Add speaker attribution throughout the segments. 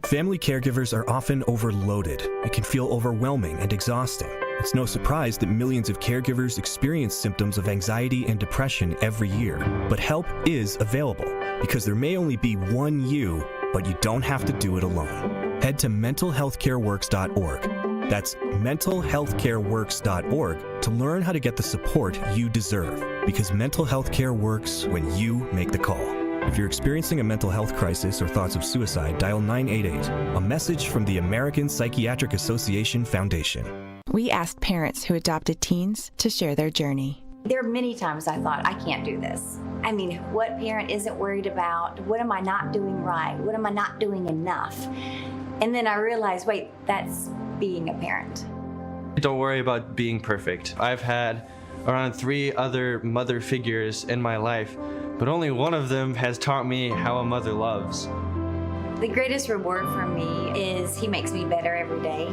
Speaker 1: Family caregivers are often overloaded. It can feel overwhelming and exhausting. It's no surprise that millions of caregivers experience symptoms of anxiety and depression every year. But help is available, because there may only be one you, but you don't have to do it alone. Head to mentalhealthcareworks.org. That's mentalhealthcareworks.org to learn how to get the support you deserve, because mental health care works when you make the call. If you're experiencing a mental health crisis or thoughts of suicide, dial 988, a message from the American Psychiatric Association Foundation.
Speaker 2: We asked parents who adopted teens to share their journey.
Speaker 3: There are many times I thought, I can't do this. I mean, what parent isn't worried about? What am I not doing right? What am I not doing enough? And then I realized, wait, that's being a parent.
Speaker 4: Don't worry about being perfect. I've had around 3 other mother figures in my life, but only one of them has taught me how a mother loves.
Speaker 3: The greatest reward for me is he makes me better every day.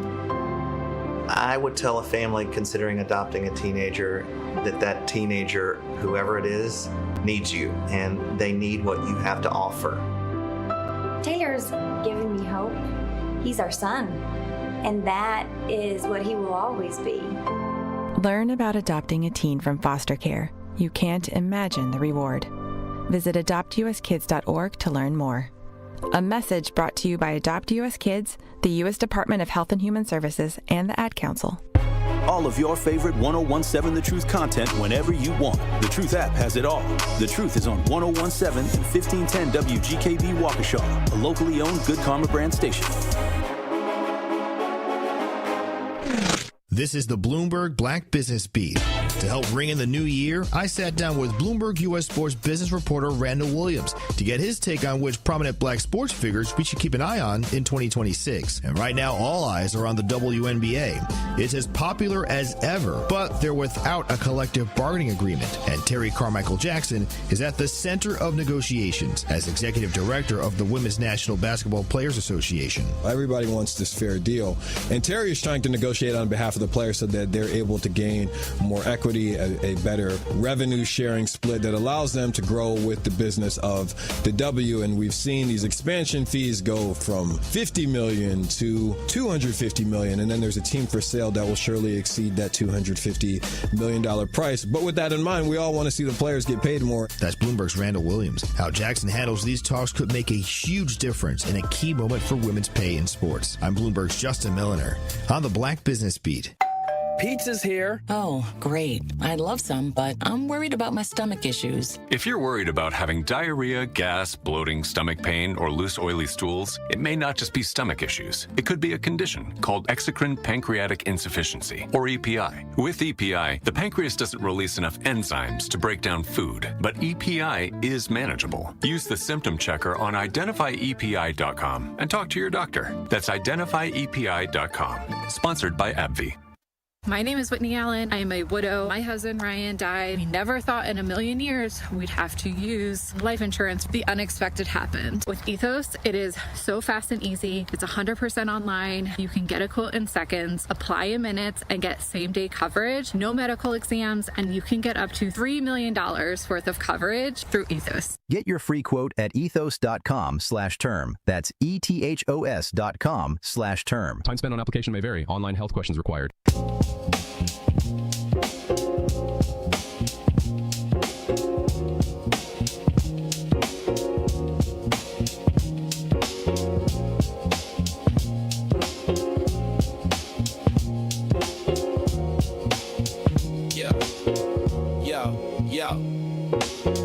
Speaker 5: I would tell a family considering adopting a teenager that teenager, whoever it is, needs you, and they need what you have to offer.
Speaker 3: Taylor's given me hope. He's our son, and that is what he will always be.
Speaker 2: Learn about adopting a teen from foster care. You can't imagine the reward. Visit adoptuskids.org to learn more. A message brought to you by Adopt US Kids, the U.S. Department of Health and Human Services, and the Ad Council.
Speaker 6: All of your favorite 1017 The Truth content whenever you want. The Truth app has it all. The Truth is on 1017 and 1510 WGKB Waukesha, a locally owned Good Karma brand station.
Speaker 7: This is the Bloomberg Black Business Beat. To help ring in the new year, I sat down with Bloomberg U.S. Sports business reporter Randall Williams to get his take on which prominent black sports figures we should keep an eye on in 2026. And right now, all eyes are on the WNBA. It's as popular as ever, but they're without a collective bargaining agreement. And Terry Carmichael Jackson is at the center of negotiations as executive director of the Women's National Basketball Players Association.
Speaker 8: Everybody wants this fair deal, and Terry is trying to negotiate on behalf of the players so that they're able to gain more equity, a better revenue sharing split that allows them to grow with the business of the W. And we've seen these expansion fees go from $50 million to $250 million, and then there's a team for sale that will surely exceed that $250 million price. But with that in mind, we all want to see the players get paid more.
Speaker 7: That's Bloomberg's Randall Williams. How Jackson handles these talks could make a huge difference in a key moment for women's pay in sports. I'm Bloomberg's Justin Milliner on the Black Business Beat.
Speaker 9: Pizza's here.
Speaker 10: Oh, great. I'd love some, but I'm worried about my stomach issues.
Speaker 11: If you're worried about having diarrhea, gas, bloating, stomach pain, or loose, oily stools, it may not just be stomach issues. It could be a condition called exocrine pancreatic insufficiency, or EPI. With EPI, the pancreas doesn't release enough enzymes to break down food, but EPI is manageable. Use the symptom checker on identifyepi.com and talk to your doctor. That's identifyepi.com. Sponsored by AbbVie.
Speaker 12: My name is Whitney Allen. I am a widow. My husband, Ryan, died. We never thought in a million years we'd have to use life insurance. The unexpected happened. With Ethos, it is so fast and easy. It's 100% online. You can get a quote in seconds, apply in minutes, and get same-day coverage, no medical exams, and you can get up to $3 million worth of coverage through Ethos.
Speaker 13: Get your free quote at ethos.com/term. That's ethos.com/term.
Speaker 14: Time spent on application may vary. Online health questions required.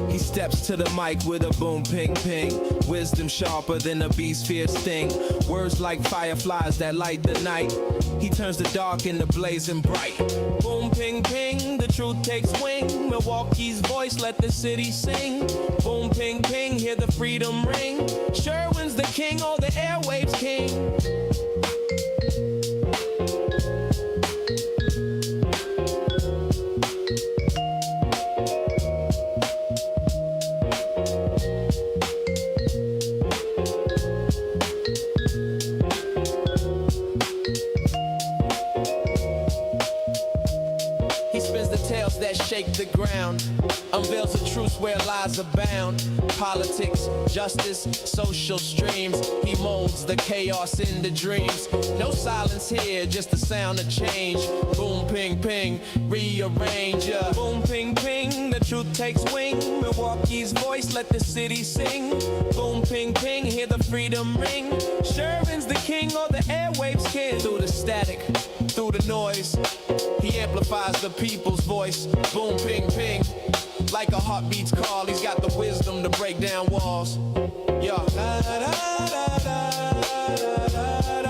Speaker 15: He steps to the mic with a boom, ping, ping. Wisdom sharper than a beast's fierce sting. Words like fireflies that light the night. He turns the dark into blazing bright. Boom, ping, ping, the truth takes wing. Milwaukee's voice, let the city sing. Boom, ping, ping, hear the freedom ring. Sherwin's the king, all the airwaves king. That shake the ground, unveils a truth where lies abound. Politics, justice, social streams, he molds the chaos into dreams. No silence here, just the sound of change. Boom, ping, ping, rearrange, yeah. Boom, ping, ping, the truth takes wing. Milwaukee's voice, let the city sing. Boom, ping, ping, hear the freedom ring. Sherwin's the king or the airwaves king. Through the static, through the noise, he amplifies the people's voice. Boom, ping, ping, like a heartbeat's call. He's got the wisdom to break down walls. Yeah. Da, da, da, da, da, da, da, da, da.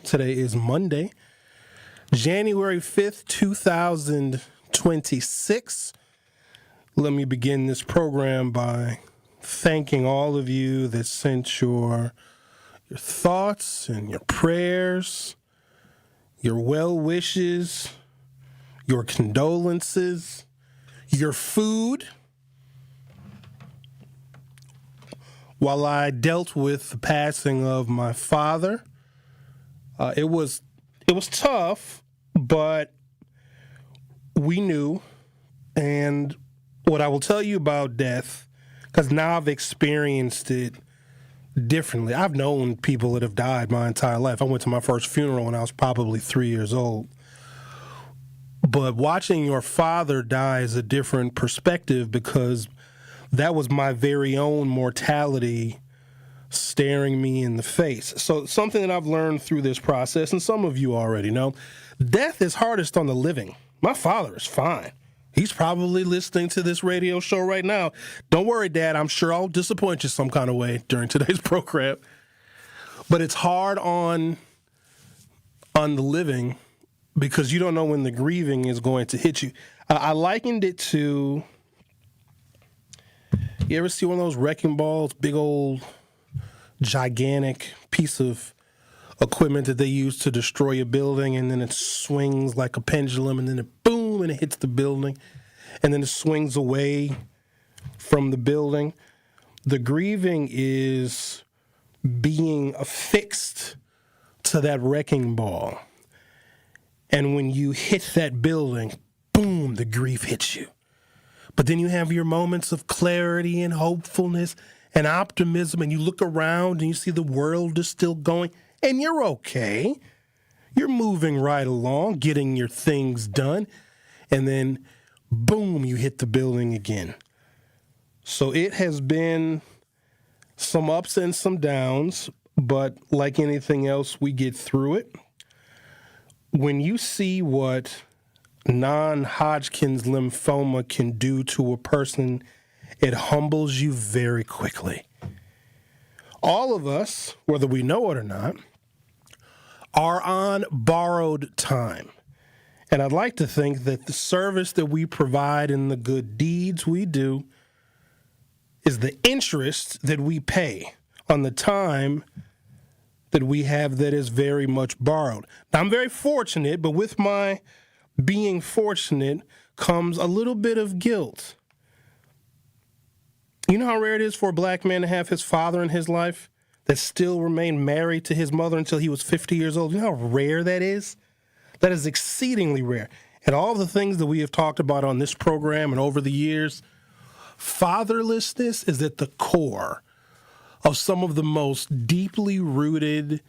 Speaker 16: Today is Monday, January 5th, 2026. Let me begin this program by thanking all of you that sent your thoughts and your prayers, your well wishes, your condolences, your food. While I dealt with the passing of my father, it was tough, but we knew. And what I will tell you about death, because now I've experienced it differently. I've known people that have died my entire life. I went to my first funeral when I was probably 3 years old. But watching your father die is a different perspective, because that was my very own mortality staring me in the face. So something that I've learned through this process, and some of you already know, death is hardest on the living. My father is fine. He's probably listening to this radio show right now. Don't worry, Dad. I'm sure I'll disappoint you some kind of way during today's program. But it's hard on the living, because you don't know when the grieving is going to hit you. I likened it to, you ever see one of those wrecking balls, big old gigantic piece of equipment that they use to destroy a building, and then it swings like a pendulum, and then it boom, and it hits the building, and then it swings away from the building. The grieving is being affixed to that wrecking ball. And when you hit that building, boom, the grief hits you. But then you have your moments of clarity and hopefulness and optimism, and you look around and you see the world is still going, and you're okay. You're moving right along, getting your things done, and then, boom, you hit the building again. So it has been some ups and some downs, but like anything else, we get through it. When you see what non-Hodgkin's lymphoma can do to a person, it humbles you very quickly. All of us, whether we know it or not, are on borrowed time. And I'd like to think that the service that we provide and the good deeds we do is the interest that we pay on the time that we have that is very much borrowed. Now, I'm very fortunate, but with my being fortunate comes a little bit of guilt. You know how rare it is for a black man to have his father in his life that still remained married to his mother until he was 50 years old? You know how rare that is? That is exceedingly rare. And all the things that we have talked about on this program and over the years, fatherlessness is at the core of some of the most deeply rooted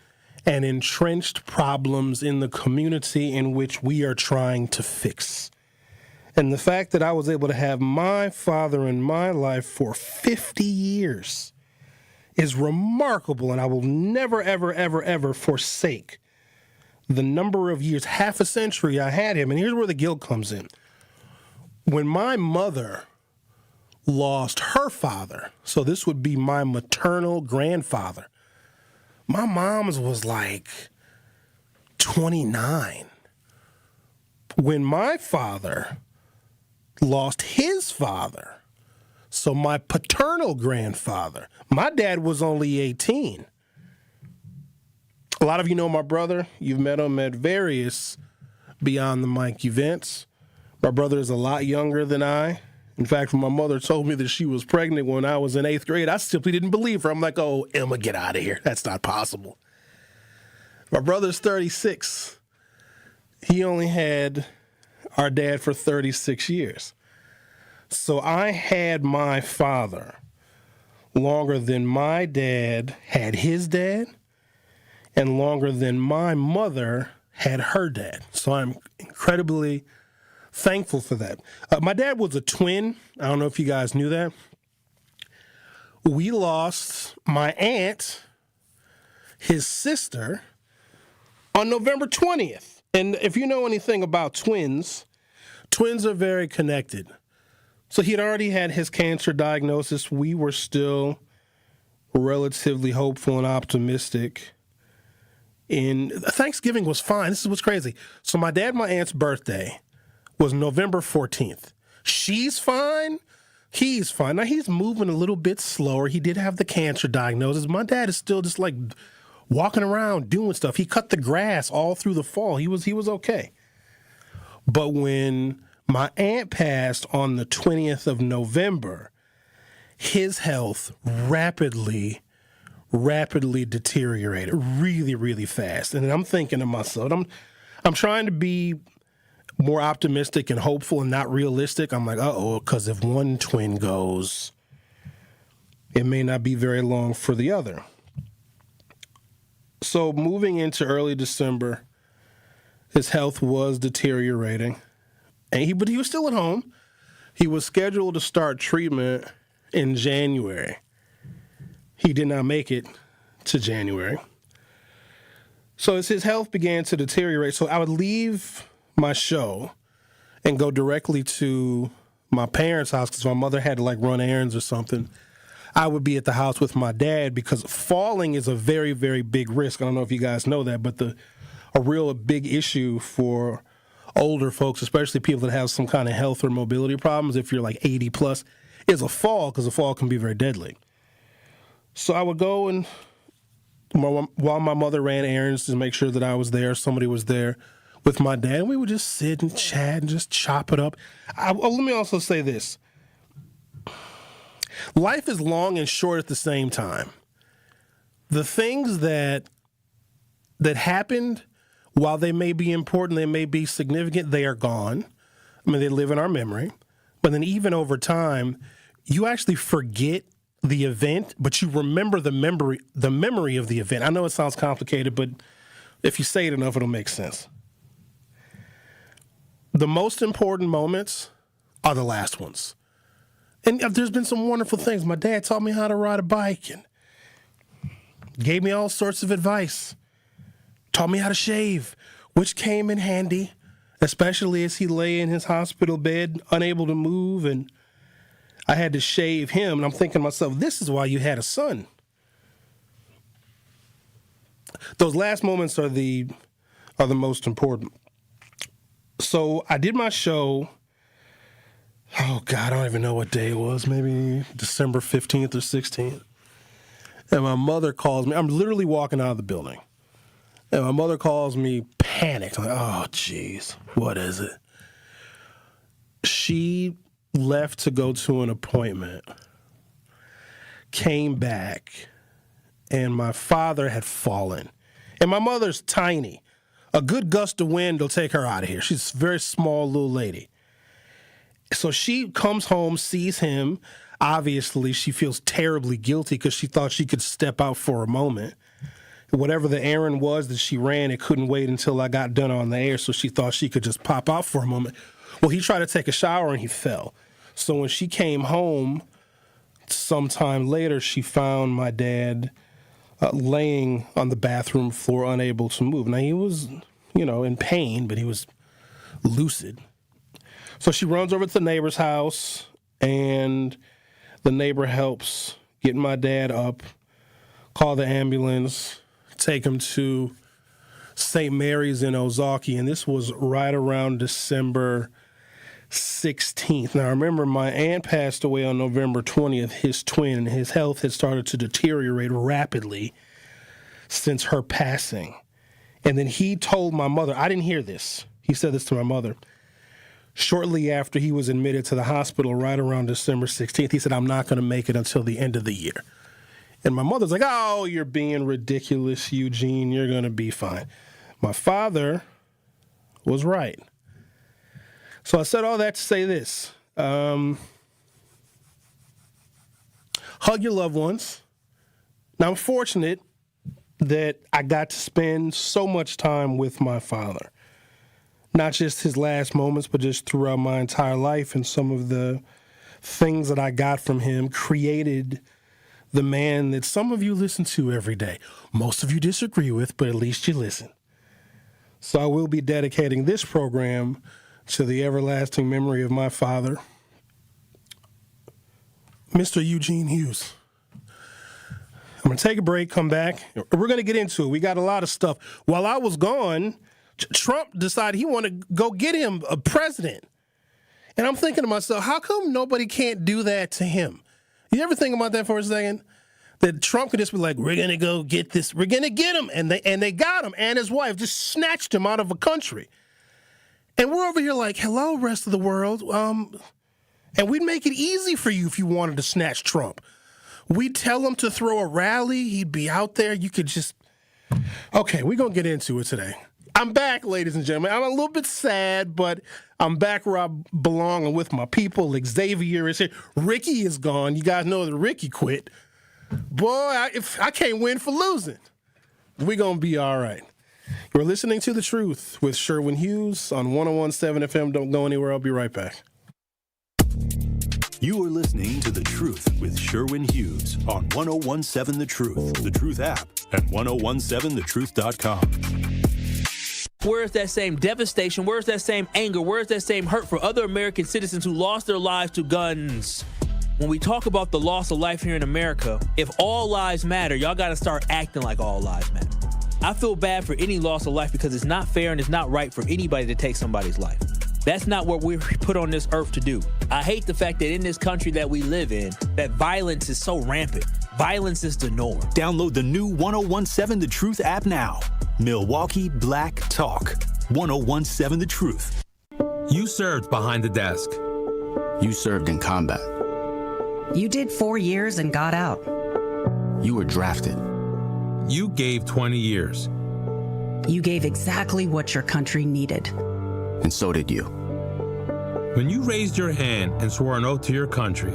Speaker 16: and entrenched problems in the community in which we are trying to fix. And the fact that I was able to have my father in my life for 50 years is remarkable, and I will never, ever, ever, ever forsake the number of years, half a century I had him. And here's where the guilt comes in. When my mother lost her father, so this would be my maternal grandfather, my mom's was like 29. When my father lost his father, so my paternal grandfather, my dad was only 18. A lot of you know my brother. You've met him at various Beyond the Mic events. My brother is a lot younger than I. In fact, when my mother told me that she was pregnant when I was in 8th grade, I simply didn't believe her. I'm like, oh, Emma, get out of here. That's not possible. My brother's 36. He only had our dad for 36 years. So I had my father longer than my dad had his dad and longer than my mother had her dad. So I'm incredibly thankful for that. My dad was a twin. I don't know if you guys knew that. We lost my aunt, his sister, on November 20th. And if you know anything about twins, twins are very connected. So he had already had his cancer diagnosis. We were still relatively hopeful and optimistic. And Thanksgiving was fine. This is what's crazy. So my dad and my aunt's birthday was November 14th. She's fine. He's fine. Now, he's moving a little bit slower. He did have the cancer diagnosis. My dad is still just like walking around doing stuff. He cut the grass all through the fall. He was okay. But when my aunt passed on the 20th of November, his health rapidly deteriorated really, really fast. And I'm thinking to myself, I'm trying to be more optimistic and hopeful and not realistic. I'm like, because if one twin goes, it may not be very long for the other. So moving into early December, his health was deteriorating. But he was still at home. He was scheduled to start treatment in January. He did not make it to January. So as his health began to deteriorate, so I would leave my show and go directly to my parents' house because my mother had to run errands or something. I would be at the house with my dad because falling is a very, very big risk. I don't know if you guys know that, but a real big issue for older folks, especially people that have some kind of health or mobility problems, if you're 80 plus, is a fall, because a fall can be very deadly. So I would go and while my mother ran errands to make sure that I was there, somebody was there with my dad, and we would just sit and chat and just chop it up. Let me also say this. Life is long and short at the same time. The things that happened, while they may be important, they may be significant, they are gone. I mean, they live in our memory. But then even over time, you actually forget the event, but you remember the memory of the event. I know it sounds complicated, but if you say it enough, it'll make sense. The most important moments are the last ones. And there's been some wonderful things. My dad taught me how to ride a bike and gave me all sorts of advice. Taught me how to shave, which came in handy, especially as he lay in his hospital bed, unable to move, and I had to shave him. And I'm thinking to myself, this is why you had a son. Those last moments are the most important. So I did my show. Oh, God, I don't even know what day it was. Maybe December 15th or 16th. And my mother calls me. I'm literally walking out of the building. And my mother calls me panicked. I'm like, oh, geez, what is it? She left to go to an appointment, came back, and my father had fallen. And my mother's tiny. A good gust of wind will take her out of here. She's a very small little lady. So she comes home, sees him. Obviously, she feels terribly guilty because she thought she could step out for a moment. Whatever the errand was that she ran, it couldn't wait until I got done on the air, so she thought she could just pop out for a moment. Well, he tried to take a shower and he fell. So when she came home sometime later, she found my dad laying on the bathroom floor, unable to move. Now, he was, in pain, but he was lucid. So she runs over to the neighbor's house, and the neighbor helps get my dad up, call the ambulance, take him to St. Mary's in Ozaki, and this was right around December 16th. Now, I remember my aunt passed away on November 20th, his twin, and his health had started to deteriorate rapidly since her passing. And then he told my mother, I didn't hear this. He said this to my mother. Shortly after he was admitted to the hospital, right around December 16th, he said, I'm not going to make it until the end of the year. And my mother's like, oh, you're being ridiculous, Eugene. You're going to be fine. My father was right. So I said all that to say this. Hug your loved ones. Now, I'm fortunate that I got to spend so much time with my father. Not just his last moments, but just throughout my entire life. And some of the things that I got from him created the man that some of you listen to every day. Most of you disagree with, but at least you listen. So I will be dedicating this program to the everlasting memory of my father, Mr. Eugene Hughes. I'm going to take a break, come back. We're going to get into it. We got a lot of stuff. While I was gone, Trump decided he wanted to go get him a president. And I'm thinking to myself, how come nobody can't do that to him? You ever think about that for a second? That Trump could just be like, we're going to go get this. We're going to get him. And they got him. And his wife just snatched him out of a country. And we're over here like, hello, rest of the world. And we'd make it easy for you if you wanted to snatch Trump. We'd tell him to throw a rally. He'd be out there. You could just... Okay, we're going to get into it today. I'm back, ladies and gentlemen. I'm a little bit sad, but I'm back where I belong and with my people. Xavier is here. Ricky is gone. You guys know that Ricky quit. Boy, I can't win for losing. We're going to be all right. You're listening to The Truth with Sherwin Hughes on 101.7 FM. Don't go anywhere. I'll be right back.
Speaker 6: You are listening to The Truth with Sherwin Hughes on 101.7 The Truth, The Truth app, and 1017thetruth.com.
Speaker 17: Where's that same devastation? Where's that same anger? Where's that same hurt for other American citizens who lost their lives to guns? When we talk about the loss of life here in America, if all lives matter, y'all got to start acting like all lives matter. I feel bad for any loss of life because it's not fair and it's not right for anybody to take somebody's life. That's not what we're put on this earth to do. I hate the fact that in this country that we live in, that violence is so rampant. Violence is the norm.
Speaker 6: Download the new 1017 The Truth app now. Milwaukee Black Talk. 1017 The Truth.
Speaker 18: You served behind the desk.
Speaker 19: You served in combat.
Speaker 20: You did 4 years and got out.
Speaker 19: You were drafted.
Speaker 18: You gave 20 years.
Speaker 20: You gave exactly what your country needed.
Speaker 19: And so did you.
Speaker 18: When you raised your hand and swore an oath to your country,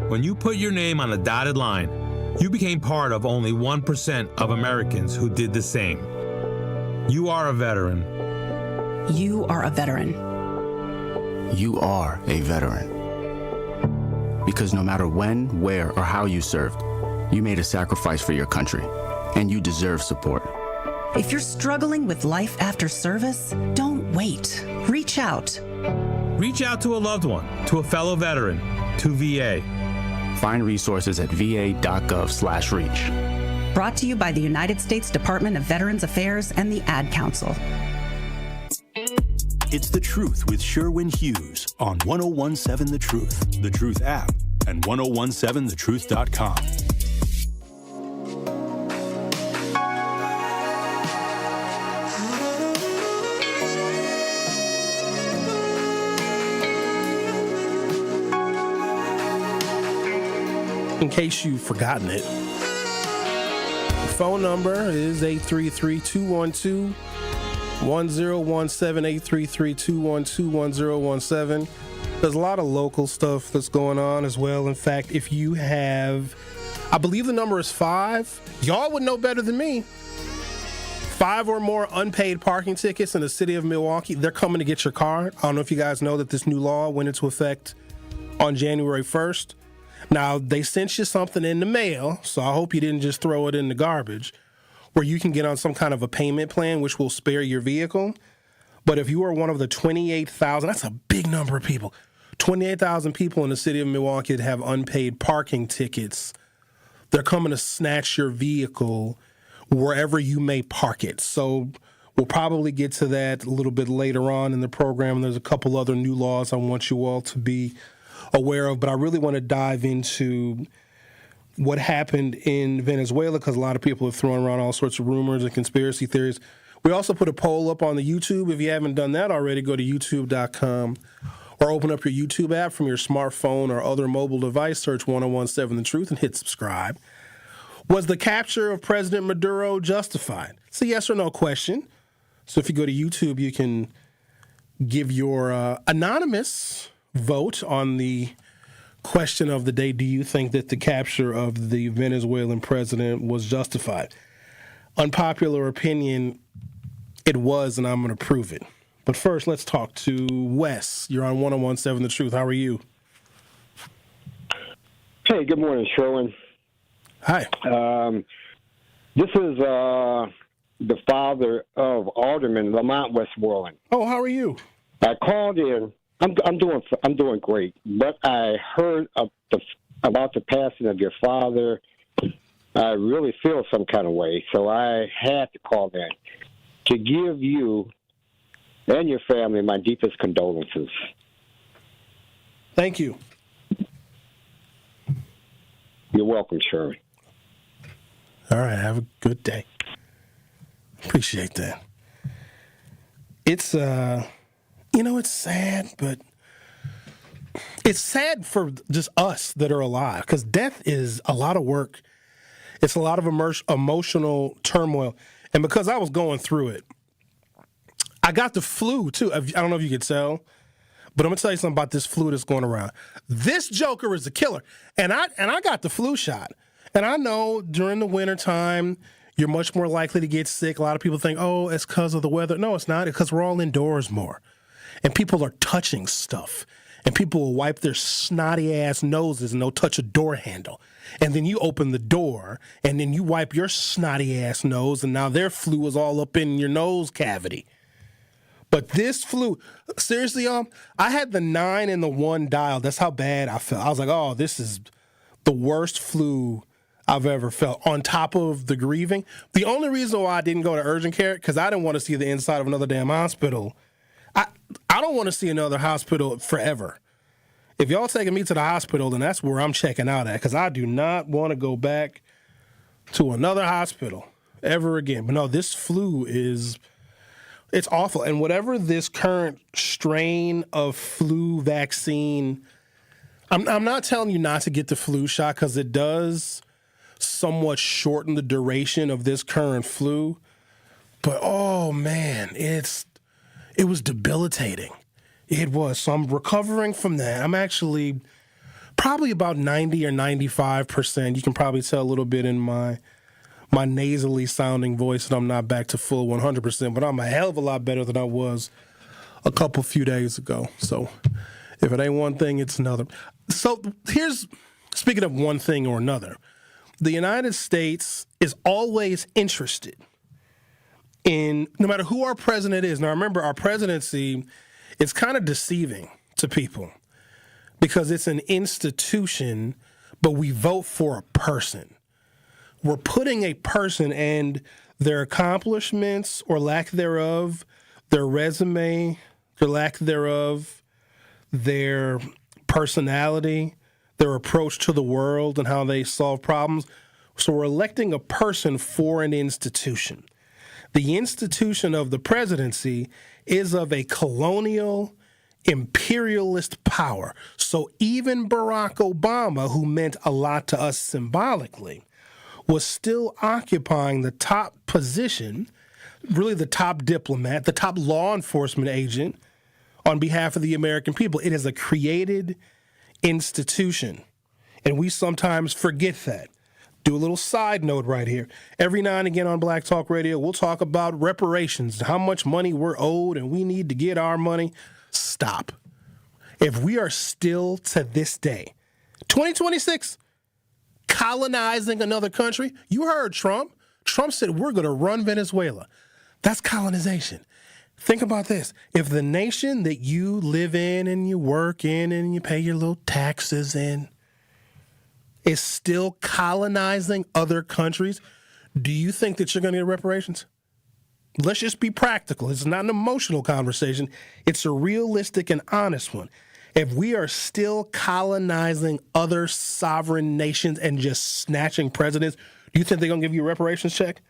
Speaker 18: when you put your name on a dotted line, you became part of only 1% of Americans who did the same. You are a veteran.
Speaker 20: You are a veteran.
Speaker 19: You are a veteran. Because no matter when, where, or how you served, you made a sacrifice for your country, and you deserve support.
Speaker 20: If you're struggling with life after service, don't wait. Reach out.
Speaker 18: Reach out to a loved one, to a fellow veteran, to VA.
Speaker 19: Find resources at va.gov/reach.
Speaker 20: Brought to you by the United States Department of Veterans Affairs and the Ad Council.
Speaker 6: It's The Truth with Sherwin Hughes on 1017 The Truth, The Truth app, and 1017thetruth.com.
Speaker 16: In case you've forgotten it, the phone number is 833-212-1017, 833-212-1017. There's a lot of local stuff that's going on as well. In fact, if you have, I believe the number is 5. Y'all would know better than me. 5 or more unpaid parking tickets in the city of Milwaukee, they're coming to get your car. I don't know if you guys know that this new law went into effect on January 1st. Now, they sent you something in the mail, so I hope you didn't just throw it in the garbage, where you can get on some kind of a payment plan which will spare your vehicle. But if you are one of the 28,000, that's a big number of people, 28,000 people in the city of Milwaukee that have unpaid parking tickets, they're coming to snatch your vehicle wherever you may park it. So we'll probably get to that a little bit later on in the program. There's a couple other new laws I want you all to be aware of, but I really want to dive into what happened in Venezuela because a lot of people have thrown around all sorts of rumors and conspiracy theories. We also put a poll up on the YouTube. If you haven't done that already, go to youtube.com or open up your YouTube app from your smartphone or other mobile device, search 1017 The Truth, and hit subscribe. Was the capture of President Maduro justified? It's a yes or no question. So if you go to YouTube, you can give your anonymous vote on the question of the day. Do you think that the capture of the Venezuelan president was justified? Unpopular opinion, it was, and I'm going to prove it. But first, let's talk to Wes. You're on 1017 The Truth. How are you?
Speaker 21: Hey, good morning, Sherwin.
Speaker 16: Hi.
Speaker 21: This is the father of Alderman Lamont Westmoreland.
Speaker 16: Oh, how are you?
Speaker 21: I called in. I'm doing great, but I heard about the passing of your father. I really feel some kind of way, so I had to call in to give you and your family my deepest condolences.
Speaker 16: Thank you.
Speaker 21: You're welcome, Sherwin.
Speaker 16: All right, have a good day. Appreciate that. It's it's sad, but it's sad for just us that are alive because death is a lot of work. It's a lot of emotional turmoil. And because I was going through it, I got the flu, too. I don't know if you could tell, but I'm going to tell you something about this flu that's going around. This joker is a killer. And I got the flu shot. And I know during the wintertime, you're much more likely to get sick. A lot of people think, oh, it's because of the weather. No, it's not. It's because we're all indoors more. And people are touching stuff. And people will wipe their snotty-ass noses and they'll touch a door handle. And then you open the door, and then you wipe your snotty-ass nose, and now their flu is all up in your nose cavity. But this flu, seriously, y'all, I had the 9 and the 1 dial. That's how bad I felt. I was like, oh, this is the worst flu I've ever felt, on top of the grieving. The only reason why I didn't go to urgent care, because I didn't want to see the inside of another damn hospital. I don't want to see another hospital forever. If y'all taking me to the hospital, then that's where I'm checking out at, because I do not want to go back to another hospital ever again. But no, this flu it's awful. And whatever this current strain of flu vaccine, I'm not telling you not to get the flu shot, because it does somewhat shorten the duration of this current flu. But, oh, man, it was debilitating. It was. So I'm recovering from that. I'm actually probably about 90 or 95%. You can probably tell a little bit in my nasally sounding voice that I'm not back to full 100%, but I'm a hell of a lot better than I was a few days ago. So if it ain't one thing, it's another. So speaking of one thing or another, the United States is always interested in, no matter who our president is. Now, remember, our presidency, it's kind of deceiving to people because it's an institution, but we vote for a person. We're putting a person and their accomplishments or lack thereof, their resume, their lack thereof, their personality, their approach to the world and how they solve problems. So we're electing a person for an institution. The institution of the presidency is of a colonial, imperialist power. So even Barack Obama, who meant a lot to us symbolically, was still occupying the top position, really the top diplomat, the top law enforcement agent on behalf of the American people. It is a created institution, and we sometimes forget that. Do a little side note right here. Every now and again on Black Talk Radio, we'll talk about reparations, how much money we're owed, and we need to get our money. Stop. If we are still to this day 2026, colonizing another country. You heard Trump. Trump said, we're going to run Venezuela. That's colonization. Think about this. If the nation that you live in and you work in and you pay your little taxes in is still colonizing other countries, do you think that you're going to get reparations? Let's just be practical. It's not an emotional conversation. It's a realistic and honest one. If we are still colonizing other sovereign nations and just snatching presidents, do you think they're going to give you a reparations check?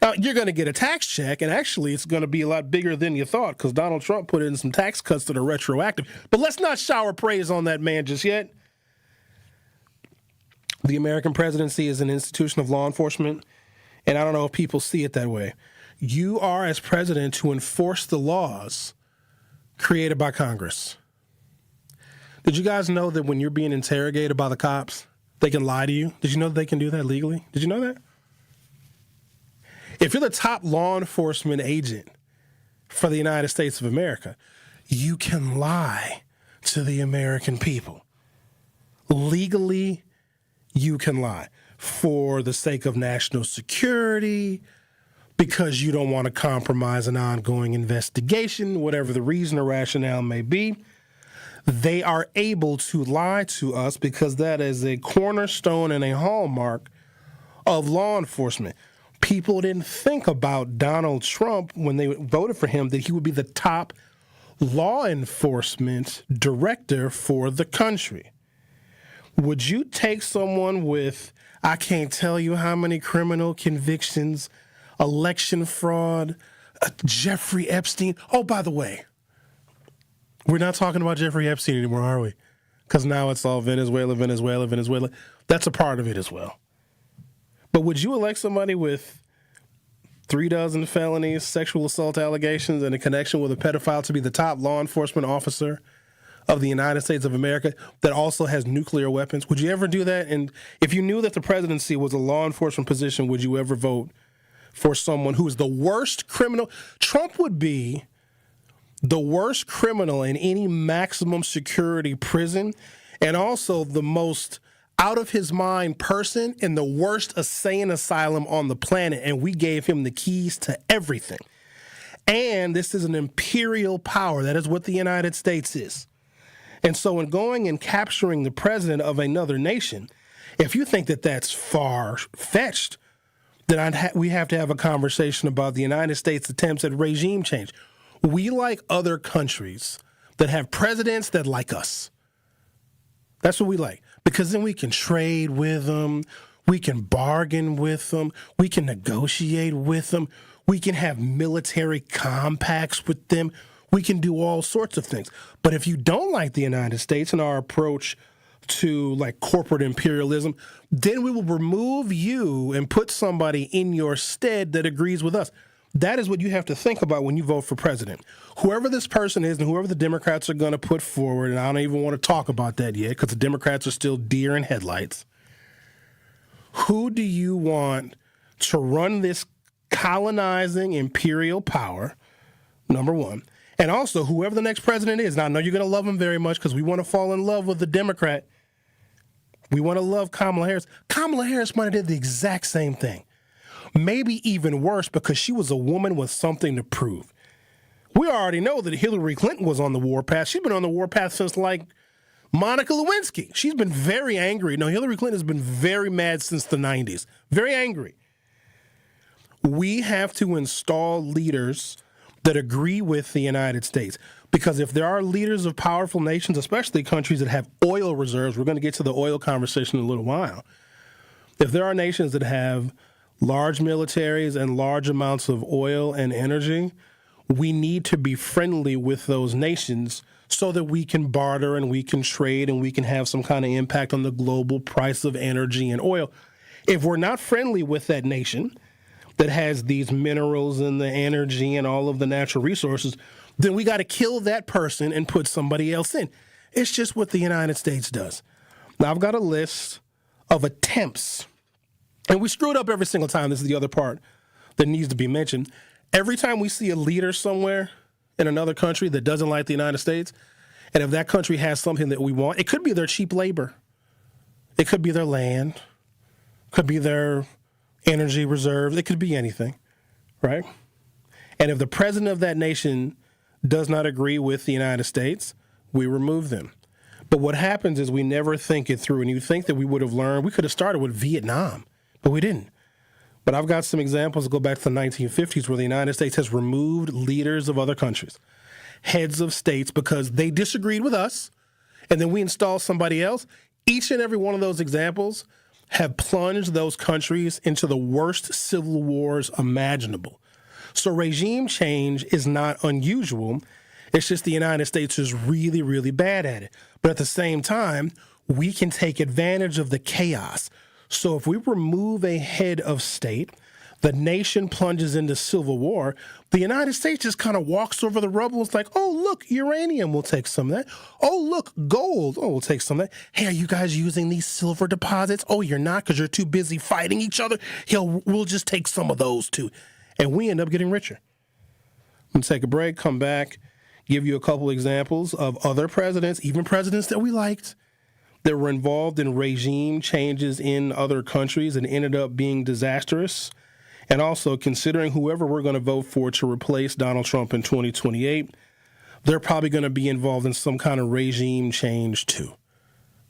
Speaker 16: Now, you're going to get a tax check, and actually it's going to be a lot bigger than you thought because Donald Trump put in some tax cuts that are retroactive. But let's not shower praise on that man just yet. The American presidency is an institution of law enforcement, and I don't know if people see it that way. You are, as president, to enforce the laws created by Congress. Did you guys know that when you're being interrogated by the cops, they can lie to you? Did you know that they can do that legally? Did you know that? If you're the top law enforcement agent for the United States of America, you can lie to the American people. Legally, you can lie for the sake of national security, because you don't want to compromise an ongoing investigation, whatever the reason or rationale may be. They are able to lie to us because that is a cornerstone and a hallmark of law enforcement. People didn't think about Donald Trump when they voted for him that he would be the top law enforcement director for the country. Would you take someone with, I can't tell you how many criminal convictions, election fraud, Jeffrey Epstein? Oh, by the way, we're not talking about Jeffrey Epstein anymore, are we? Because now it's all Venezuela, Venezuela, Venezuela. That's a part of it as well. But would you elect somebody with 36 felonies, sexual assault allegations, and a connection with a pedophile to be the top law enforcement officer of the United States of America that also has nuclear weapons? Would you ever do that? And if you knew that the presidency was a law enforcement position, would you ever vote for someone who is the worst criminal? Trump would be the worst criminal in any maximum security prison and also the most out of his mind person in the worst insane asylum on the planet, and we gave him the keys to everything. And this is an imperial power. That is what the United States is. And so in going and capturing the president of another nation, if you think that that's far-fetched, then we have to have a conversation about the United States' attempts at regime change. We like other countries that have presidents that like us. That's what we like, because then we can trade with them, we can bargain with them, we can negotiate with them, we can have military compacts with them, we can do all sorts of things. But if you don't like the United States and our approach to like corporate imperialism, then we will remove you and put somebody in your stead that agrees with us. That is what you have to think about when you vote for president. Whoever this person is and whoever the Democrats are going to put forward, and I don't even want to talk about that yet because the Democrats are still deer in headlights. Who do you want to run this colonizing imperial power, number one? And also, whoever the next president is. Now, I know you're going to love him very much because we want to fall in love with the Democrat. We want to love Kamala Harris. Kamala Harris might have did the exact same thing. Maybe even worse because she was a woman with something to prove. We already know that Hillary Clinton was on the warpath. She's been on the warpath since like Monica Lewinsky. She's been very angry. No, Hillary Clinton has been very mad since the 90s. Very angry. We have to install leaders that agree with the United States. Because if there are leaders of powerful nations, especially countries that have oil reserves, we're going to get to the oil conversation in a little while. If there are nations that have large militaries and large amounts of oil and energy, we need to be friendly with those nations so that we can barter and we can trade and we can have some kind of impact on the global price of energy and oil. If we're not friendly with that nation that has these minerals and the energy and all of the natural resources, then we got to kill that person and put somebody else in. It's just what the United States does. Now, I've got a list of attempts. And we screw it up every single time. This is the other part that needs to be mentioned. Every time we see a leader somewhere in another country that doesn't like the United States, and if that country has something that we want, it could be their cheap labor. It could be their land, could be their energy reserves. It could be anything, right? And if the president of that nation does not agree with the United States, we remove them. But what happens is we never think it through. And you think that we would have learned, we could have started with Vietnam, but we didn't. But I've got some examples that go back to the 1950s where the United States has removed leaders of other countries, heads of states, because they disagreed with us, and then we install somebody else. Each and every one of those examples have plunged those countries into the worst civil wars imaginable. So regime change is not unusual. It's just the United States is really, really bad at it. But at the same time, we can take advantage of the chaos. So if we remove a head of state, the nation plunges into civil war, the United States just kind of walks over the rubble. It's like, oh, look, uranium, we'll take some of that. Oh, look, gold. Oh, we'll take some of that. Hey, are you guys using these silver deposits? Oh, you're not because you're too busy fighting each other? We'll just take some of those too. And we end up getting richer. We'll take a break, come back, give you a couple examples of other presidents, even presidents that we liked, that were involved in regime changes in other countries and ended up being disastrous. And also, considering whoever we're going to vote for to replace Donald Trump in 2028, they're probably going to be involved in some kind of regime change too.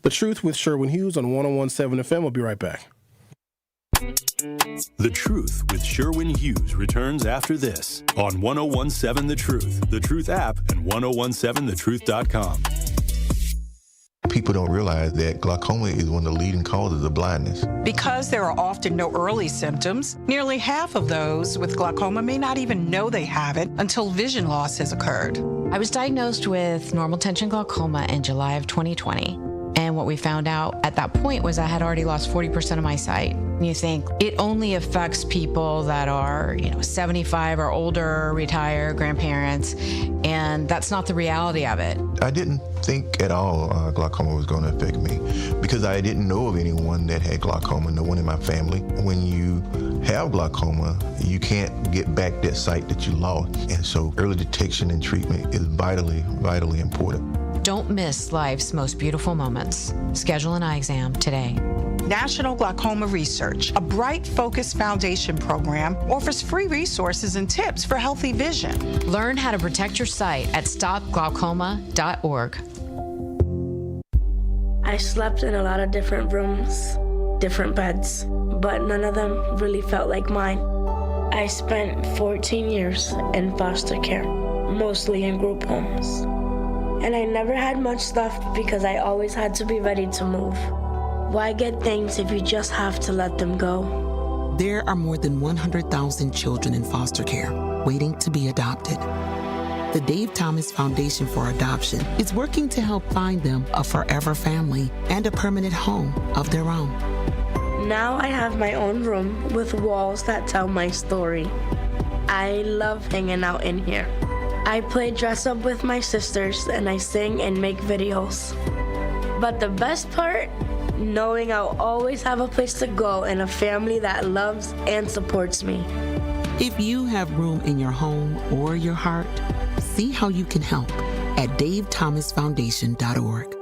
Speaker 16: The Truth with Sherwin Hughes on 101.7 FM. We'll be right back.
Speaker 6: The Truth with Sherwin Hughes returns after this on 101.7 The Truth, The Truth app, and 101.7thetruth.com.
Speaker 1: People don't realize that glaucoma is one of the leading causes of blindness.
Speaker 22: Because there are often no early symptoms, nearly half of those with glaucoma may not even know they have it until vision loss has occurred.
Speaker 23: I was diagnosed with normal tension glaucoma in July of 2020. And what we found out at that point was I had already lost 40% of my sight. You think it only affects people that are, 75 or older, retired, grandparents, and that's not the reality of it.
Speaker 1: I didn't think at all glaucoma was going to affect me because I didn't know of anyone that had glaucoma, no one in my family. When you have glaucoma, you can't get back that sight that you lost. And so early detection and treatment is vitally, vitally important.
Speaker 23: Don't miss life's most beautiful moments. Schedule an eye exam today.
Speaker 22: National Glaucoma Research, a Bright Focus Foundation program, offers free resources and tips for healthy vision.
Speaker 23: Learn how to protect your sight at stopglaucoma.org.
Speaker 24: I slept in a lot of different rooms, different beds, but none of them really felt like mine. I spent 14 years in foster care, mostly in group homes. And I never had much stuff because I always had to be ready to move. Why get things if you just have to let them go?
Speaker 25: There are more than 100,000 children in foster care waiting to be adopted. The Dave Thomas Foundation for Adoption is working to help find them a forever family and a permanent home of their own.
Speaker 24: Now I have my own room with walls that tell my story. I love hanging out in here. I play dress up with my sisters and I sing and make videos. But the best part, knowing I'll always have a place to go and a family that loves and supports me.
Speaker 25: If you have room in your home or your heart, see how you can help at davethomasfoundation.org.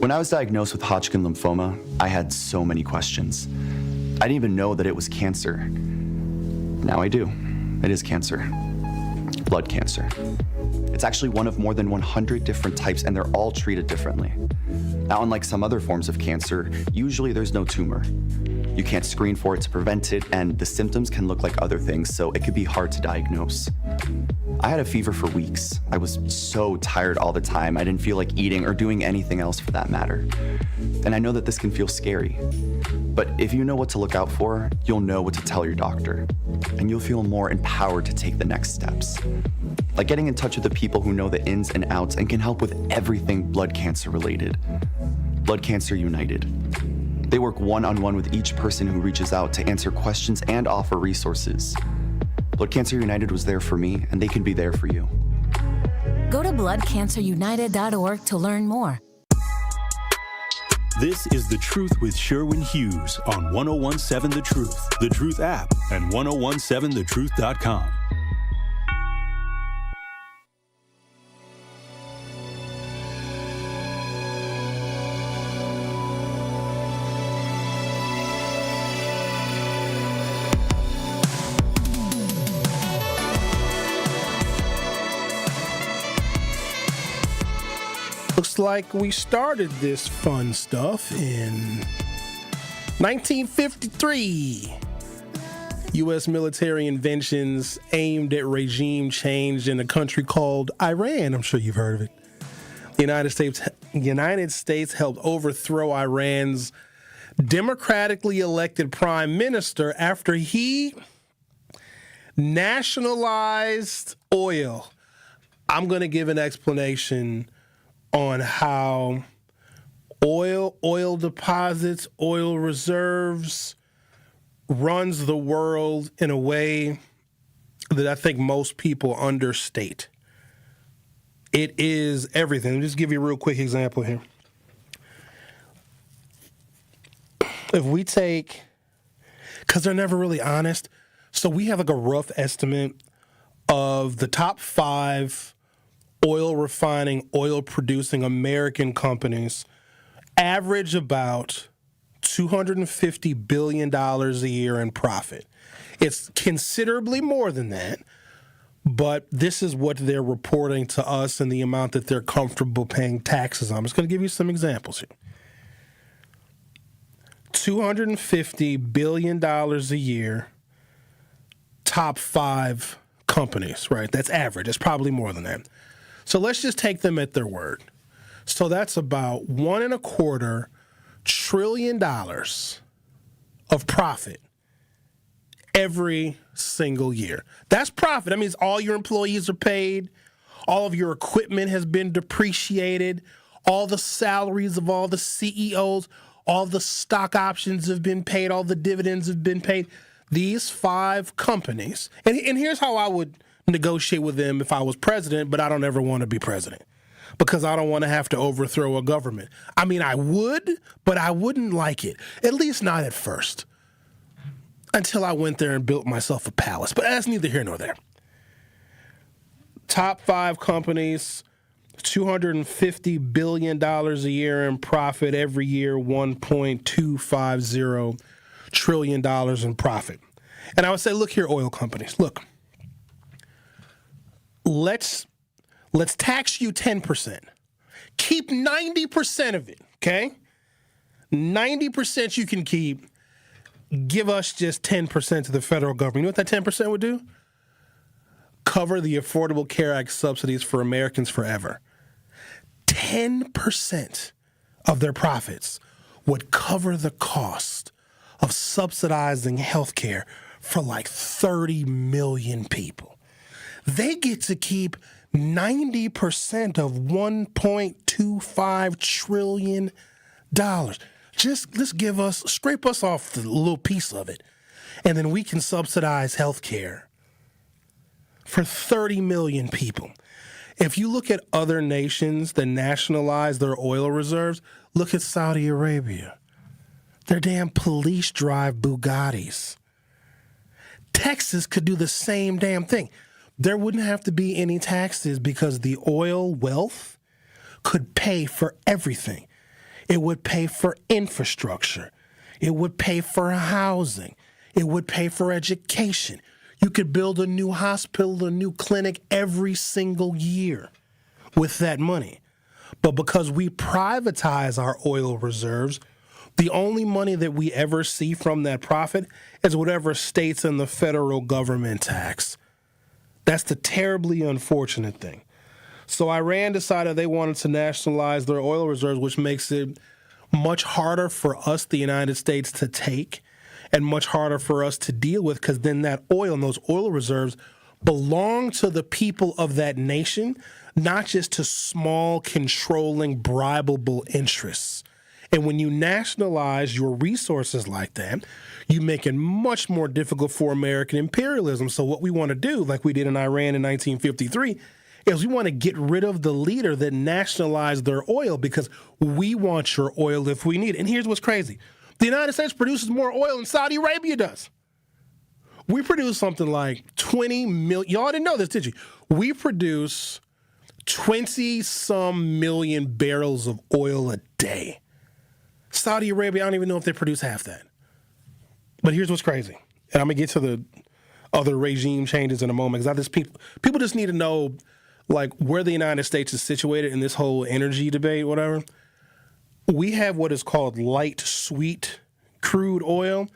Speaker 26: When I was diagnosed with Hodgkin lymphoma, I had so many questions. I didn't even know that it was cancer. Now I do. It is cancer. Blood cancer. It's actually one of more than 100 different types, and they're all treated differently. Now, unlike some other forms of cancer, usually there's no tumor. You can't screen for it to prevent it, and the symptoms can look like other things, so it could be hard to diagnose. I had a fever for weeks. I was so tired all the time. I didn't feel like eating or doing anything else for that matter. And I know that this can feel scary. But if you know what to look out for, you'll know what to tell your doctor. And you'll feel more empowered to take the next steps. Like getting in touch with the people who know the ins and outs and can help with everything blood cancer related. Blood Cancer United. They work one-on-one with each person who reaches out to answer questions and offer resources. Blood Cancer United was there for me, and they can be there for you.
Speaker 27: Go to bloodcancerunited.org to learn more.
Speaker 6: This is The Truth with Sherwin Hughes on 101.7 The Truth, The Truth app, and 101.7thetruth.com.
Speaker 16: Looks like we started this fun stuff in 1953. U.S. military inventions aimed at regime change in a country called Iran. I'm sure you've heard of it. The United States helped overthrow Iran's democratically elected prime minister after he nationalized oil. I'm going to give an explanation on how oil deposits, oil reserves runs the world in a way that I think most people understate. It is everything. Let me just give you a real quick example here. If we take, because they're never really honest, so we have like a rough estimate of the top 5 oil refining, oil producing American companies average about $250 billion a year in profit. It's considerably more than that, but this is what they're reporting to us and the amount that they're comfortable paying taxes on. I'm just going to give you some examples here. $250 billion a year, top 5 companies, right? That's average. It's probably more than that. So let's just take them at their word. So that's about $1.25 trillion of profit every single year. That's profit. That means all your employees are paid, all of your equipment has been depreciated, all the salaries of all the CEOs, all the stock options have been paid, all the dividends have been paid. These 5 companies, and here's how I would negotiate with them if I was president, but I don't ever want to be president because I don't want to have to overthrow a government. I mean, I would, but I wouldn't like it, at least not at first, until I went there and built myself a palace. But that's neither here nor there. Top 5 companies, $250 billion a year in profit every year, $1.250 trillion in profit. And I would say, look here, oil companies, look. Let's tax you 10%. Keep 90% of it, okay? 90% you can keep. Give us just 10% to the federal government. You know what that 10% would do? Cover the Affordable Care Act subsidies for Americans forever. 10% of their profits would cover the cost of subsidizing health care for like 30 million people. They get to keep 90% of $1.25 trillion. Just let's scrape us off the little piece of it, and then we can subsidize health care for 30 million people. If you look at other nations that nationalize their oil reserves, look at Saudi Arabia. Their damn police drive Bugattis. Texas could do the same damn thing. There wouldn't have to be any taxes because the oil wealth could pay for everything. It would pay for infrastructure. It would pay for housing. It would pay for education. You could build a new hospital, a new clinic every single year with that money. But because we privatize our oil reserves, the only money that we ever see from that profit is whatever states and the federal government tax. That's the terribly unfortunate thing. So Iran decided they wanted to nationalize their oil reserves, which makes it much harder for us, the United States, to take and much harder for us to deal with because then that oil and those oil reserves belong to the people of that nation, not just to small, controlling, bribable interests. And when you nationalize your resources like that, you make it much more difficult for American imperialism. So what we want to do, like we did in Iran in 1953, is we want to get rid of the leader that nationalized their oil because we want your oil if we need it. And here's what's crazy. The United States produces more oil than Saudi Arabia does. We produce something like 20 million. Y'all didn't know this, did you? We produce 20-some million barrels of oil a day. Saudi Arabia, I don't even know if they produce half that. But here's what's crazy. And I'm going to get to the other regime changes in a moment because people just need to know like where the United States is situated in this whole energy debate, whatever, we have what is called light sweet crude oil.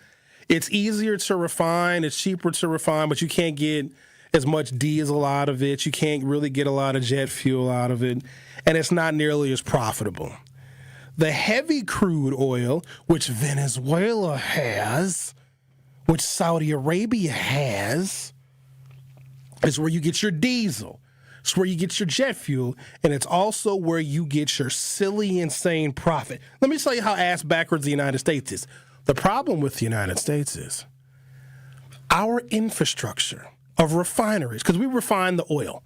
Speaker 16: It's easier to refine, it's cheaper to refine, but you can't get as much diesel out of it. You can't really get a lot of jet fuel out of it, and it's not nearly as profitable. The heavy crude oil, which Venezuela has, which Saudi Arabia has, is where you get your diesel. It's where you get your jet fuel, and it's also where you get your silly, insane profit. Let me tell you how ass backwards the United States is. The problem with the United States is our infrastructure of refineries, because we refine the oil.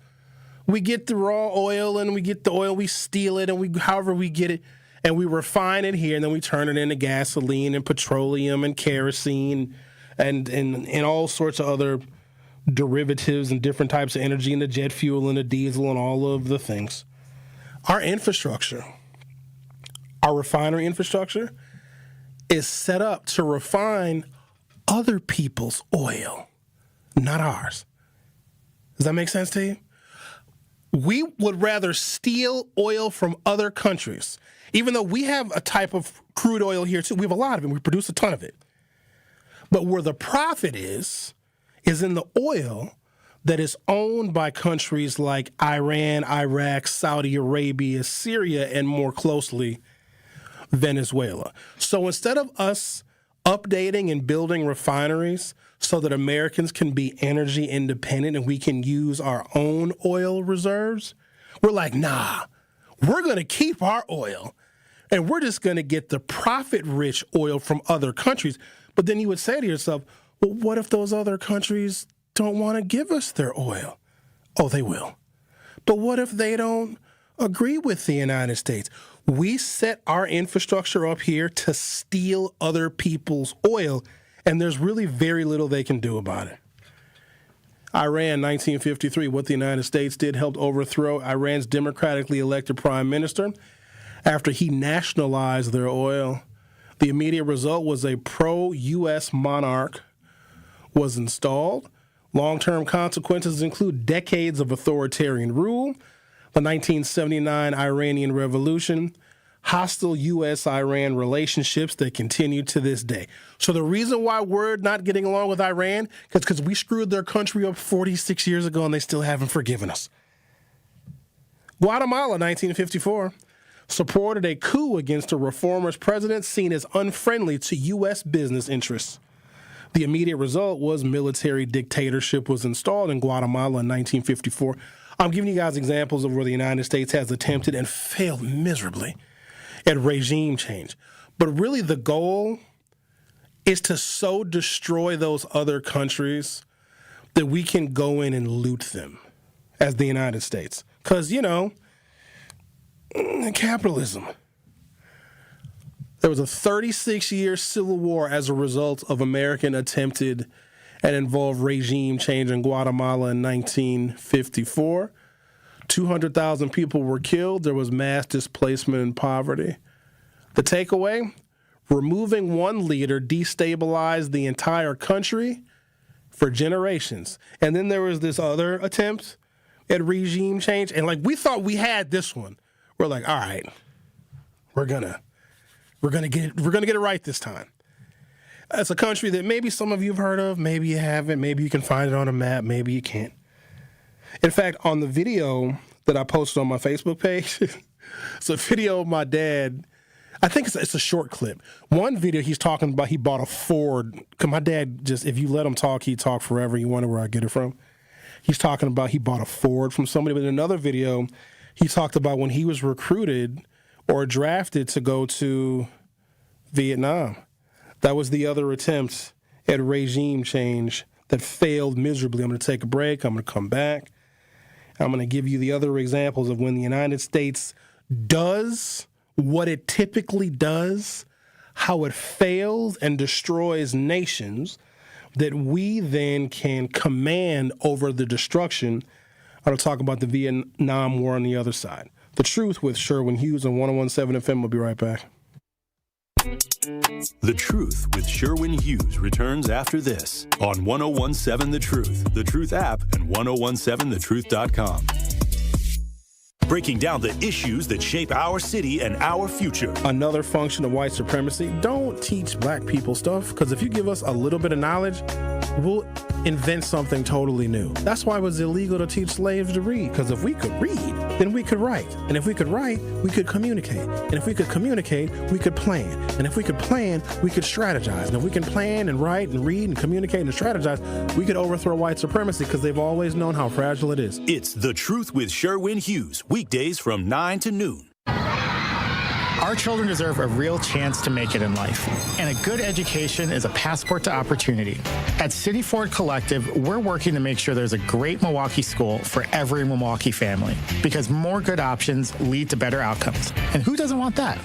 Speaker 16: We get the raw oil, and we get the oil, we steal it, and however we get it, and we refine it here, and then we turn it into gasoline and petroleum and kerosene and all sorts of other derivatives and different types of energy, and the jet fuel and the diesel and all of the things. Our infrastructure, our refinery infrastructure, is set up to refine other people's oil, not ours. Does that make sense to you? We would rather steal oil from other countries, even though we have a type of crude oil here too. We have a lot of it. We produce a ton of it. But where the profit is in the oil that is owned by countries like Iran, Iraq, Saudi Arabia, Syria, and more closely, Venezuela. So instead of us updating and building refineries so that Americans can be energy independent and we can use our own oil reserves, we're like, nah, we're going to keep our oil and we're just going to get the profit-rich oil from other countries. But then you would say to yourself, well, what if those other countries don't want to give us their oil? Oh, they will. But what if they don't agree with the United States? We set our infrastructure up here to steal other people's oil, and there's really very little they can do about it. Iran, 1953, what the United States did helped overthrow Iran's democratically elected prime minister after he nationalized their oil. The immediate result was a pro-U.S. monarch was installed. Long-term consequences include decades of authoritarian rule, the 1979 Iranian Revolution, hostile U.S.-Iran relationships that continue to this day. So the reason why we're not getting along with Iran is because we screwed their country up 46 years ago and they still haven't forgiven us. Guatemala, 1954, supported a coup against a reformist president seen as unfriendly to U.S. business interests. The immediate result was military dictatorship was installed in Guatemala in 1954. I'm giving you guys examples of where the United States has attempted and failed miserably at regime change. But really the goal is to so destroy those other countries that we can go in and loot them as the United States. Because, you know, capitalism. There was a 36-year civil war as a result of American attempted and involved regime change in Guatemala in 1954. 200,000 people were killed. There was mass displacement and poverty. The takeaway? Removing one leader destabilized the entire country for generations. And then there was this other attempt at regime change. And like we thought we had this one. We're like, all right, we're gonna get it right this time. It's a country that maybe some of you have heard of, maybe you haven't, maybe you can find it on a map, maybe you can't. In fact, on the video that I posted on my Facebook page, it's a video of my dad. I think it's a short clip. One video he's talking about he bought a Ford. Because my dad just, if you let him talk, he'd talk forever. You wonder where I get it from. He's talking about he bought a Ford from somebody. But in another video, he talked about when he was recruited or drafted to go to Vietnam. That was the other attempt at regime change that failed miserably. I'm going to take a break. I'm going to come back. I'm going to give you the other examples of when the United States does what it typically does, how it fails and destroys nations that we then can command over the destruction. I'll talk about the Vietnam War on the other side. The Truth with Sherwin Hughes on 101.7 FM. We'll be right back.
Speaker 6: The Truth with Sherwin Hughes returns after this on 101.7 The Truth app, and 1017thetruth.com. breaking down the issues that shape our city and our future.
Speaker 16: Another function of white supremacy, don't teach black people stuff, because if you give us a little bit of knowledge, we'll invent something totally new. That's why it was illegal to teach slaves to read, because if we could read, then we could write. And if we could write, we could communicate. And if we could communicate, we could plan. And if we could plan, we could strategize. And if we can plan and write and read and communicate and strategize, we could overthrow white supremacy, because they've always known how fragile it is.
Speaker 6: It's The Truth with Sherwin Hughes, weekdays from 9 to noon.
Speaker 2: Our children deserve a real chance to make it in life, and a good education is a passport to opportunity. At City Ford Collective, we're working to make sure there's a great Milwaukee school for every Milwaukee family, because more good options lead to better outcomes. And who doesn't want that?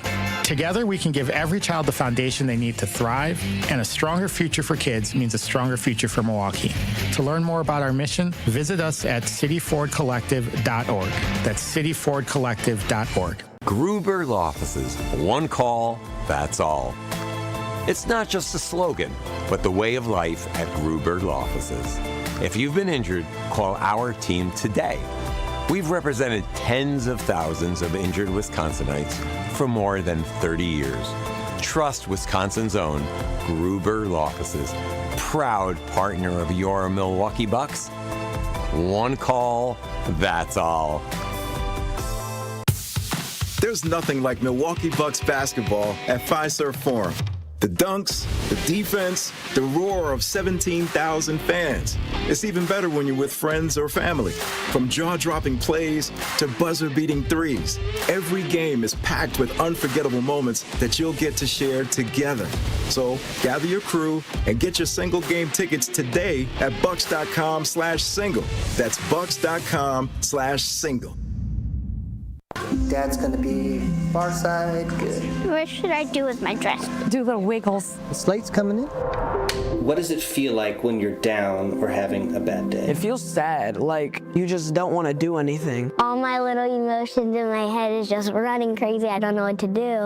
Speaker 2: Together, we can give every child the foundation they need to thrive, and a stronger future for kids means a stronger future for Milwaukee. To learn more about our mission, visit us at cityfordcollective.org. That's cityfordcollective.org.
Speaker 3: Gruber Law Offices. One call, that's all. It's not just a slogan, but the way of life at Gruber Law Offices. If you've been injured, call our team today. We've represented tens of thousands of injured Wisconsinites for more than 30 years. Trust Wisconsin's own Gruber Law Offices, proud partner of your Milwaukee Bucks. One call, that's all.
Speaker 4: There's nothing like Milwaukee Bucks basketball at Fiserv Forum. The dunks, the defense, the roar of 17,000 fans. It's even better when you're with friends or family. From jaw-dropping plays to buzzer-beating threes, every game is packed with unforgettable moments that you'll get to share together. So gather your crew and get your single game tickets today at bucks.com/single. That's bucks.com/single.
Speaker 5: Dad's gonna be far side, good.
Speaker 7: What should I do with my dress?
Speaker 5: Do little wiggles. The slate's coming in.
Speaker 8: What does it feel like when you're down or having a bad day?
Speaker 9: It feels sad, like you just don't want to do anything.
Speaker 7: All my little emotions in my head is just running crazy. I don't know what to do.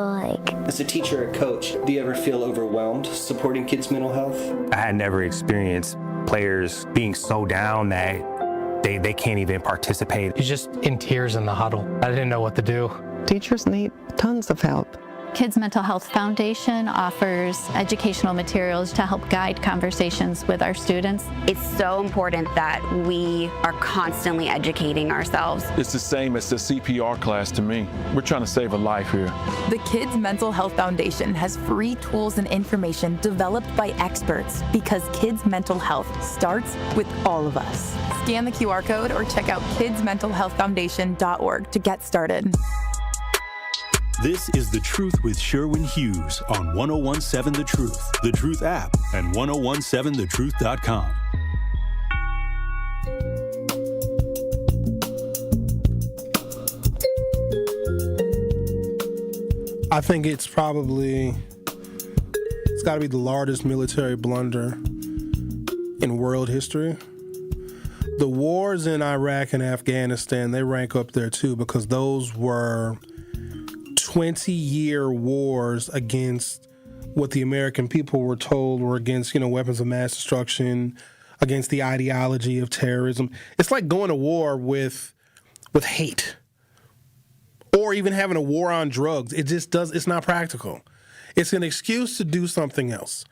Speaker 8: As a teacher or coach, do you ever feel overwhelmed supporting kids' mental health?
Speaker 28: I had never experienced players being so down that they can't even participate.
Speaker 29: He's just in tears in the huddle. I didn't know what to do.
Speaker 30: Teachers need tons of help.
Speaker 31: Kids Mental Health Foundation offers educational materials to help guide conversations with our students.
Speaker 32: It's so important that we are constantly educating ourselves.
Speaker 33: It's the same as the CPR class to me. We're trying to save a life here.
Speaker 34: The Kids Mental Health Foundation has free tools and information developed by experts, because kids' mental health starts with all of us. Scan the QR code or check out kidsmentalhealthfoundation.org to get started.
Speaker 6: This is The Truth with Sherwin Hughes on 1017 The Truth, The Truth app, and 1017thetruth.com.
Speaker 16: I think it's got to be the largest military blunder in world history. The wars in Iraq and Afghanistan, they rank up there too, because those were 20-year wars against what the American people were told were against, weapons of mass destruction, against the ideology of terrorism. It's like going to war with hate, or even having a war on drugs. It's not practical. It's an excuse to do something else.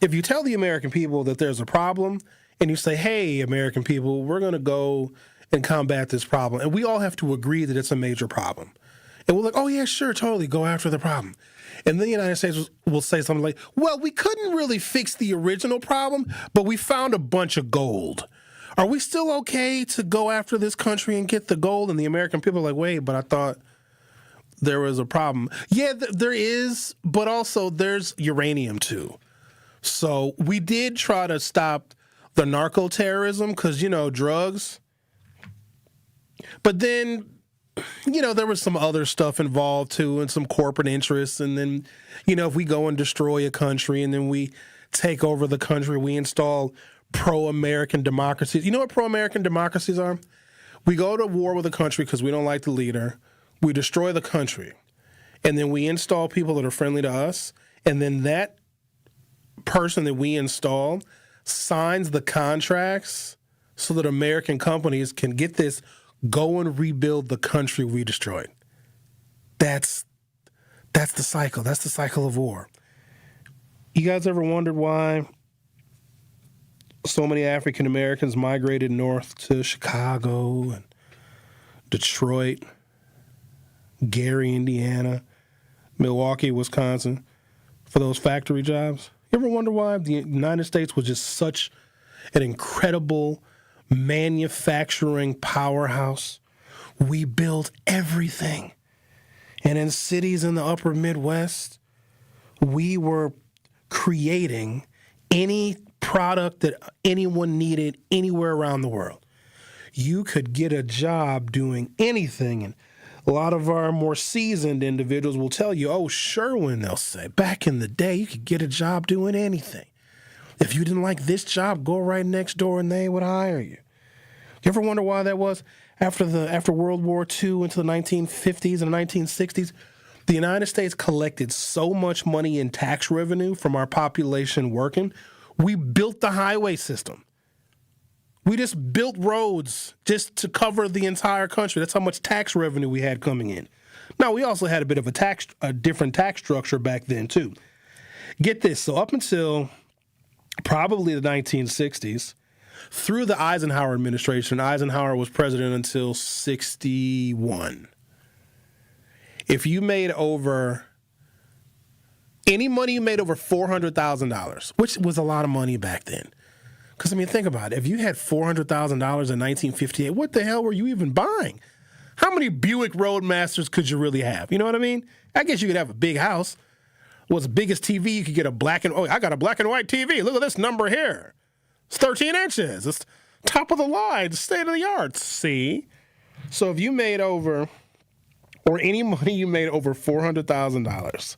Speaker 16: If you tell the American people that there's a problem and you say, hey, American people, we're going to go and combat this problem, and we all have to agree that it's a major problem. And we're like, oh, yeah, sure, totally, go after the problem. And then the United States will say something like, well, we couldn't really fix the original problem, but we found a bunch of gold. Are we still okay to go after this country and get the gold? And the American people are like, wait, but I thought there was a problem. Yeah, there is, but also there's uranium, too. So we did try to stop the narco-terrorism because, drugs. But then, there was some other stuff involved, too, and some corporate interests. And then, if we go and destroy a country and then we take over the country, we install pro-American democracies. You know what pro-American democracies are? We go to war with a country because we don't like the leader. We destroy the country. And then we install people that are friendly to us. And then that person that we install signs the contracts so that American companies can get this Go and rebuild the country we destroyed. That's the cycle. That's the cycle of war. You guys ever wondered why so many African Americans migrated north to Chicago and Detroit, Gary, Indiana, Milwaukee, Wisconsin, for those factory jobs? You ever wonder why the United States was just such an incredible manufacturing powerhouse? We built everything. And in cities in the upper Midwest, we were creating any product that anyone needed anywhere around the world. You could get a job doing anything. And a lot of our more seasoned individuals will tell you, oh, Sherwin, they'll say, back in the day, you could get a job doing anything. If you didn't like this job, go right next door and they would hire you. You ever wonder why that was? After World War II into the 1950s and 1960s, the United States collected so much money in tax revenue from our population working, we built the highway system. We just built roads just to cover the entire country. That's how much tax revenue we had coming in. Now, we also had a bit of a different tax structure back then, too. Get this. So up until probably the 1960s, through the Eisenhower administration, Eisenhower was president until 61. If you made any money you made over $400,000, which was a lot of money back then. Because, I mean, think about it. If you had $400,000 in 1958, what the hell were you even buying? How many Buick Roadmasters could you really have? You know what I mean? I guess you could have a big house. What's the biggest TV? You could get I got a black and white TV. Look at this number here. It's 13 inches. It's top of the line, state of the art. See? So if you made any money you made over $400,000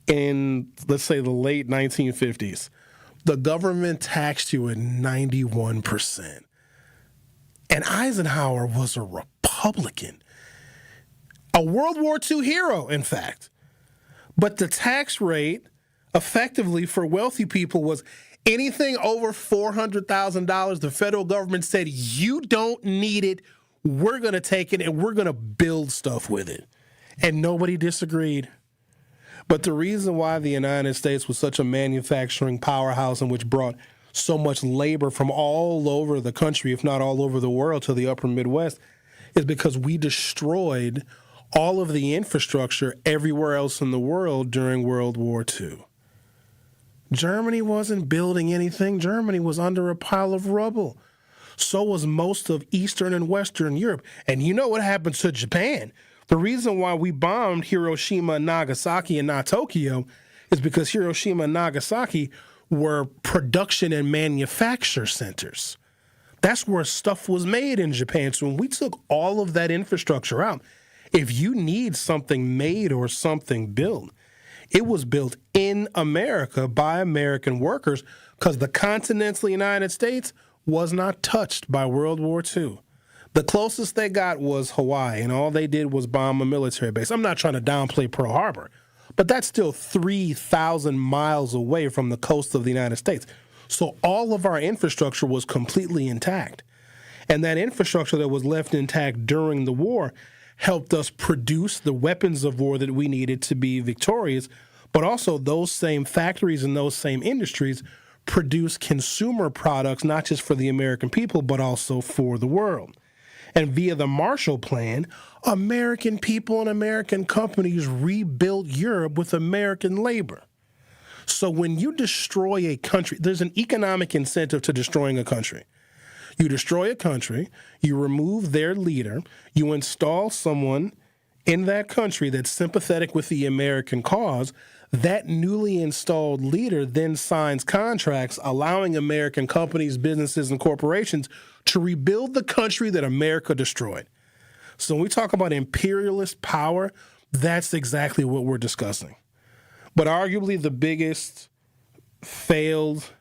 Speaker 16: in, let's say, the late 1950s, the government taxed you at 91%. And Eisenhower was a Republican, a World War II hero, in fact. But the tax rate, effectively, for wealthy people was anything over $400,000, the federal government said, you don't need it, we're going to take it, and we're going to build stuff with it. And nobody disagreed. But the reason why the United States was such a manufacturing powerhouse and which brought so much labor from all over the country, if not all over the world, to the upper Midwest, is because we destroyed all of the infrastructure everywhere else in the world during World War II. Germany wasn't building anything. Germany was under a pile of rubble. So was most of Eastern and Western Europe. And you know what happened to Japan? The reason why we bombed Hiroshima and Nagasaki and not Tokyo is because Hiroshima and Nagasaki were production and manufacture centers. That's where stuff was made in Japan. So when we took all of that infrastructure out, if you need something made or something built, it was built in America by American workers because the continental United States was not touched by World War II. The closest they got was Hawaii, and all they did was bomb a military base. I'm not trying to downplay Pearl Harbor, but that's still 3,000 miles away from the coast of the United States. So all of our infrastructure was completely intact. And that infrastructure that was left intact during the war helped us produce the weapons of war that we needed to be victorious, but also those same factories and those same industries produce consumer products, not just for the American people, but also for the world. And via the Marshall Plan, American people and American companies rebuilt Europe with American labor. So when you destroy a country, there's an economic incentive to destroying a country. You destroy a country, you remove their leader, you install someone in that country that's sympathetic with the American cause. That newly installed leader then signs contracts allowing American companies, businesses, and corporations to rebuild the country that America destroyed. So when we talk about imperialist power, that's exactly what we're discussing. But arguably the biggest failed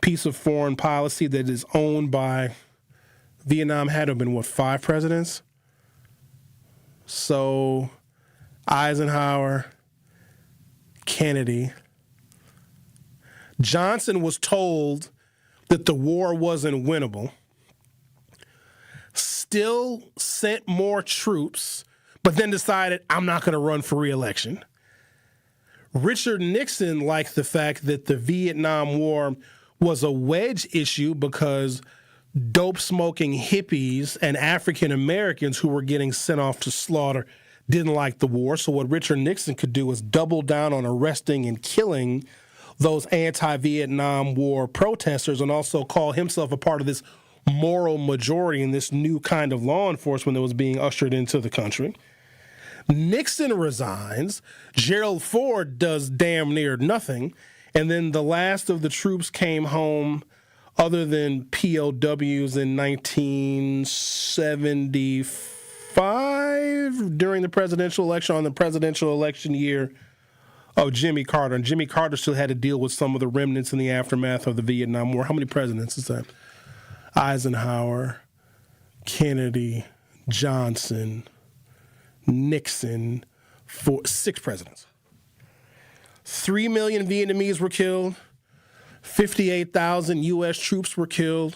Speaker 16: piece of foreign policy that is owned by Vietnam had to have been, 5 presidents? So Eisenhower, Kennedy. Johnson was told that the war wasn't winnable. still sent more troops, but then decided, I'm not going to run for re-election. Richard Nixon liked the fact that the Vietnam War was a wedge issue because dope-smoking hippies and African Americans who were getting sent off to slaughter didn't like the war. So what Richard Nixon could do was double down on arresting and killing those anti-Vietnam War protesters and also call himself a part of this moral majority in this new kind of law enforcement that was being ushered into the country. Nixon resigns. Gerald Ford does damn near nothing. And then the last of the troops came home other than POWs in 1975 during the presidential election, on the presidential election year of Jimmy Carter. And Jimmy Carter still had to deal with some of the remnants in the aftermath of the Vietnam War. How many presidents is that? Eisenhower, Kennedy, Johnson, Nixon, 6 presidents. 3 million Vietnamese were killed. 58,000 U.S. troops were killed.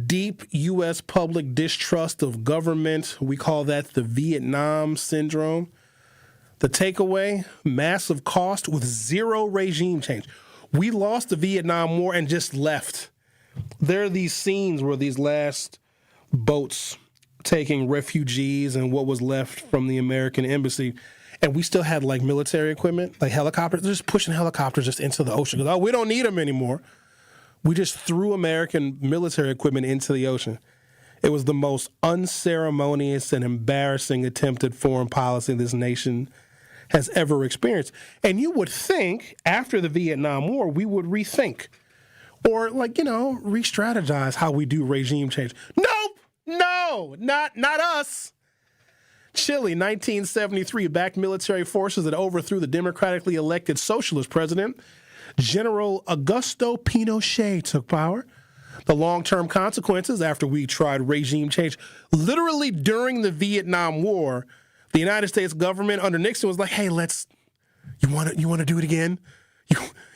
Speaker 16: Deep U.S. public distrust of government. We call that the Vietnam syndrome. The takeaway, massive cost with zero regime change. We lost the Vietnam War and just left. There are these scenes where these last boats taking refugees and what was left from the American embassy, and we still had like military equipment, like helicopters. They're just pushing helicopters just into the ocean. Because, we don't need them anymore. We just threw American military equipment into the ocean. It was the most unceremonious and embarrassing attempted foreign policy this nation has ever experienced. And you would think after the Vietnam War, we would rethink or re-strategize how we do regime change. Nope, no, not us. Chile, 1973, backed military forces that overthrew the democratically elected socialist president. General Augusto Pinochet took power. The long-term consequences after we tried regime change, literally during the Vietnam War, the United States government under Nixon was like, hey, you want to do it again?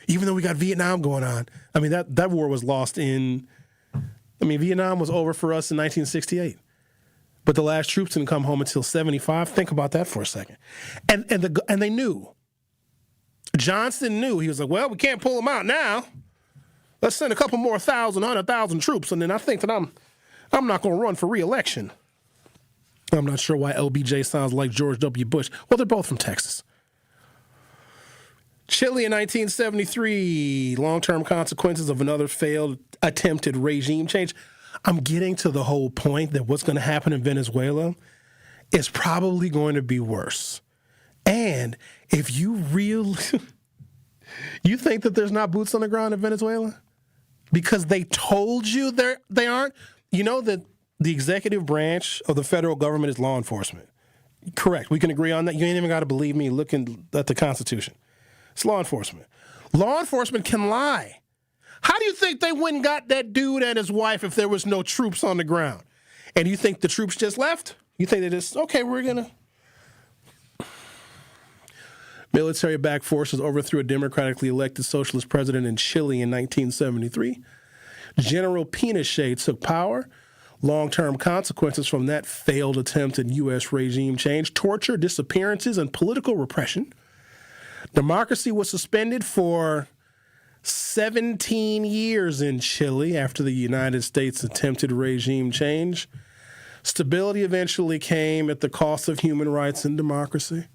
Speaker 16: Even though we got Vietnam going on. I mean, that war was lost Vietnam was over for us in 1968. But the last troops didn't come home until 75. Think about that for a second. And they knew. Johnson knew. He was like, well, we can't pull them out now. Let's send a couple more 100,000 troops, and then I think that I'm not going to run for re-election. I'm not sure why LBJ sounds like George W. Bush. Well, they're both from Texas. Chile in 1973, long-term consequences of another failed attempted regime change. I'm getting to the whole point that what's going to happen in Venezuela is probably going to be worse. And if you really... you think that there's not boots on the ground in Venezuela? Because they told you they aren't? You know that the executive branch of the federal government is law enforcement. Correct. We can agree on that. You ain't even got to believe me looking at the Constitution. It's law enforcement. Law enforcement can lie. How do you think they went and got that dude and his wife if there was no troops on the ground? And you think the troops just left? You think they just, okay, we're going to... Military-backed forces overthrew a democratically elected socialist president in Chile in 1973. General Pinochet took power. Long-term consequences from that failed attempt at U.S. regime change, torture, disappearances, and political repression. Democracy was suspended for 17 years in Chile after the United States attempted regime change. Stability eventually came at the cost of human rights and democracy.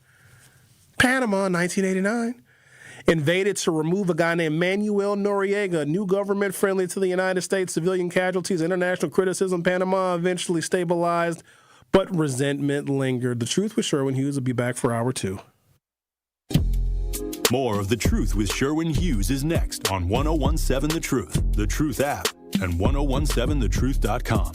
Speaker 16: Panama, 1989, invaded to remove a guy named Manuel Noriega, a new government friendly to the United States, civilian casualties, international criticism. Panama eventually stabilized, but resentment lingered. The Truth with Sherwin Hughes will be back for Hour 2.
Speaker 6: More of The Truth with Sherwin Hughes is next on 1017 The Truth, The Truth app, and 1017thetruth.com.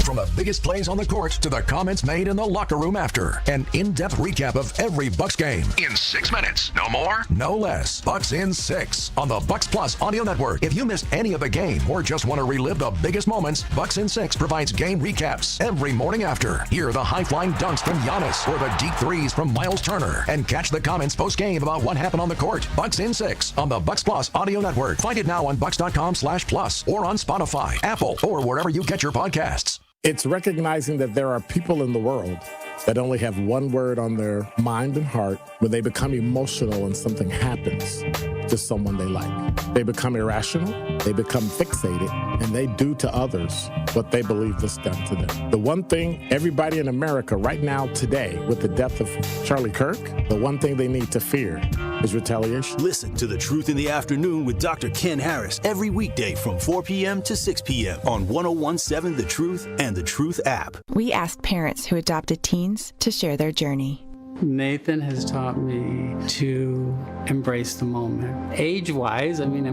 Speaker 1: From the biggest plays on the court to the comments made in the locker room after. An in-depth recap of every Bucks game in 6 minutes. No more, no less. Bucks in 6 on the Bucks Plus audio network. If you missed any of the game or just want to relive the biggest moments, Bucks in 6 provides game recaps every morning after. Hear the high-flying dunks from Giannis or the deep threes from Miles Turner. And catch the comments post-game about what happened on the court. Bucks in 6 on the Bucks Plus audio network. Find it now on Bucks.com/plus or on Spotify, Apple, or wherever you get your podcasts.
Speaker 10: It's recognizing that there are people in the world that only have one word on their mind and heart when they become emotional and something happens to someone they like. They become irrational, they become fixated, and they do to others what they believe was done to them. The one thing everybody in America right now today, with the death of Charlie Kirk, the one thing they need to fear is retaliation.
Speaker 6: Listen to The Truth in the Afternoon with Dr. Ken Harris every weekday from 4 p.m. to 6 p.m. on 101.7 The Truth and The Truth app.
Speaker 11: We asked parents who adopted teens to share their journey.
Speaker 12: Nathan has taught me to embrace the moment. Age-wise, I'm in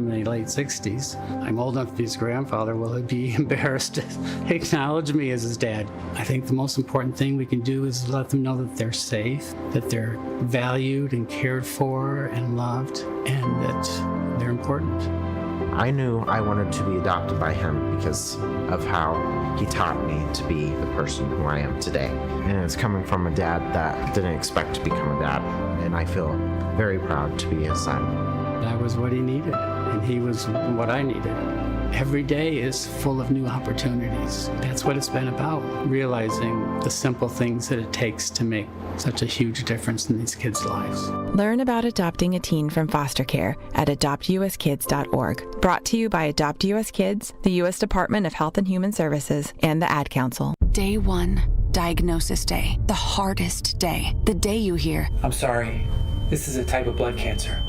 Speaker 12: my late 60s. I'm old enough to be his grandfather. Will he be embarrassed to acknowledge me as his dad? I think the most important thing we can do is let them know that they're safe, that they're valued and cared for and loved, and that they're important.
Speaker 13: I knew I wanted to be adopted by him because of how he taught me to be the person who I am today. And it's coming from a dad that didn't expect to become a dad. And I feel very proud to be his son.
Speaker 12: I was what he needed, and he was what I needed. Every day is full of new opportunities. That's what it's been about, realizing the simple things that it takes to make such a huge difference in these kids' lives.
Speaker 11: Learn about adopting a teen from foster care at adoptuskids.org. Brought to you by Adopt US Kids, the U.S. Department of Health and Human Services, and the Ad Council.
Speaker 14: Day 1, diagnosis day. The hardest day. The day you hear,
Speaker 29: I'm sorry, this is a type of blood cancer.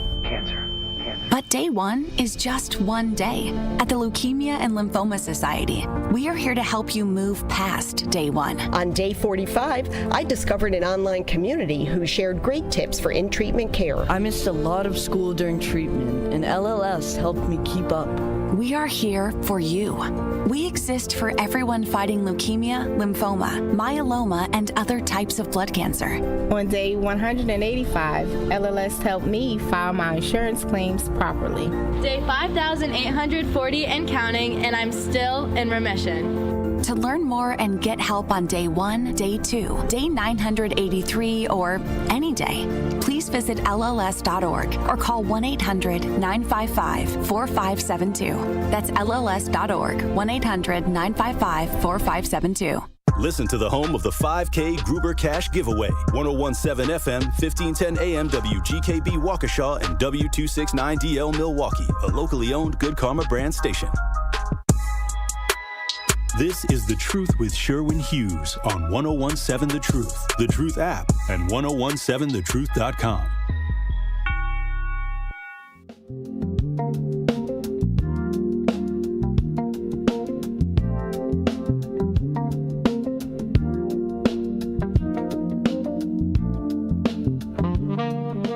Speaker 14: But day 1 is just one day. At the Leukemia and Lymphoma Society, we are here to help you move past day 1.
Speaker 15: On day 45, I discovered an online community who shared great tips for in-treatment care.
Speaker 17: I missed a lot of school during treatment, and LLS helped me keep up.
Speaker 14: We are here for you. We exist for everyone fighting leukemia, lymphoma, myeloma, and other types of blood cancer.
Speaker 18: On day 185, LLS helped me file my insurance claims properly.
Speaker 19: Day 5,840 and counting, and I'm still in remission.
Speaker 14: To learn more and get help on day 1, day 2, day 983, or any day, please visit LLS.org or call 1-800-955-4572. That's LLS.org, 1-800-955-4572.
Speaker 6: Listen to the home of the 5K Gruber Cash Giveaway. 101.7 FM, 1510 AM WGKB Waukesha and W269DL Milwaukee, a locally owned Good Karma brand station. This is The Truth with Sherwin Hughes on 101.7 The Truth, The Truth app, and 101.7thetruth.com.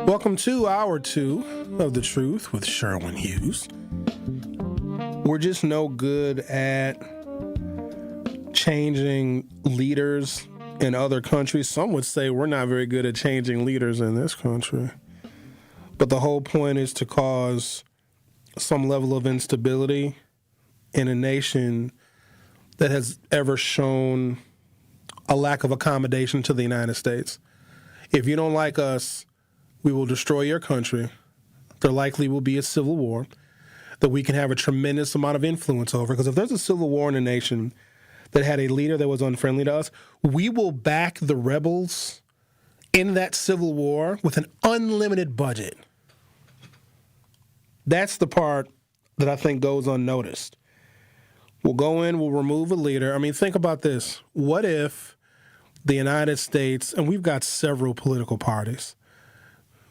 Speaker 16: Welcome to Hour 2 of The Truth with Sherwin Hughes. We're just no good at changing leaders in other countries. Some would say we're not very good at changing leaders in this country. But the whole point is to cause some level of instability in a nation that has ever shown a lack of accommodation to the United States. If you don't like us, we will destroy your country. There likely will be a civil war that we can have a tremendous amount of influence over. Because if there's a civil war in a nation that had a leader that was unfriendly to us, we will back the rebels in that civil war with an unlimited budget. That's the part that I think goes unnoticed. We'll go in, we'll remove a leader. I mean, think about this. What if the United States, and we've got several political parties,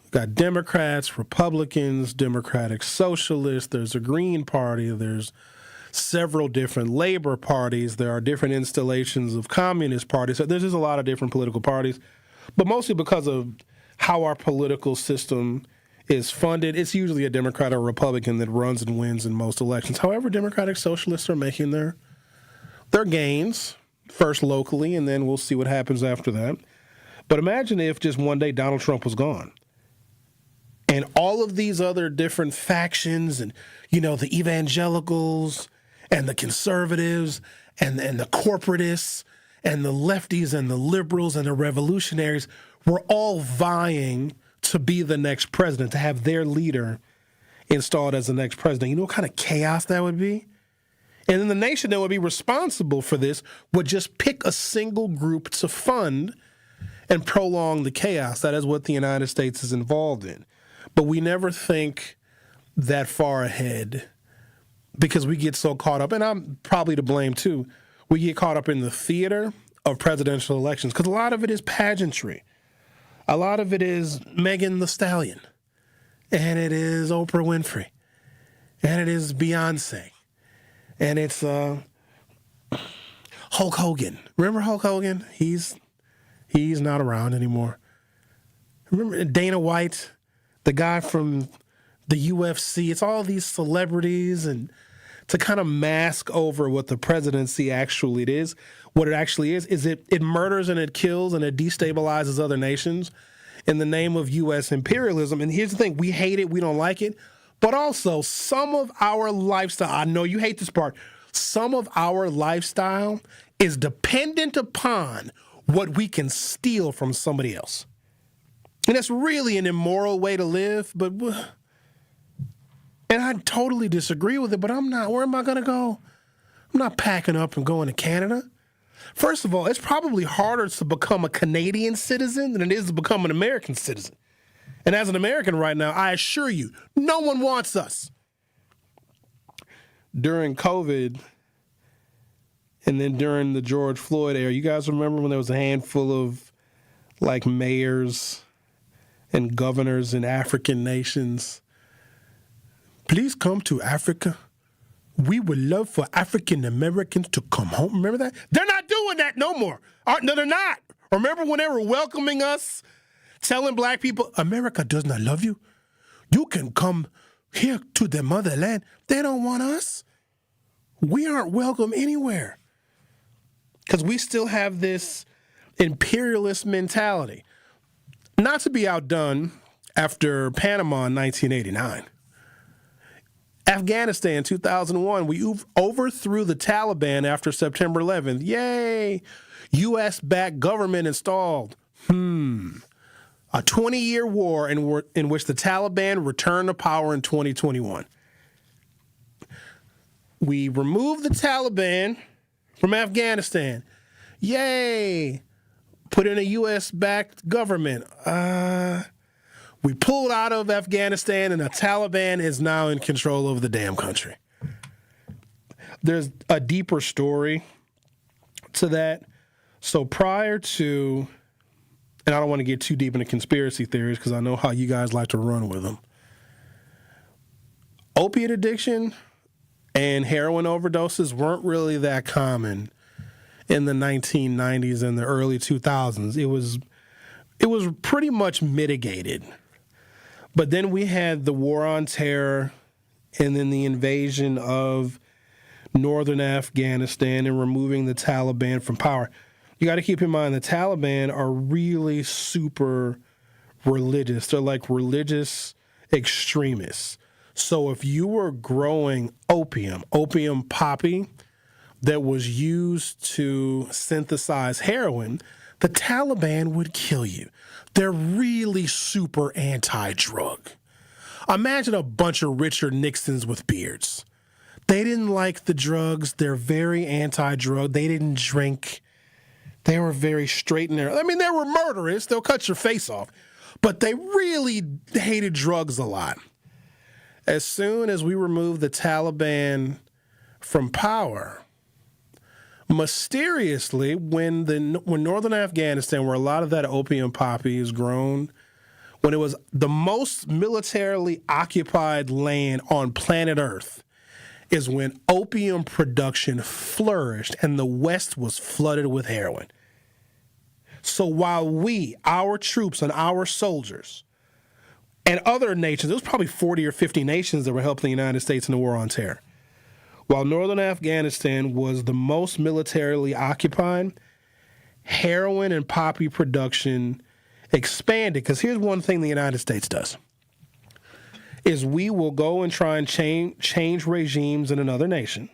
Speaker 16: we've got Democrats, Republicans, Democratic Socialists, there's a Green Party, there's several different labor parties, there are different installations of communist parties. So there's just a lot of different political parties, but mostly because of how our political system is funded, it's usually a Democrat or Republican that runs and wins in most elections. However, Democratic Socialists are making their They're gains, first locally, and then we'll see what happens after that. But imagine if just one day Donald Trump was gone. And all of these other different factions and, the evangelicals and the conservatives and the corporatists and the lefties and the liberals and the revolutionaries were all vying to be the next president, to have their leader installed as the next president. You know what kind of chaos that would be? And then the nation that would be responsible for this would just pick a single group to fund and prolong the chaos. That is what the United States is involved in. But we never think that far ahead because we get so caught up, and I'm probably to blame too, we get caught up in the theater of presidential elections because a lot of it is pageantry. A lot of it is Megan Thee Stallion, and it is Oprah Winfrey, and it is Beyonce, and it's Hulk Hogan. Remember Hulk Hogan? He's not around anymore. Remember Dana White, the guy from the UFC? It's all these celebrities, and to kind of mask over what the presidency actually is. What it actually is it murders and it kills and it destabilizes other nations in the name of U.S. imperialism. And here's the thing, we hate it, we don't like it, but also some of our lifestyle, I know you hate this part, some of our lifestyle is dependent upon what we can steal from somebody else. And that's really an immoral way to live, and I totally disagree with it, but I'm not. Where am I going to go? I'm not packing up and going to Canada. First of all, it's probably harder to become a Canadian citizen than it is to become an American citizen. And as an American right now, I assure you, no one wants us. During COVID and then during the George Floyd era, you guys remember when there was a handful of mayors and governors in African nations? Please come to Africa. We would love for African Americans to come home. Remember that? They're not doing that no more. No, they're not. Remember when they were welcoming us, telling black people, America does not love you. You can come here to the motherland. They don't want us. We aren't welcome anywhere because we still have this imperialist mentality. Not to be outdone after Panama in 1989. Afghanistan, 2001, we overthrew the Taliban after September 11th. Yay! U.S.-backed government installed. A 20-year war in which the Taliban returned to power in 2021. We removed the Taliban from Afghanistan. Yay! Put in a U.S.-backed government. We pulled out of Afghanistan, and the Taliban is now in control of the damn country. There's a deeper story to that. So prior to, and I don't want to get too deep into conspiracy theories because I know how you guys like to run with them. Opiate addiction and heroin overdoses weren't really that common in the 1990s and the early 2000s. It was pretty much mitigated. But then we had the war on terror and then the invasion of northern Afghanistan and removing the Taliban from power. You got to keep in mind the Taliban are really super religious. They're like religious extremists. So if you were growing opium poppy that was used to synthesize heroin, the Taliban would kill you. They're really super anti-drug. Imagine a bunch of Richard Nixons with beards. They didn't like the drugs. They're very anti-drug. They didn't drink. They were very straight in there. I mean, they were murderous. They'll cut your face off. But they really hated drugs a lot. As soon as we removed the Taliban from power, mysteriously, when northern Afghanistan, where a lot of that opium poppy is grown, when it was the most militarily occupied land on planet Earth, is when opium production flourished and the West was flooded with heroin. So while our troops and our soldiers and other nations, there was probably 40 or 50 nations that were helping the United States in the war on terror. while northern Afghanistan was the most militarily occupied, heroin and poppy production expanded. Because here's one thing the United States does, is we will go and try and change regimes in another nation,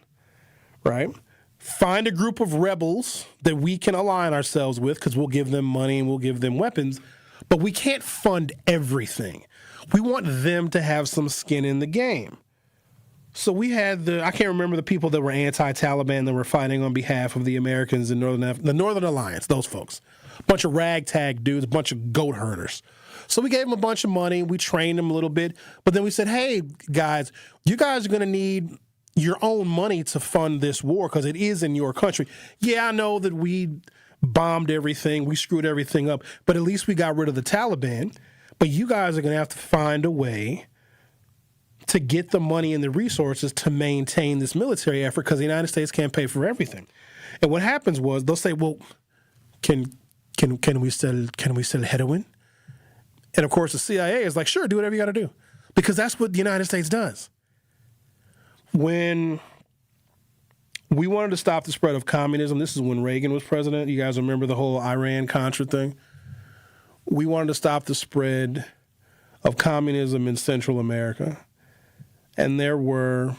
Speaker 16: right? Find a group of rebels that we can align ourselves with because we'll give them money and we'll give them weapons, but we can't fund everything. We want them to have some skin in the game. So we had I can't remember the people that were anti-Taliban that were fighting on behalf of the Americans in the Northern Alliance, those folks. A bunch of ragtag dudes, a bunch of goat herders. So we gave them a bunch of money, we trained them a little bit, but then we said, hey, guys, you guys are going to need your own money to fund this war because it is in your country. Yeah, I know that we bombed everything, we screwed everything up, but at least we got rid of the Taliban. But you guys are going to have to find a way to get the money and the resources to maintain this military effort because the United States can't pay for everything. And what happens was they'll say, well, can we sell heroin? And of course the CIA is like, sure, do whatever you got to do, because that's what the United States does. When we wanted to stop the spread of communism, this is when Reagan was president. You guys remember the whole Iran-Contra thing? We wanted to stop the spread of communism in Central America. And there were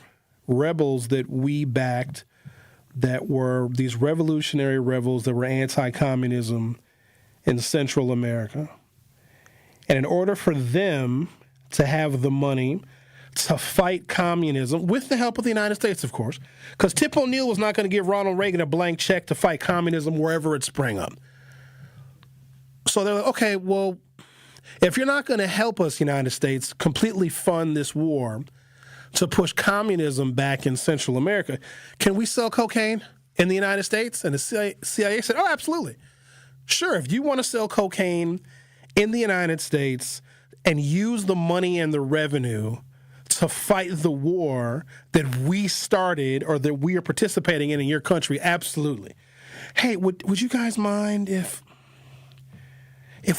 Speaker 16: rebels that we backed that were these revolutionary rebels that were anti-communism in Central America. And in order for them to have the money to fight communism, with the help of the United States, of course, because Tip O'Neill was not going to give Ronald Reagan a blank check to fight communism wherever it sprang up. So they're like, okay, well, if you're not going to help us, United States, completely fund this war to push communism back in Central America, can we sell cocaine in the United States? And the CIA said, oh, absolutely. Sure, if you want to sell cocaine in the United States and use the money and the revenue to fight the war that we started or that we are participating in your country, absolutely. Hey, would you guys mind if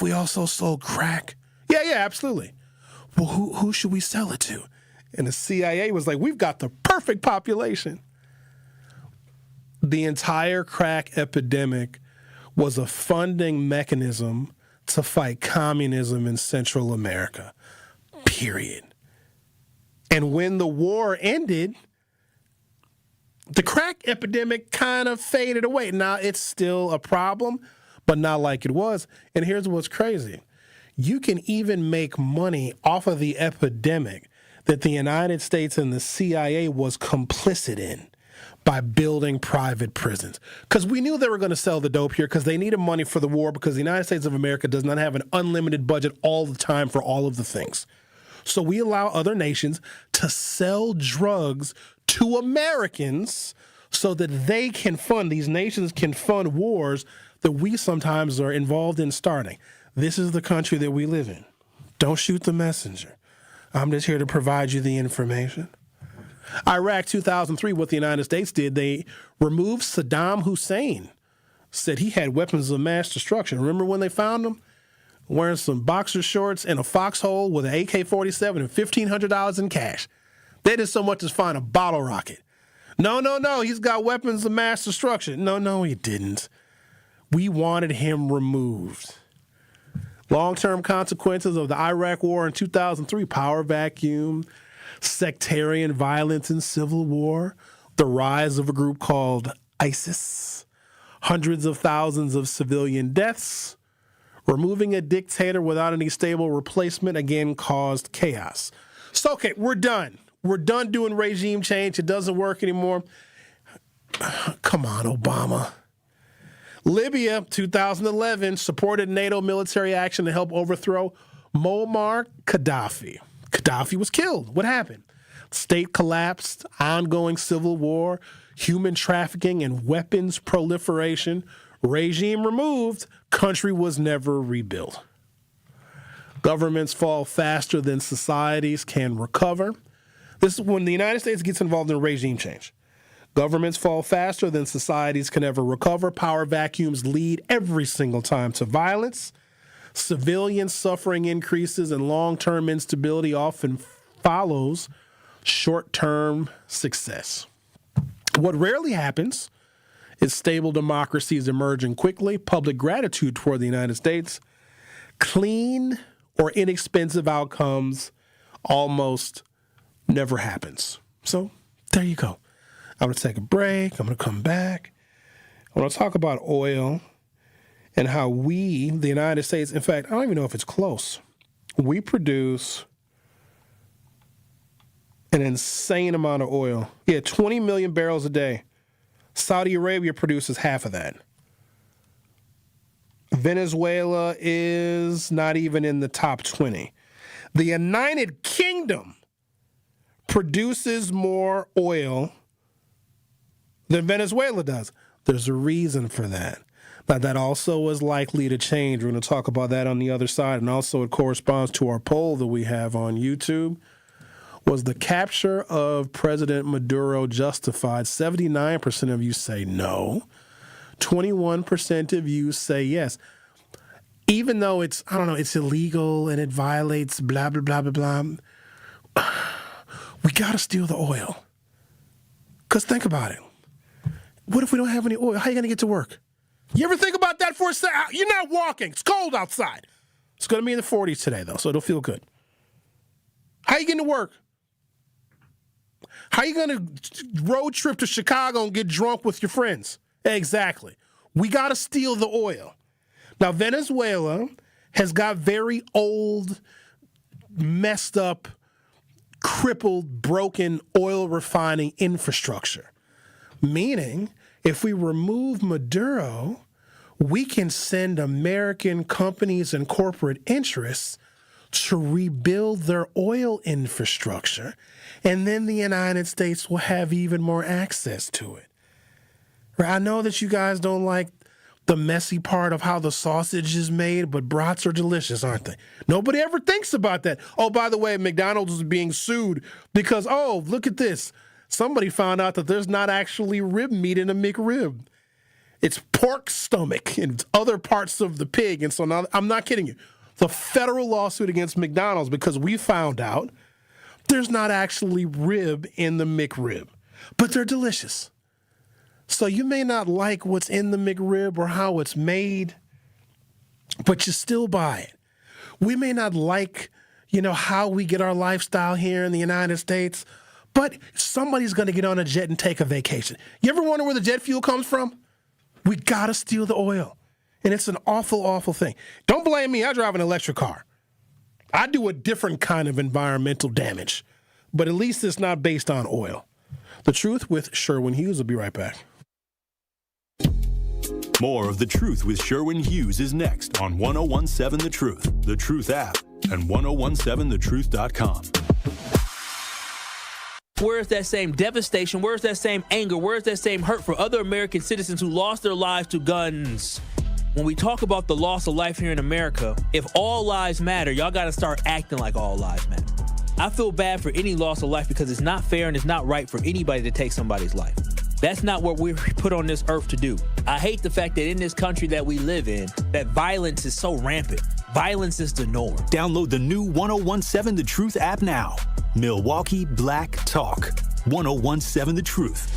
Speaker 16: we also sold crack? Yeah, absolutely. Well, who should we sell it to? And the CIA was like, we've got the perfect population. The entire crack epidemic was a funding mechanism to fight communism in Central America, period. And when the war ended, the crack epidemic kind of faded away. Now, it's still a problem, but not like it was. And here's what's crazy. You can even make money off of the epidemic that the United States and the CIA was complicit in by building private prisons. Because we knew they were going to sell the dope here because they needed money for the war, because the United States of America does not have an unlimited budget all the time for all of the things. So we allow other nations to sell drugs to Americans so that they can fund, these nations can fund wars that we sometimes are involved in starting. This is the country that we live in. Don't shoot the messenger. I'm just here to provide you the information. Iraq 2003, what the United States did, they removed Saddam Hussein. Said he had weapons of mass destruction. Remember when they found him? Wearing some boxer shorts in a foxhole with an AK-47 and $1,500 in cash. They didn't so much as find a bottle rocket. No, he's got weapons of mass destruction. No, he didn't. We wanted him removed. Long-term consequences of the Iraq War in 2003, power vacuum, sectarian violence and civil war, the rise of a group called ISIS, hundreds of thousands of civilian deaths, removing a dictator without any stable replacement, again, caused chaos. So, okay, we're done. We're done doing regime change. It doesn't work anymore. Come on, Obama. Libya, 2011, supported NATO military action to help overthrow Muammar Gaddafi. Gaddafi was killed. What happened? State collapsed, ongoing civil war, human trafficking and weapons proliferation. Regime removed, country was never rebuilt. Governments fall faster than societies can recover. This is when the United States gets involved in regime change. Governments fall faster than societies can ever recover. Power vacuums lead every single time to violence. Civilian suffering increases, and long-term instability often follows short-term success. What rarely happens is stable democracies emerging quickly, public gratitude toward the United States, clean or inexpensive outcomes almost never happens. So there you go. I'm going to take a break. I'm going to come back. I want to talk about oil and how we, the United States, in fact, I don't even know if it's close. We produce an insane amount of oil. 20 million barrels a day. Saudi Arabia produces half of that. Venezuela is not even in the top 20. The United Kingdom produces more oil than Venezuela does. There's a reason for that. Now, that also is likely to change. We're going to talk about that on the other side. And also it corresponds to our poll that we have on YouTube. Was the capture of President Maduro justified? 79% of you say no. 21% of you say yes. Even though it's illegal and it violates blah, blah, blah, blah, blah, we got to steal the oil. Because think about it. What if we don't have any oil? How are you going to get to work? You ever think about that for a second? You're not walking. It's cold outside. It's going to be in the 40s today, though, so it'll feel good. How are you getting to work? How are you going to road trip to Chicago and get drunk with your friends? Exactly. We got to steal the oil. Now, Venezuela has got very old, messed up, crippled, broken oil refining infrastructure. Meaning, if we remove Maduro, we can send American companies and corporate interests to rebuild their oil infrastructure, and then the United States will have even more access to it. Right? I know that you guys don't like the messy part of how the sausage is made, but brats are delicious, aren't they? Nobody ever thinks about that. Oh, by the way, McDonald's is being sued because, oh, look at this. Somebody found out that there's not actually rib meat in a McRib. It's pork stomach and other parts of the pig. And so now, I'm not kidding you. The federal lawsuit against McDonald's because we found out there's not actually rib in the McRib, but they're delicious. So you may not like what's in the McRib or how it's made, but you still buy it. We may not like, how we get our lifestyle here in the United States, but somebody's going to get on a jet and take a vacation. You ever wonder where the jet fuel comes from? We got to steal the oil. And it's an awful, awful thing. Don't blame me. I drive an electric car. I do a different kind of environmental damage, but at least it's not based on oil. The Truth with Sherwin Hughes. Will be right back.
Speaker 6: More of The Truth with Sherwin Hughes is next on 1017 The Truth, The Truth app, and 1017thetruth.com.
Speaker 2: Where's that same devastation? Where's that same anger? Where's that same hurt for other American citizens who lost their lives to guns? When we talk about the loss of life here in America, if all lives matter, y'all got to start acting like all lives matter. I feel bad for any loss of life because it's not fair and it's not right for anybody to take somebody's life. That's not what we're put on this earth to do. I hate the fact that in this country that we live in, that violence is so rampant. Violence is the norm.
Speaker 6: Download the new 1017 The Truth app now. Milwaukee Black Talk. 1017 The Truth.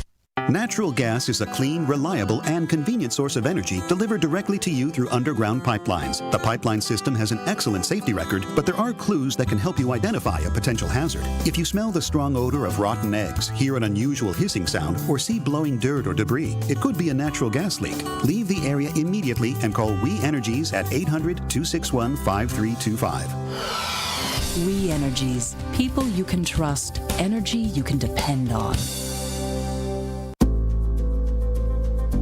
Speaker 3: Natural gas is a clean, reliable, and convenient source of energy delivered directly to you through underground pipelines. The pipeline system has an excellent safety record, but there are clues that can help you identify a potential hazard. If you smell the strong odor of rotten eggs, hear an unusual hissing sound, or see blowing dirt or debris, it could be a natural gas leak. Leave the area immediately and call We Energies at 800-261-5325.
Speaker 4: We Energies. People you can trust. Energy you can depend on.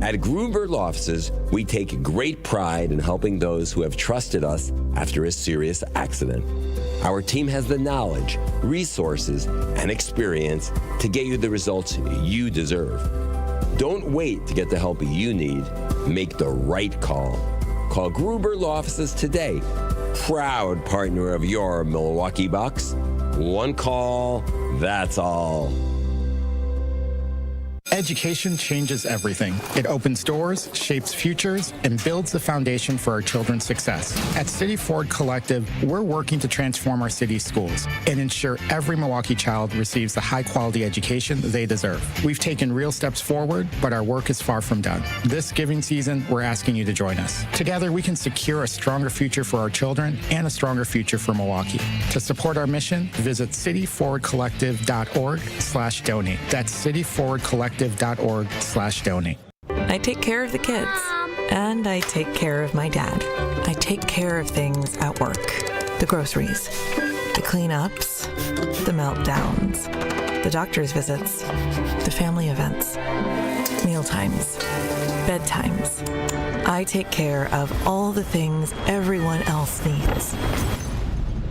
Speaker 5: At Gruber Law Offices, we take great pride in helping those who have trusted us after a serious accident. Our team has the knowledge, resources, and experience to get you the results you deserve. Don't wait to get the help you need. Make the right call. Call Gruber Law Offices today. Proud partner of your Milwaukee Bucks. One call, that's all.
Speaker 7: Education changes everything. It opens doors, shapes futures, and builds the foundation for our children's success. At City Ford Collective, we're working to transform our city's schools and ensure every Milwaukee child receives the high-quality education they deserve. We've taken real steps forward, but our work is far from done. This giving season, we're asking you to join us. Together, we can secure a stronger future for our children and a stronger future for Milwaukee. To support our mission, visit cityforwardcollective.org/donate. That's cityforwardcollective.org/donate.
Speaker 8: I take care of the kids, and I take care of my dad. I take care of things at work. The groceries, the cleanups, the meltdowns, the doctor's visits, the family events, meal times, bedtimes. I take care of all the things everyone else needs.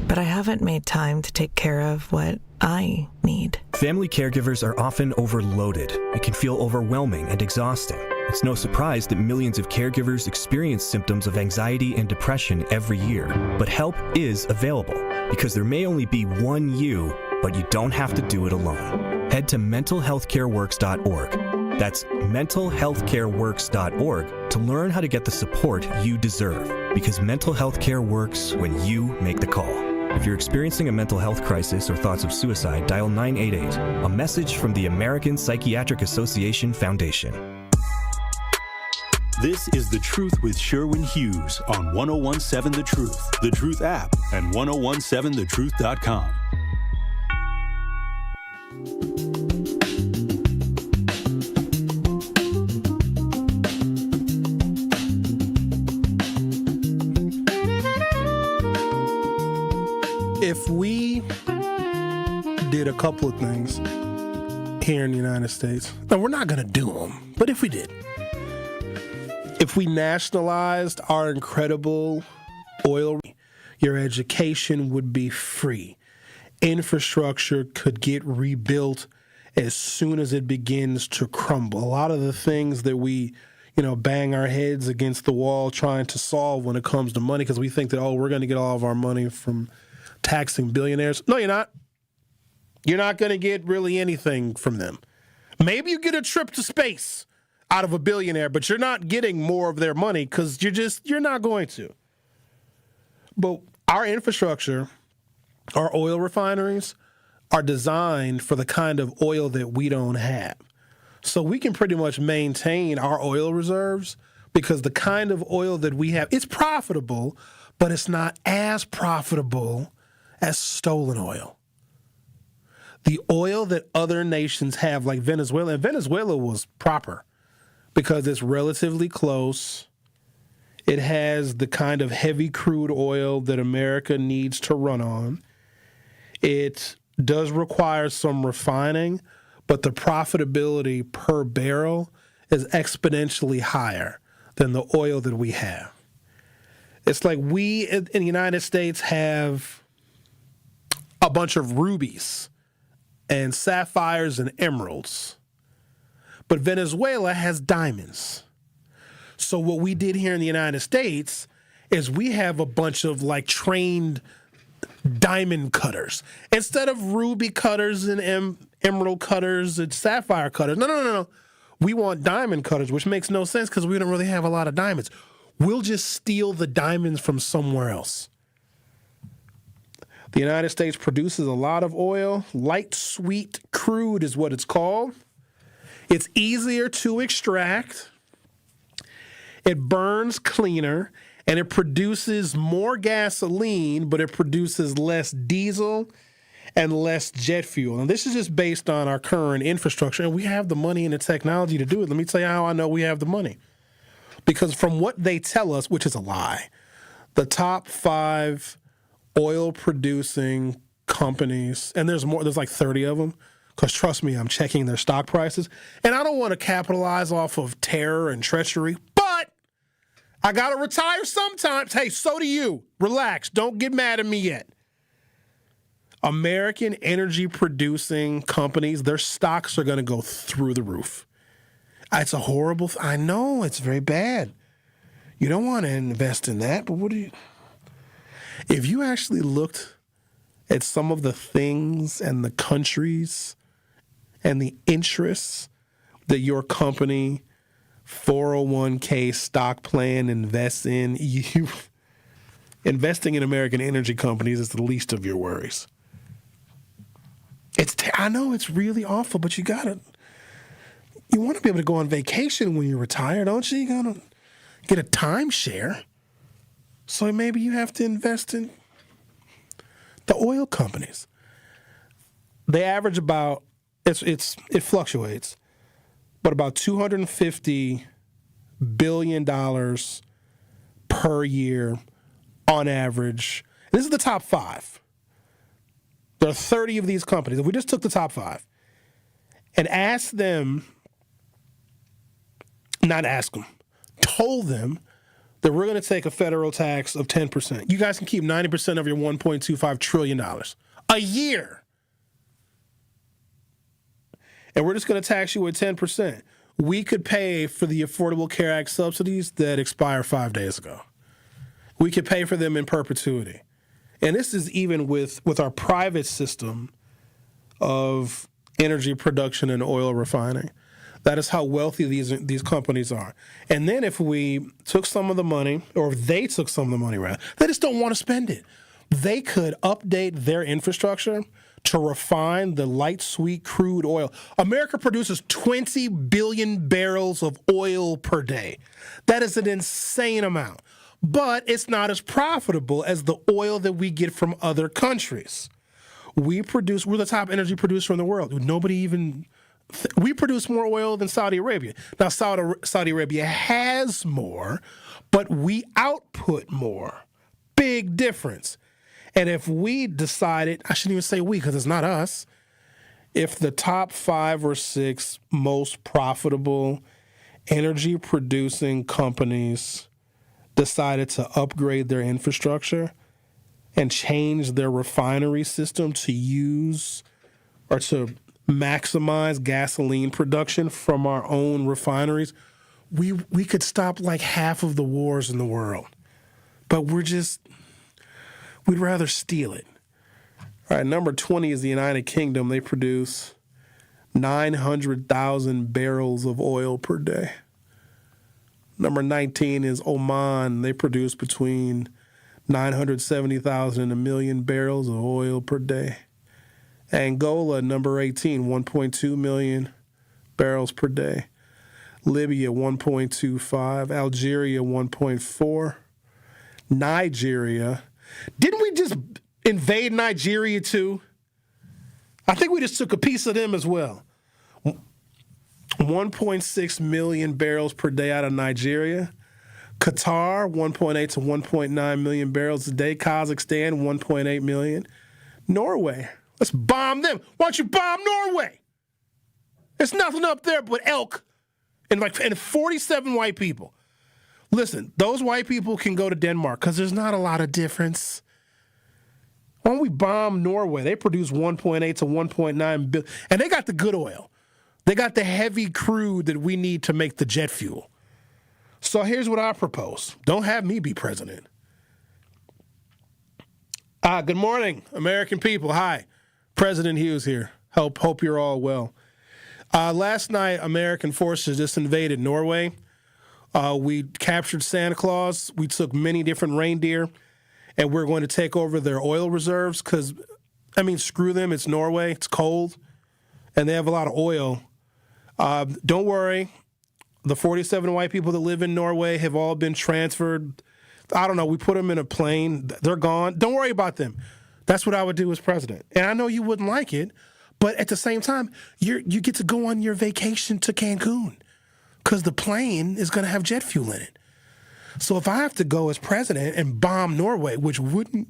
Speaker 8: But I haven't made time to take care of what I need.
Speaker 9: Family caregivers are often overloaded. It can feel overwhelming and exhausting. It's no surprise that millions of caregivers experience symptoms of anxiety and depression every year. But help is available, because there may only be one you, but you don't have to do it alone. Head to mentalhealthcareworks.org. That's mentalhealthcareworks.org to learn how to get the support you deserve, because mental health care works when you make the call. If you're experiencing a mental health crisis or thoughts of suicide, dial 988, a message from the American Psychiatric Association Foundation.
Speaker 6: This is The Truth with Sherwin Hughes on 1017 The Truth, The Truth app, and 1017thetruth.com.
Speaker 16: If we did a couple of things here in the United States, and we're not going to do them, but if we did, if we nationalized our incredible oil, your education would be free. Infrastructure could get rebuilt as soon as it begins to crumble. A lot of the things that we, bang our heads against the wall trying to solve when it comes to money, because we think that, we're going to get all of our money from taxing billionaires. No, you're not. You're not going to get really anything from them. Maybe you get a trip to space out of a billionaire, but you're not getting more of their money because you're not going to. But our infrastructure, our oil refineries, are designed for the kind of oil that we don't have. So we can pretty much maintain our oil reserves because the kind of oil that we have, it's profitable, but it's not as profitable as stolen oil. The oil that other nations have, like Venezuela, and Venezuela was proper because it's relatively close. It has the kind of heavy crude oil that America needs to run on. It does require some refining, but the profitability per barrel is exponentially higher than the oil that we have. It's like we in the United States have a bunch of rubies and sapphires and emeralds. But Venezuela has diamonds. So what we did here in the United States is we have a bunch of trained diamond cutters. Instead of ruby cutters and emerald cutters and sapphire cutters. No. We want diamond cutters, which makes no sense because we don't really have a lot of diamonds. We'll just steal the diamonds from somewhere else. The United States produces a lot of oil. Light sweet crude is what it's called. It's easier to extract. It burns cleaner, and it produces more gasoline, but it produces less diesel and less jet fuel. And this is just based on our current infrastructure, and we have the money and the technology to do it. Let me tell you how I know we have the money. Because from what they tell us, which is a lie, the top 5 oil-producing companies, and there's more, there's like 30 of them, because trust me, I'm checking their stock prices, and I don't want to capitalize off of terror and treachery, but I got to retire sometimes. Hey, so do you. Relax. Don't get mad at me yet. American energy-producing companies, their stocks are going to go through the roof. It's a horrible, I know, it's very bad. You don't want to invest in that, but what do you... If you actually looked at some of the things and the countries and the interests that your company 401k stock plan invests in, investing in American energy companies is the least of your worries. I know it's really awful, but you want to be able to go on vacation when you retire, don't you? You got to get a timeshare. So maybe you have to invest in the oil companies. They average about, it fluctuates, but about $250 billion per year on average. This is the top 5. There are 30 of these companies. If we just took the top 5 and told them that we're going to take a federal tax of 10%. You guys can keep 90% of your $1.25 trillion a year. And we're just going to tax you at 10%. We could pay for the Affordable Care Act subsidies that expired 5 days ago. We could pay for them in perpetuity. And this is even with our private system of energy production and oil refining. That is how wealthy these companies are. And then if we took some of the money, or if they took some of the money, rather, they just don't want to spend it. They could update their infrastructure to refine the light sweet crude oil. America produces 20 billion barrels of oil per day. That is an insane amount. But it's not as profitable as the oil that we get from other countries. We're the top energy producer in the world. We produce more oil than Saudi Arabia. Now, Saudi Arabia has more, but we output more. Big difference. And if we decided, I shouldn't even say we because it's not us, if the top 5 or 6 most profitable energy producing companies decided to upgrade their infrastructure and change their refinery system to use or to maximize gasoline production from our own refineries, we could stop like half of the wars in the world. But we'd rather steal it. All right, number 20 is the United Kingdom. They produce 900,000 barrels of oil per day. Number 19 is Oman. They produce between 970,000 and 1 million barrels of oil per day. Angola, number 18, 1.2 million barrels per day. Libya, 1.25. Algeria, 1.4. Nigeria. Didn't we just invade Nigeria too? I think we just took a piece of them as well. 1.6 million barrels per day out of Nigeria. Qatar, 1.8 to 1.9 million barrels a day. Kazakhstan, 1.8 million. Norway. Let's bomb them. Why don't you bomb Norway? There's nothing up there but elk and 47 white people. Listen, those white people can go to Denmark because there's not a lot of difference. Why don't we bomb Norway? They produce 1.8 to 1.9 billion. And they got the good oil. They got the heavy crude that we need to make the jet fuel. So here's what I propose. Don't have me be president. Good morning, American people. Hi. President Hughes here. Hope you're all well. Last night, American forces just invaded Norway. We captured Santa Claus. We took many different reindeer, and we're going to take over their oil reserves because, screw them. It's Norway. It's cold, and they have a lot of oil. Don't worry. The 47 white people that live in Norway have all been transferred. I don't know. We put them in a plane. They're gone. Don't worry about them. That's what I would do as president. And I know you wouldn't like it, but at the same time, you get to go on your vacation to Cancun because the plane is going to have jet fuel in it. So if I have to go as president and bomb Norway, which wouldn't,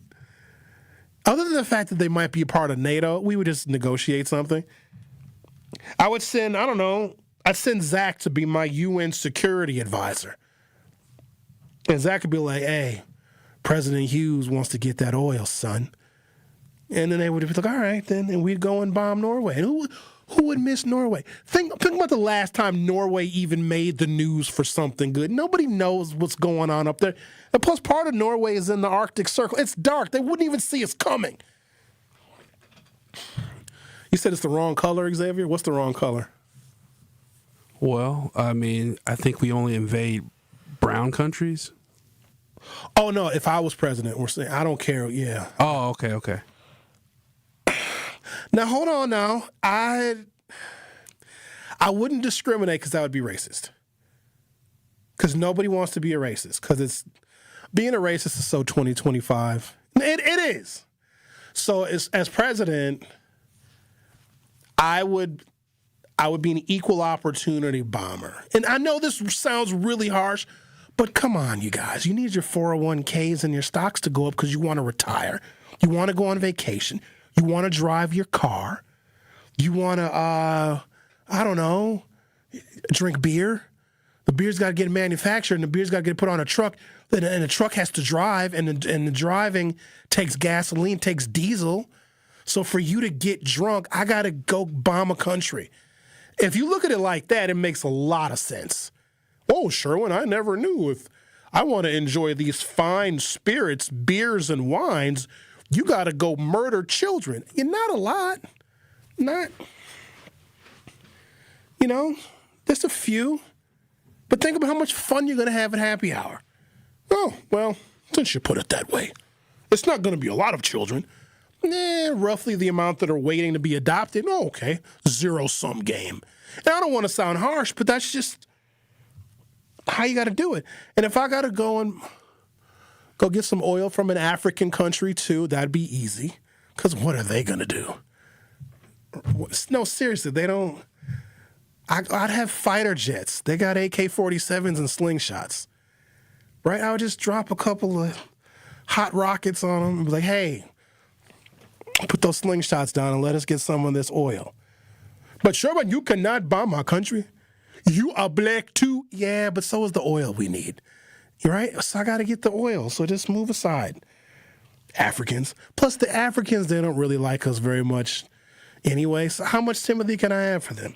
Speaker 16: other than the fact that they might be a part of NATO, we would just negotiate something. I would send, I'd send Zech to be my UN security advisor. And Zech could be like, hey, President Hughes wants to get that oil, son. And then they would be like, all right, then. And we'd go and bomb Norway. And who would miss Norway? Think about the last time Norway even made the news for something good. Nobody knows what's going on up there. And plus, part of Norway is in the Arctic Circle. It's dark. They wouldn't even see us coming. You said it's the wrong color, Xavier? What's the wrong color?
Speaker 20: Well, I mean, I think we only invade brown countries.
Speaker 16: Oh, no, if I was president, we're saying, I don't care, yeah.
Speaker 20: Oh, okay.
Speaker 16: Now, hold on now. I wouldn't discriminate because that would be racist. Because nobody wants to be a racist. Because being a racist is so 2025. It is. So as president, I would be an equal opportunity bomber. And I know this sounds really harsh, but come on, you guys. You need your 401ks and your stocks to go up because you want to retire. You want to go on vacation. You want to drive your car. You want to, I don't know, drink beer. The beer's got to get manufactured, and the beer's got to get put on a truck, and the truck has to drive, and the driving takes gasoline, takes diesel. So for you to get drunk, I got to go bomb a country. If you look at it like that, it makes a lot of sense. Oh, Sherwin, I never knew if I want to enjoy these fine spirits, beers, and wines, you got to go murder children. Not a lot. Just a few. But think about how much fun you're going to have at happy hour. Oh, well, since you put it that way, it's not going to be a lot of children. Roughly the amount that are waiting to be adopted. Oh, okay, zero-sum game. And I don't want to sound harsh, but that's just how you got to do it. And if I got to go get some oil from an African country too, that'd be easy. Because what are they going to do? No, seriously, they don't. I'd have fighter jets. They got AK-47s and slingshots. Right? I would just drop a couple of hot rockets on them and be like, hey, put those slingshots down and let us get some of this oil. But Sherwin, you cannot bomb our country. You are black too. Yeah, but so is the oil we need. Right? So I got to get the oil. So just move aside. Africans. Plus the Africans, they don't really like us very much anyway. So how much sympathy can I have for them?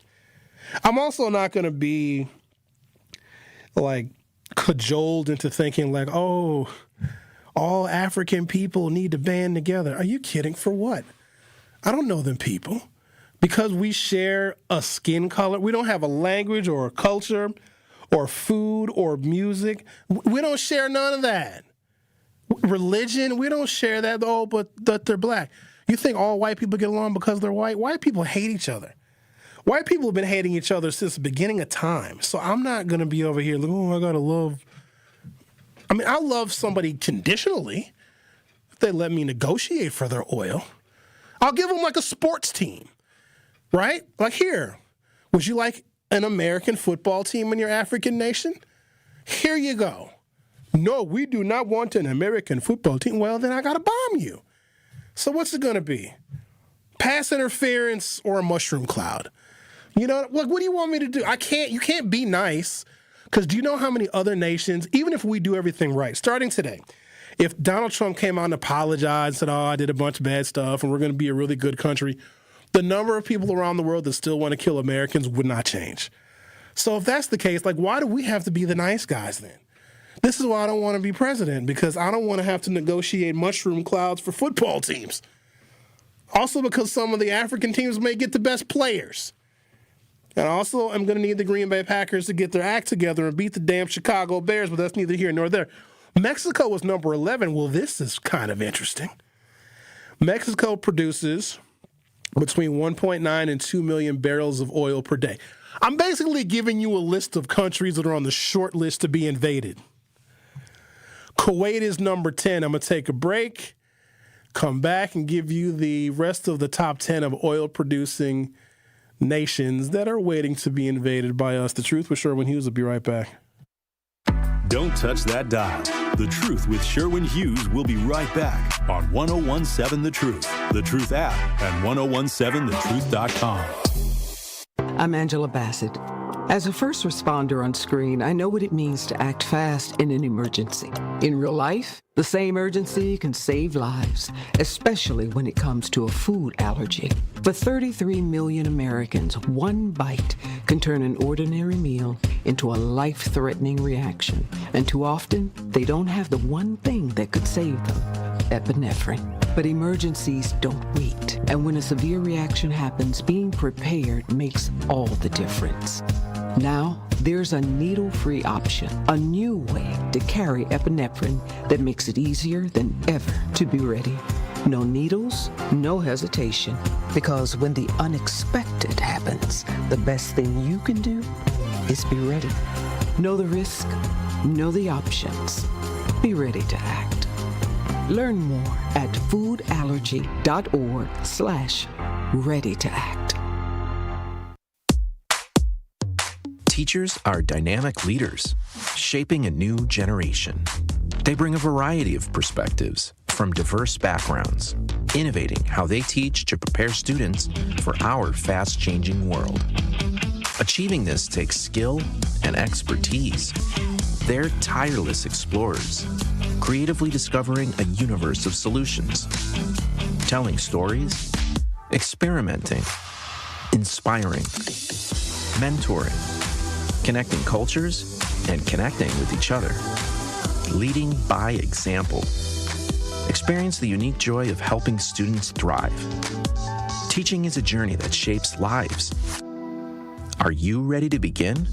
Speaker 16: I'm also not going to be like cajoled into thinking like, oh, all African people need to band together. Are you kidding? For what? I don't know them people. Because we share a skin color, we don't have a language or a culture or food or music. We don't share none of that. Religion, we don't share that, though, but that they're black. You think all white people get along because they're white? White people hate each other. White people have been hating each other since the beginning of time. So I'm not going to be over here like, oh, I got to love. I mean, I love somebody conditionally if they let me negotiate for their oil. I'll give them like a sports team, right? Like here, would you like an American football team in your African nation? Here you go. No, we do not want an American football team. Well, then I got to bomb you. So what's it going to be? Pass interference or a mushroom cloud? You know, look, what do you want me to do? You can't be nice, because do you know how many other nations, even if we do everything right, starting today, if Donald Trump came out and apologized and said, oh, I did a bunch of bad stuff and we're going to be a really good country, the number of people around the world that still want to kill Americans would not change. So if that's the case, like, why do we have to be the nice guys then? This is why I don't want to be president, because I don't want to have to negotiate mushroom clouds for football teams. Also because some of the African teams may get the best players. And also, I'm going to need the Green Bay Packers to get their act together and beat the damn Chicago Bears, but that's neither here nor there. Mexico was number 11. Well, this is kind of interesting. Mexico produces between 1.9 and 2 million barrels of oil per day. I'm basically giving you a list of countries that are on the short list to be invaded. Kuwait is number 10. I'm going to take a break, come back, and give you the rest of the top 10 of oil-producing nations that are waiting to be invaded by us. The Truth with Sherwin Hughes will be right back.
Speaker 6: Don't touch that dial. The Truth with Sherwin Hughes will be right back on 1017 The Truth, The Truth app, and 1017thetruth.com.
Speaker 21: I'm Angela Bassett. As a first responder on screen, I know what it means to act fast in an emergency. In real life, the same urgency can save lives, especially when it comes to a food allergy. For 33 million Americans, one bite can turn an ordinary meal into a life-threatening reaction. And too often, they don't have the one thing that could save them: epinephrine. But emergencies don't wait. And when a severe reaction happens, being prepared makes all the difference. Now, there's a needle-free option, a new way to carry epinephrine that makes it easier than ever to be ready. No needles, no hesitation, because when the unexpected happens, the best thing you can do is be ready. Know the risk, know the options. Be ready to act. Learn more at foodallergy.org/ready to act.
Speaker 1: Teachers are dynamic leaders, shaping a new generation. They bring a variety of perspectives from diverse backgrounds, innovating how they teach to prepare students for our fast-changing world. Achieving this takes skill and expertise. They're tireless explorers, creatively discovering a universe of solutions, telling stories, experimenting, inspiring, mentoring, connecting cultures, and connecting with each other. Leading by example. Experience the unique joy of helping students thrive. Teaching is a journey that shapes lives. Are you ready to begin?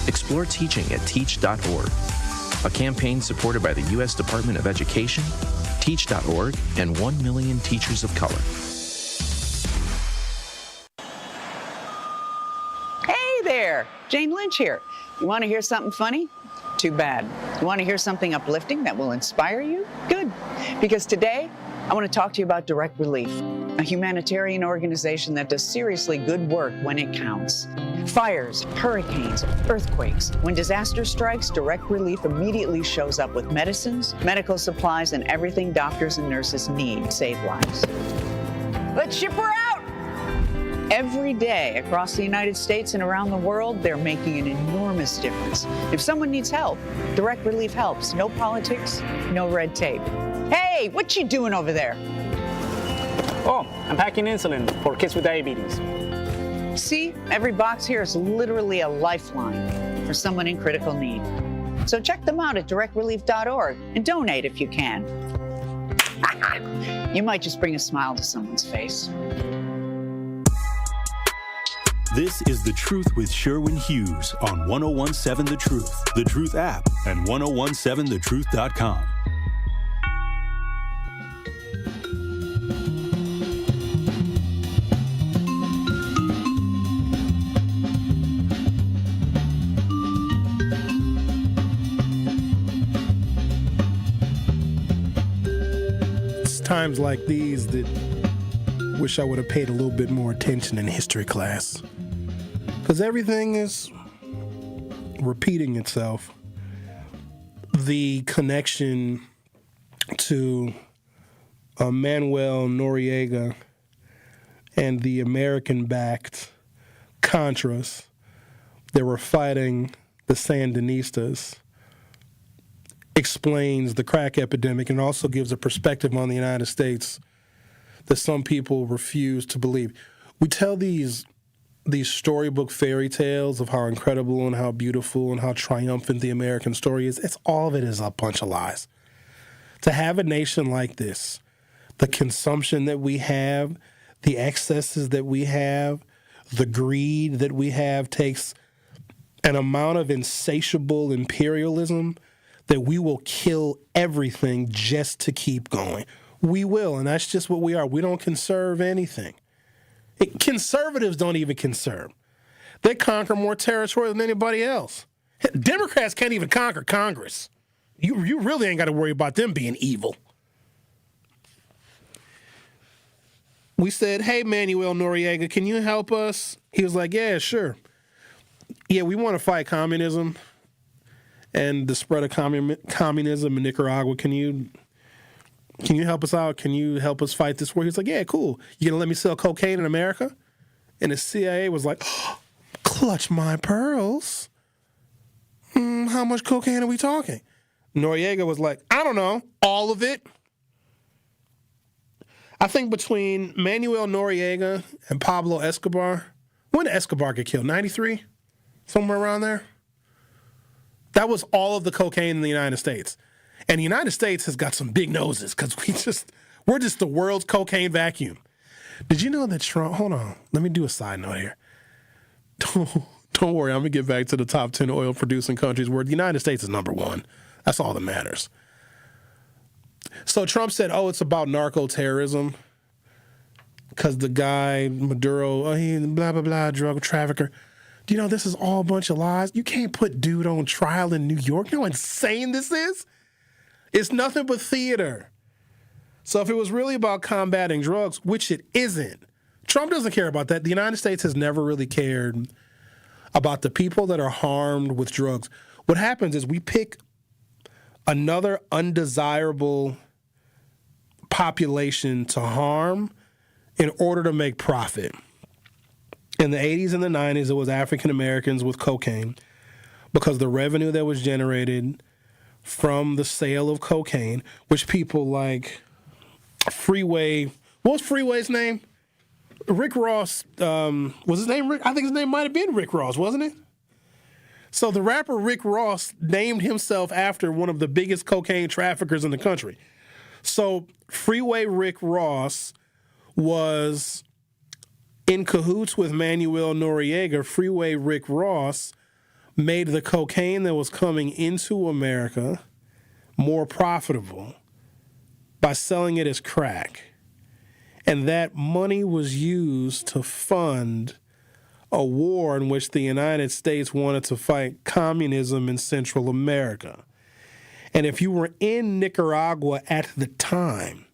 Speaker 1: Explore teaching at teach.org, a campaign supported by the U.S. Department of Education, Teach.org, and 1 million teachers of color.
Speaker 10: Hey there, Jane Lynch here. You want to hear something funny? Too bad. You want to hear something uplifting that will inspire you? Good, because today I want to talk to you about Direct Relief, a humanitarian organization that does seriously good work when it counts. Fires, hurricanes, earthquakes. When disaster strikes, Direct Relief immediately shows up with medicines, medical supplies, and everything doctors and nurses need to save lives. Let's ship her out! Every day across the United States and around the world, they're making an enormous difference. If someone needs help, Direct Relief helps. No politics, no red tape. Hey, what you doing over there?
Speaker 22: Oh, I'm packing insulin for kids with diabetes.
Speaker 10: See, every box here is literally a lifeline for someone in critical need. So check them out at directrelief.org and donate if you can. You might just bring a smile to someone's face.
Speaker 6: This is The Truth with Sherwin Hughes on 1017 The Truth app, and 1017thetruth.com.
Speaker 16: It's times like these that wish I would have paid a little bit more attention in history class. Because everything is repeating itself. The connection to Manuel Noriega and the American-backed Contras that were fighting the Sandinistas explains the crack epidemic and also gives a perspective on the United States that some people refuse to believe. We tell these storybook fairy tales of how incredible and how beautiful and how triumphant the American story is. It's all of it is a bunch of lies. To have a nation like this, the consumption that we have, the excesses that we have, the greed that we have takes an amount of insatiable imperialism that we will kill everything just to keep going. We will, and that's just what we are. We don't conserve anything. Conservatives don't even conserve. They conquer more territory than anybody else. Democrats can't even conquer Congress. You really ain't got to worry about them being evil. We said, hey, Manuel Noriega, can you help us? He was like, yeah, sure. Yeah, we want to fight communism and the spread of communism in Nicaragua. Can you help us out? Can you help us fight this war? He was like, yeah, cool. You gonna let me sell cocaine in America? And the CIA was like, oh, clutch my pearls. How much cocaine are we talking? Noriega was like, I don't know, all of it. I think between Manuel Noriega and Pablo Escobar, when did Escobar get killed? 93? Somewhere around there? That was all of the cocaine in the United States. And the United States has got some big noses because we're just the world's cocaine vacuum. Did you know that Trump, hold on, let me do a side note here. Don't worry, I'm going to get back to the top 10 oil-producing countries where the United States is number one. That's all that matters. So Trump said, it's about narco-terrorism because the guy, Maduro, he blah, blah, blah, drug trafficker. Do you know this is all a bunch of lies? You can't put dude on trial in New York. You know how insane this is? It's nothing but theater. So if it was really about combating drugs, which it isn't, Trump doesn't care about that. The United States has never really cared about the people that are harmed with drugs. What happens is we pick another undesirable population to harm in order to make profit. In the 80s and the 90s, it was African Americans with cocaine because the revenue that was generated from the sale of cocaine, which people like Freeway, what was Freeway's name? Rick Ross, was his name Rick? I think his name might have been Rick Ross, wasn't it? So the rapper Rick Ross named himself after one of the biggest cocaine traffickers in the country. So Freeway Rick Ross was in cahoots with Manuel Noriega. Freeway Rick Ross made the cocaine that was coming into America more profitable by selling it as crack. And that money was used to fund a war in which the United States wanted to fight communism in Central America. And if you were in Nicaragua at the time,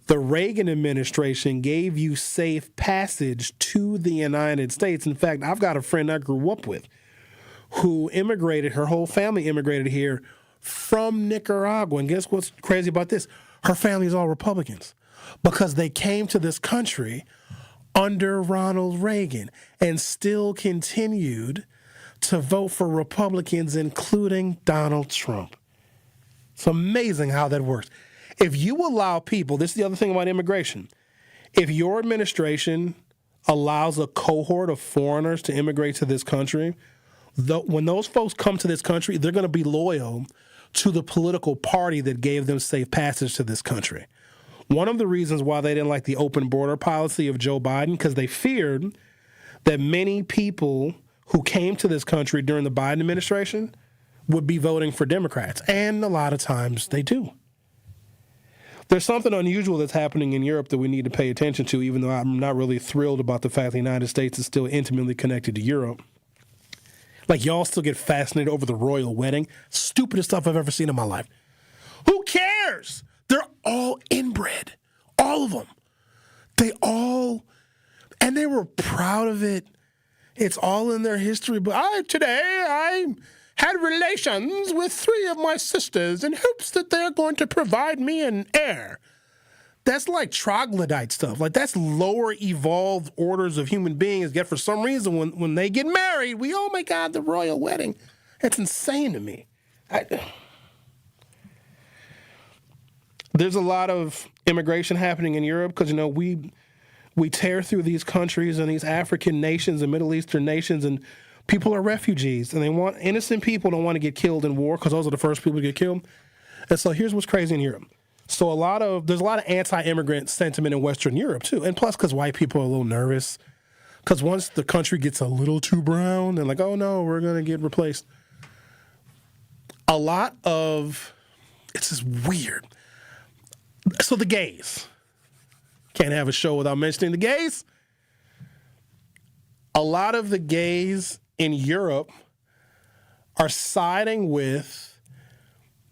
Speaker 16: the Reagan administration gave you safe passage to the United States. In fact, I've got a friend I grew up with who immigrated, her whole family immigrated here from Nicaragua. And guess what's crazy about this? Her family's all Republicans because they came to this country under Ronald Reagan and still continued to vote for Republicans, including Donald Trump. It's amazing how that works. If you allow people, this is the other thing about immigration, if your administration allows a cohort of foreigners to immigrate to this country, when those folks come to this country, they're going to be loyal to the political party that gave them safe passage to this country. One of the reasons why they didn't like the open border policy of Joe Biden, because they feared that many people who came to this country during the Biden administration would be voting for Democrats. And a lot of times they do. There's something unusual that's happening in Europe that we need to pay attention to, even though I'm not really thrilled about the fact the United States is still intimately connected to Europe. Like, y'all still get fascinated over the royal wedding. Stupidest stuff I've ever seen in my life. Who cares? They're all inbred. All of them. And they were proud of it. It's all in their history. But today I had relations with 3 of my sisters in hopes that they're going to provide me an heir. That's like troglodyte stuff. Like, that's lower evolved orders of human beings. Yet for some reason, when they get married, oh my God, the royal wedding. It's insane to me. There's a lot of immigration happening in Europe because, we tear through these countries and these African nations and Middle Eastern nations, and people are refugees, and innocent people don't want to get killed in war because those are the first people to get killed. And so here's what's crazy in Europe. So there's a lot of anti-immigrant sentiment in Western Europe too, and plus because white people are a little nervous because once the country gets a little too brown, they're like, oh no, we're going to get replaced. It's just weird. So the gays. Can't have a show without mentioning the gays. A lot of the gays in Europe are siding with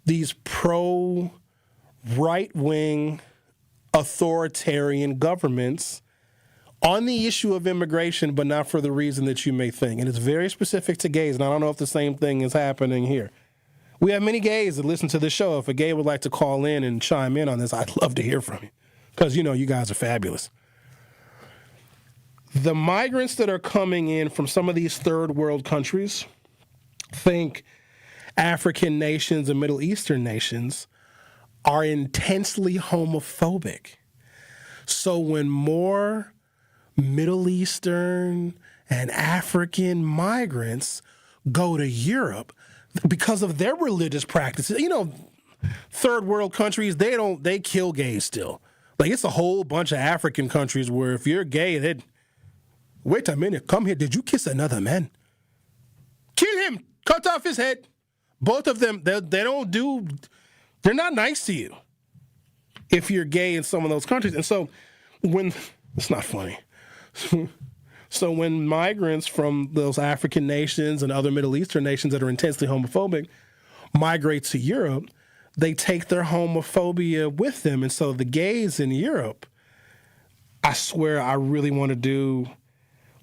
Speaker 16: these pro-right-wing authoritarian governments on the issue of immigration, but not for the reason that you may think. And it's very specific to gays, and I don't know if the same thing is happening here. We have many gays that listen to this show. If a gay would like to call in and chime in on this, I'd love to hear from you because, you guys are fabulous. The migrants that are coming in from some of these third world countries, think African nations and Middle Eastern nations, are intensely homophobic. So when more Middle Eastern and African migrants go to Europe, because of their religious practices, third world countries, they kill gays still. Like, it's a whole bunch of African countries where if you're gay, Wait a minute. Come here. Did you kiss another man? Kill him. Cut off his head. Both of them, they're not nice to you if you're gay in some of those countries. And so it's not funny. So when migrants from those African nations and other Middle Eastern nations that are intensely homophobic migrate to Europe, they take their homophobia with them. And so the gays in Europe, I swear I really want to do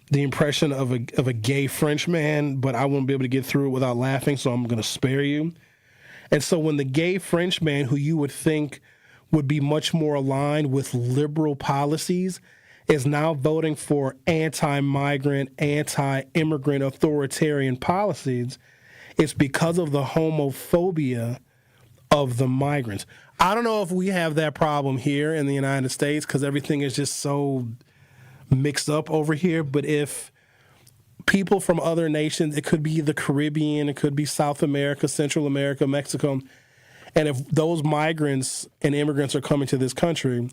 Speaker 16: the impression of a gay French man, but I won't be able to get through it without laughing, so I'm going to spare you. And so when the gay French man, who you would think would be much more aligned with liberal policies, is now voting for anti-migrant, anti-immigrant authoritarian policies, it's because of the homophobia of the migrants. I don't know if we have that problem here in the United States because everything is just so mixed up over here, but if people from other nations, it could be the Caribbean, it could be South America, Central America, Mexico, and if those migrants and immigrants are coming to this country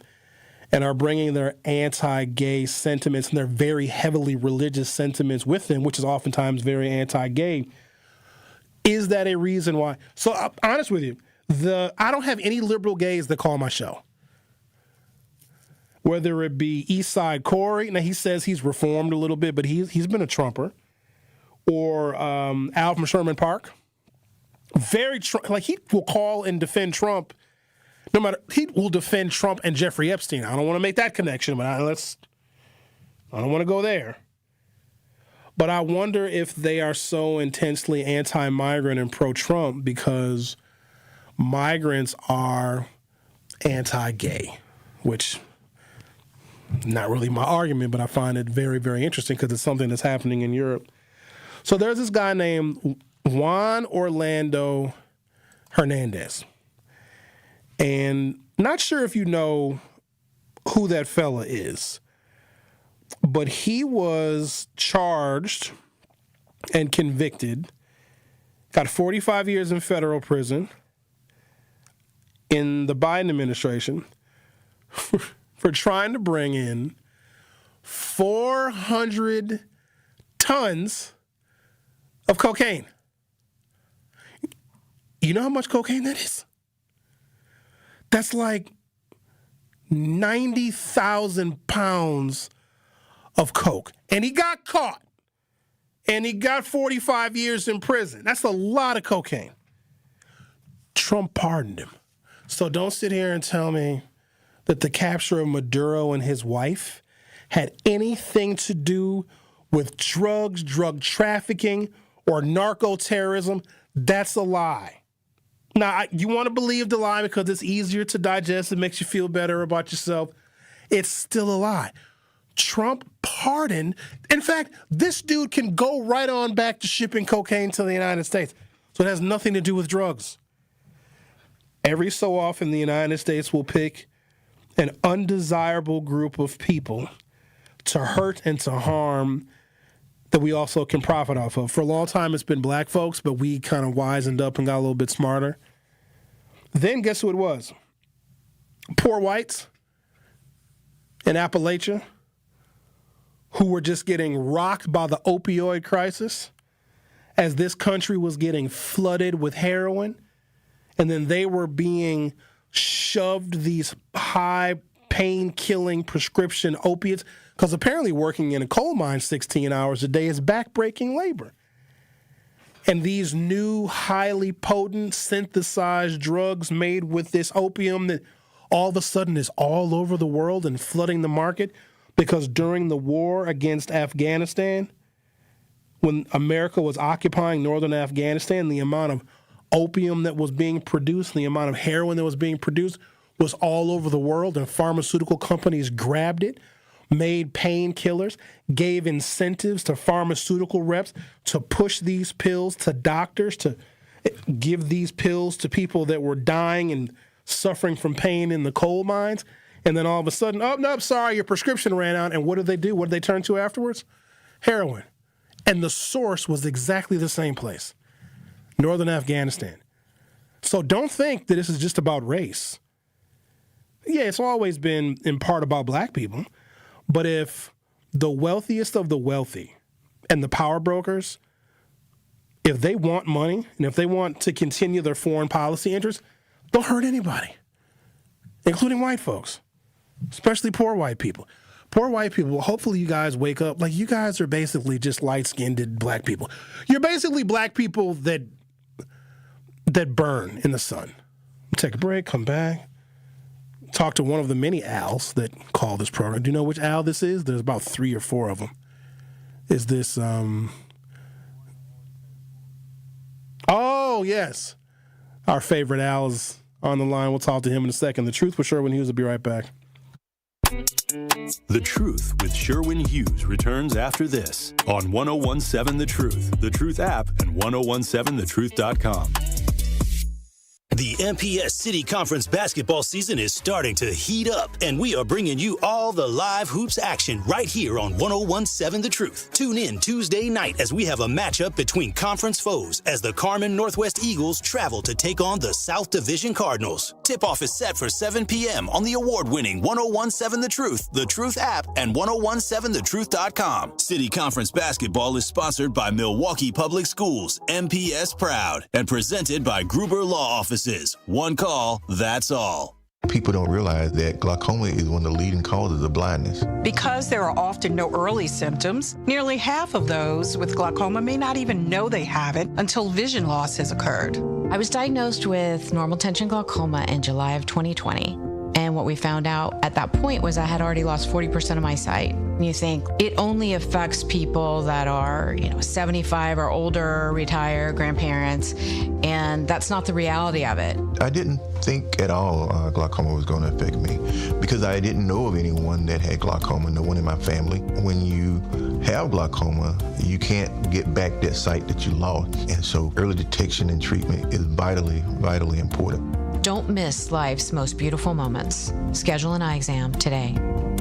Speaker 16: and are bringing their anti-gay sentiments and their very heavily religious sentiments with them, which is oftentimes very anti-gay, is that a reason why? So I'm honest with you, I don't have any liberal gays that call my show. Whether it be Eastside Corey, now he says he's reformed a little bit, but he's been a Trumper, or Al from Sherman Park, he will call and defend Trump. He will defend Trump and Jeffrey Epstein. I don't want to make that connection, but I don't want to go there. But I wonder if they are so intensely anti-migrant and pro-Trump because migrants are anti-gay, which not really my argument, but I find it very, very interesting because it's something that's happening in Europe. So there's this guy named Juan Orlando Hernandez. And not sure if you know who that fella is, but he was charged and convicted, got 45 years in federal prison in the Biden administration for trying to bring in 400 tons of cocaine. You know how much cocaine that is? That's like 90,000 pounds of coke. And he got caught. And he got 45 years in prison. That's a lot of cocaine. Trump pardoned him. So don't sit here and tell me that the capture of Maduro and his wife had anything to do with drugs, drug trafficking, or narco-terrorism. That's a lie. Now, you want to believe the lie because it's easier to digest. It makes you feel better about yourself. It's still a lie. Trump pardoned. In fact, this dude can go right on back to shipping cocaine to the United States. So it has nothing to do with drugs. Every so often, the United States will pick an undesirable group of people to hurt and to harm that we also can profit off of. For a long time, it's been black folks, but we kind of wisened up and got a little bit smarter. Then guess who it was? Poor whites in Appalachia who were just getting rocked by the opioid crisis as this country was getting flooded with heroin. And then they were being shoved these high pain-killing prescription opiates because apparently working in a coal mine 16 hours a day is backbreaking labor. And these new, highly potent, synthesized drugs made with this opium that all of a sudden is all over the world and flooding the market because during the war against Afghanistan, when America was occupying northern Afghanistan, the amount of opium that was being produced, the amount of heroin that was being produced was all over the world, and pharmaceutical companies grabbed it, made painkillers, gave incentives to pharmaceutical reps to push these pills to doctors, to give these pills to people that were dying and suffering from pain in the coal mines. And then all of a sudden, oh, no, sorry, your prescription ran out. And what did they do? What did they turn to afterwards? Heroin. And the source was exactly the same place, northern Afghanistan. So don't think that this is just about race. Yeah, it's always been in part about black people. But if the wealthiest of the wealthy and the power brokers, if they want money and if they want to continue their foreign policy interests, they'll hurt anybody, including white folks, especially poor white people. Poor white people, hopefully you guys wake up. Like, you guys are basically just light-skinned black people. You're basically black people that burn in the sun. Take a break, come back, talk to one of the many Als that call this program. Do you know which Al this is? There's about 3 or 4 of them. Is this, oh, yes. Our favorite Al is on the line. We'll talk to him in a second. The Truth with Sherwin Hughes will be right back.
Speaker 6: The Truth with Sherwin Hughes returns after this on 1017 The Truth, The Truth app, and 1017thetruth.com.
Speaker 11: The MPS City Conference basketball season is starting to heat up, and we are bringing you all the live hoops action right here on 1017 The Truth. Tune in Tuesday night as we have a matchup between conference foes as the Carmen Northwest Eagles travel to take on the South Division Cardinals. Tip-off is set for 7 p.m. on the award-winning 1017 The Truth app, and 1017thetruth.com. City Conference basketball is sponsored by Milwaukee Public Schools, MPS Proud, and presented by Gruber Law Offices. One call, that's all.
Speaker 12: People don't realize that glaucoma is one of the leading causes of blindness.
Speaker 13: Because there are often no early symptoms, nearly half of those with glaucoma may not even know they have it until vision loss has occurred.
Speaker 23: I was diagnosed with normal tension glaucoma in July of 2020. And what we found out at that point was I had already lost 40% of my sight. You think it only affects people that are, 75 or older, retired, grandparents, and that's not the reality of it.
Speaker 12: I didn't think at all glaucoma was going to affect me because I didn't know of anyone that had glaucoma, no one in my family. When you have glaucoma, you can't get back that sight that you lost. And so early detection and treatment is vitally, vitally important.
Speaker 23: Don't miss life's most beautiful moments. Schedule an eye exam today.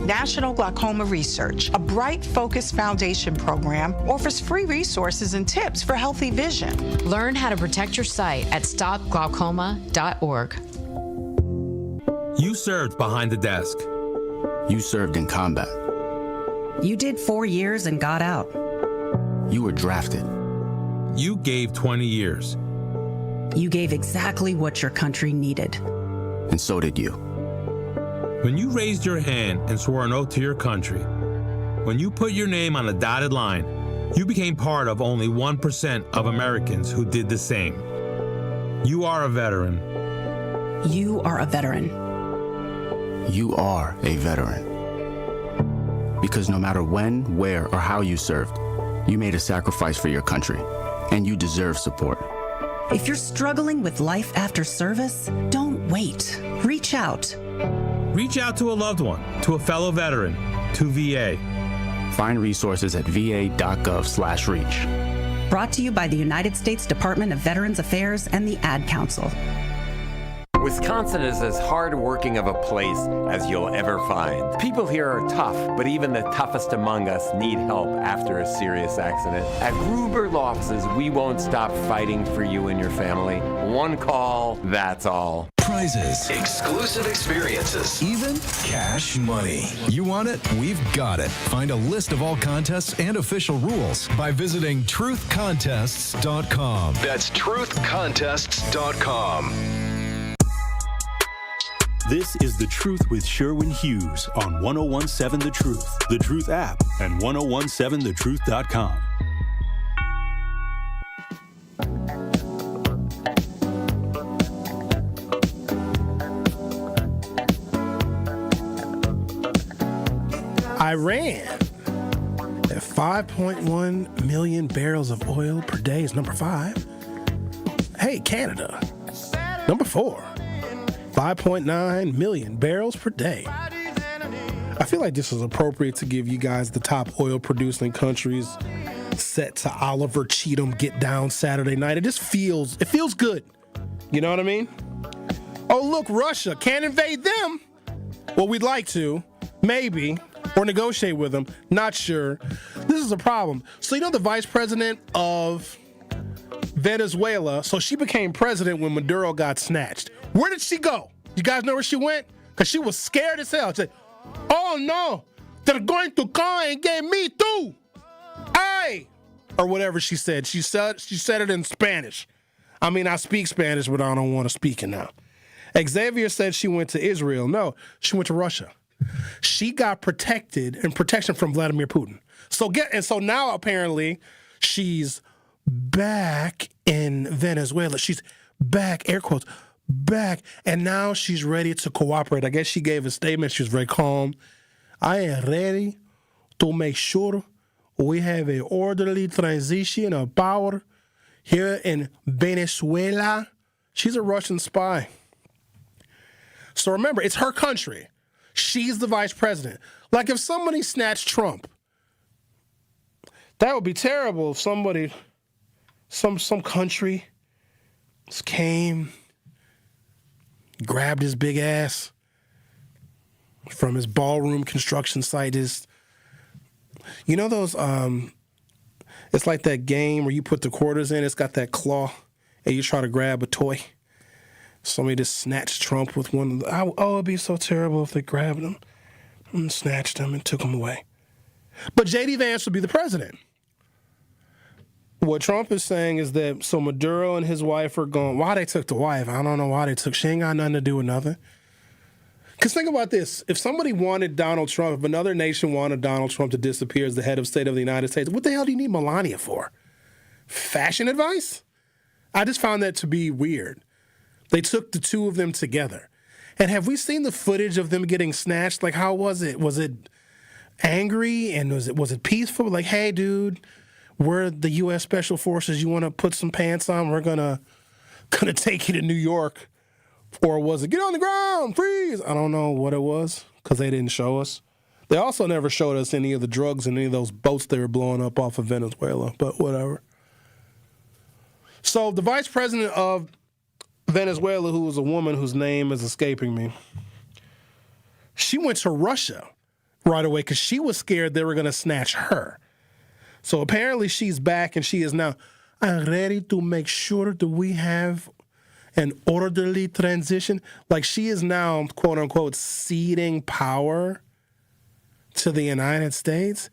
Speaker 13: National Glaucoma Research, a Bright Focus Foundation program, offers free resources and tips for healthy vision.
Speaker 23: Learn how to protect your sight at stopglaucoma.org.
Speaker 24: You served behind the desk.
Speaker 25: You served in combat.
Speaker 26: You did 4 years and got out.
Speaker 25: You were drafted.
Speaker 24: You gave 20 years.
Speaker 26: You gave exactly what your country needed.
Speaker 25: And so did you.
Speaker 24: When you raised your hand and swore an oath to your country, when you put your name on a dotted line, you became part of only 1% of Americans who did the same. You are a veteran.
Speaker 26: You are a veteran.
Speaker 25: You are a veteran. Because no matter when, where, or how you served, you made a sacrifice for your country, and you deserve support.
Speaker 26: If you're struggling with life after service, don't wait. Reach out.
Speaker 24: Reach out to a loved one, to a fellow veteran, to VA.
Speaker 25: Find resources at va.gov/reach.
Speaker 26: Brought to you by the United States Department of Veterans Affairs and the Ad Council.
Speaker 5: Wisconsin is as hard-working of a place as you'll ever find. People here are tough, but even the toughest among us need help after a serious accident. At Gruber Law Offices, we won't stop fighting for you and your family. One call, that's all.
Speaker 27: Prizes, exclusive experiences, even cash money. You want it? We've got it. Find a list of all contests and official rules by visiting truthcontests.com. That's truthcontests.com.
Speaker 6: This is The Truth with Sherwin Hughes on 1017 The Truth, The Truth app, and 1017thetruth.com.
Speaker 16: Iran at 5.1 million barrels of oil per day is number 5. Hey, Canada, number 4. 5.9 million barrels per day. I feel like this is appropriate to give you guys the top oil producing countries set to Oliver Cheatham Get Down Saturday night. It feels good. You know what I mean? Oh, look, Russia can't invade them. Well, we'd like to, maybe, or negotiate with them. Not sure. This is a problem. So, the vice president of Venezuela, so she became president when Maduro got snatched. Where did she go? You guys know where she went? Because she was scared as hell. She said, oh no, They're going to come and get me too. Hey! Or whatever she said. She said it in Spanish. I mean, I speak Spanish, but I don't want to speak it now. Xavier said she went to Israel. No, she went to Russia. She got protection from Vladimir Putin. So now apparently she's back in Venezuela. She's back, air quotes, back, and now she's ready to cooperate. I guess she gave a statement. She was very calm. I am ready to make sure we have an orderly transition of power here in Venezuela. She's a Russian spy. So remember, it's her country. She's the vice president. Like if somebody snatched Trump, that would be terrible if somebody, some country just came, grabbed his big ass from his ballroom construction site. You know those, it's like that game where you put the quarters in, it's got that claw, and you try to grab a toy. Somebody just snatched Trump with one. It'd be so terrible if they grabbed him and snatched him and took him away. But J.D. Vance would be the president. What Trump is saying is that so Maduro and his wife are gone. Why they took the wife? I don't know why they took. She ain't got nothing to do with nothing. Because think about this. If somebody wanted Donald Trump, if another nation wanted Donald Trump to disappear as the head of state of the United States, what the hell do you need Melania for? Fashion advice? I just found that to be weird. They took the two of them together. And have we seen the footage of them getting snatched? Like, how was it? Was it angry? And was it peaceful? Like, hey, dude, we're the U.S. Special Forces. You want to put some pants on? We're gonna take you to New York. Or was it, get on the ground, freeze? I don't know what it was because they didn't show us. They also never showed us any of the drugs in any of those boats they were blowing up off of Venezuela, but whatever. So the vice president of Venezuela, who was a woman whose name is escaping me, she went to Russia right away because she was scared they were going to snatch her. So apparently she's back and she is now ready to make sure that we have an orderly transition. Like she is now, quote unquote, ceding power to the United States.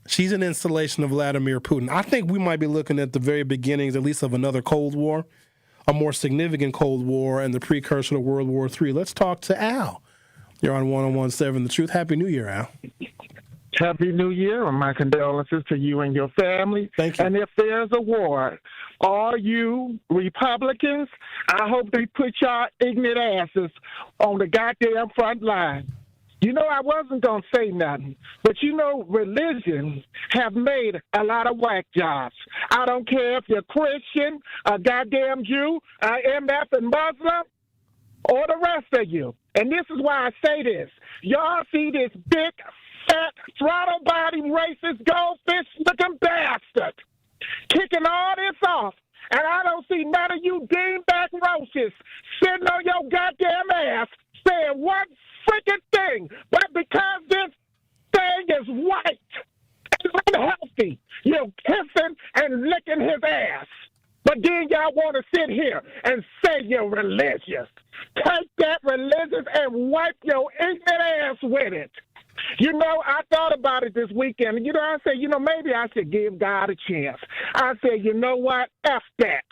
Speaker 16: She's an installation of Vladimir Putin. I think we might be looking at the very beginnings, at least of another Cold War, a more significant Cold War and the precursor to World War III. Let's talk to Al. You're on 101.7 The Truth. Happy New Year, Al.
Speaker 2: Happy New Year, and my condolences to you and your family.
Speaker 16: Thank you.
Speaker 2: And if there's a war, all you Republicans, I hope they put y'all ignorant asses on the goddamn front line. You know, I wasn't going to say nothing, but you know, religion have made a lot of whack jobs. I don't care if you're Christian, a goddamn Jew, MF and Muslim, or the rest of you. And this is why I say this. Y'all see this big, fat, throttle body, racist, goldfish-looking bastard kicking all this off, and I don't see none of you dingback roaches sitting on your goddamn ass saying one freaking thing, but because this thing is white and unhealthy, you're kissing and licking his ass. But then y'all want to sit here and say you're religious. Take that religious and wipe your ignorant ass with it. You know, I thought about it this weekend. You know, I said, maybe I should give God a chance. I said, you know what? F that.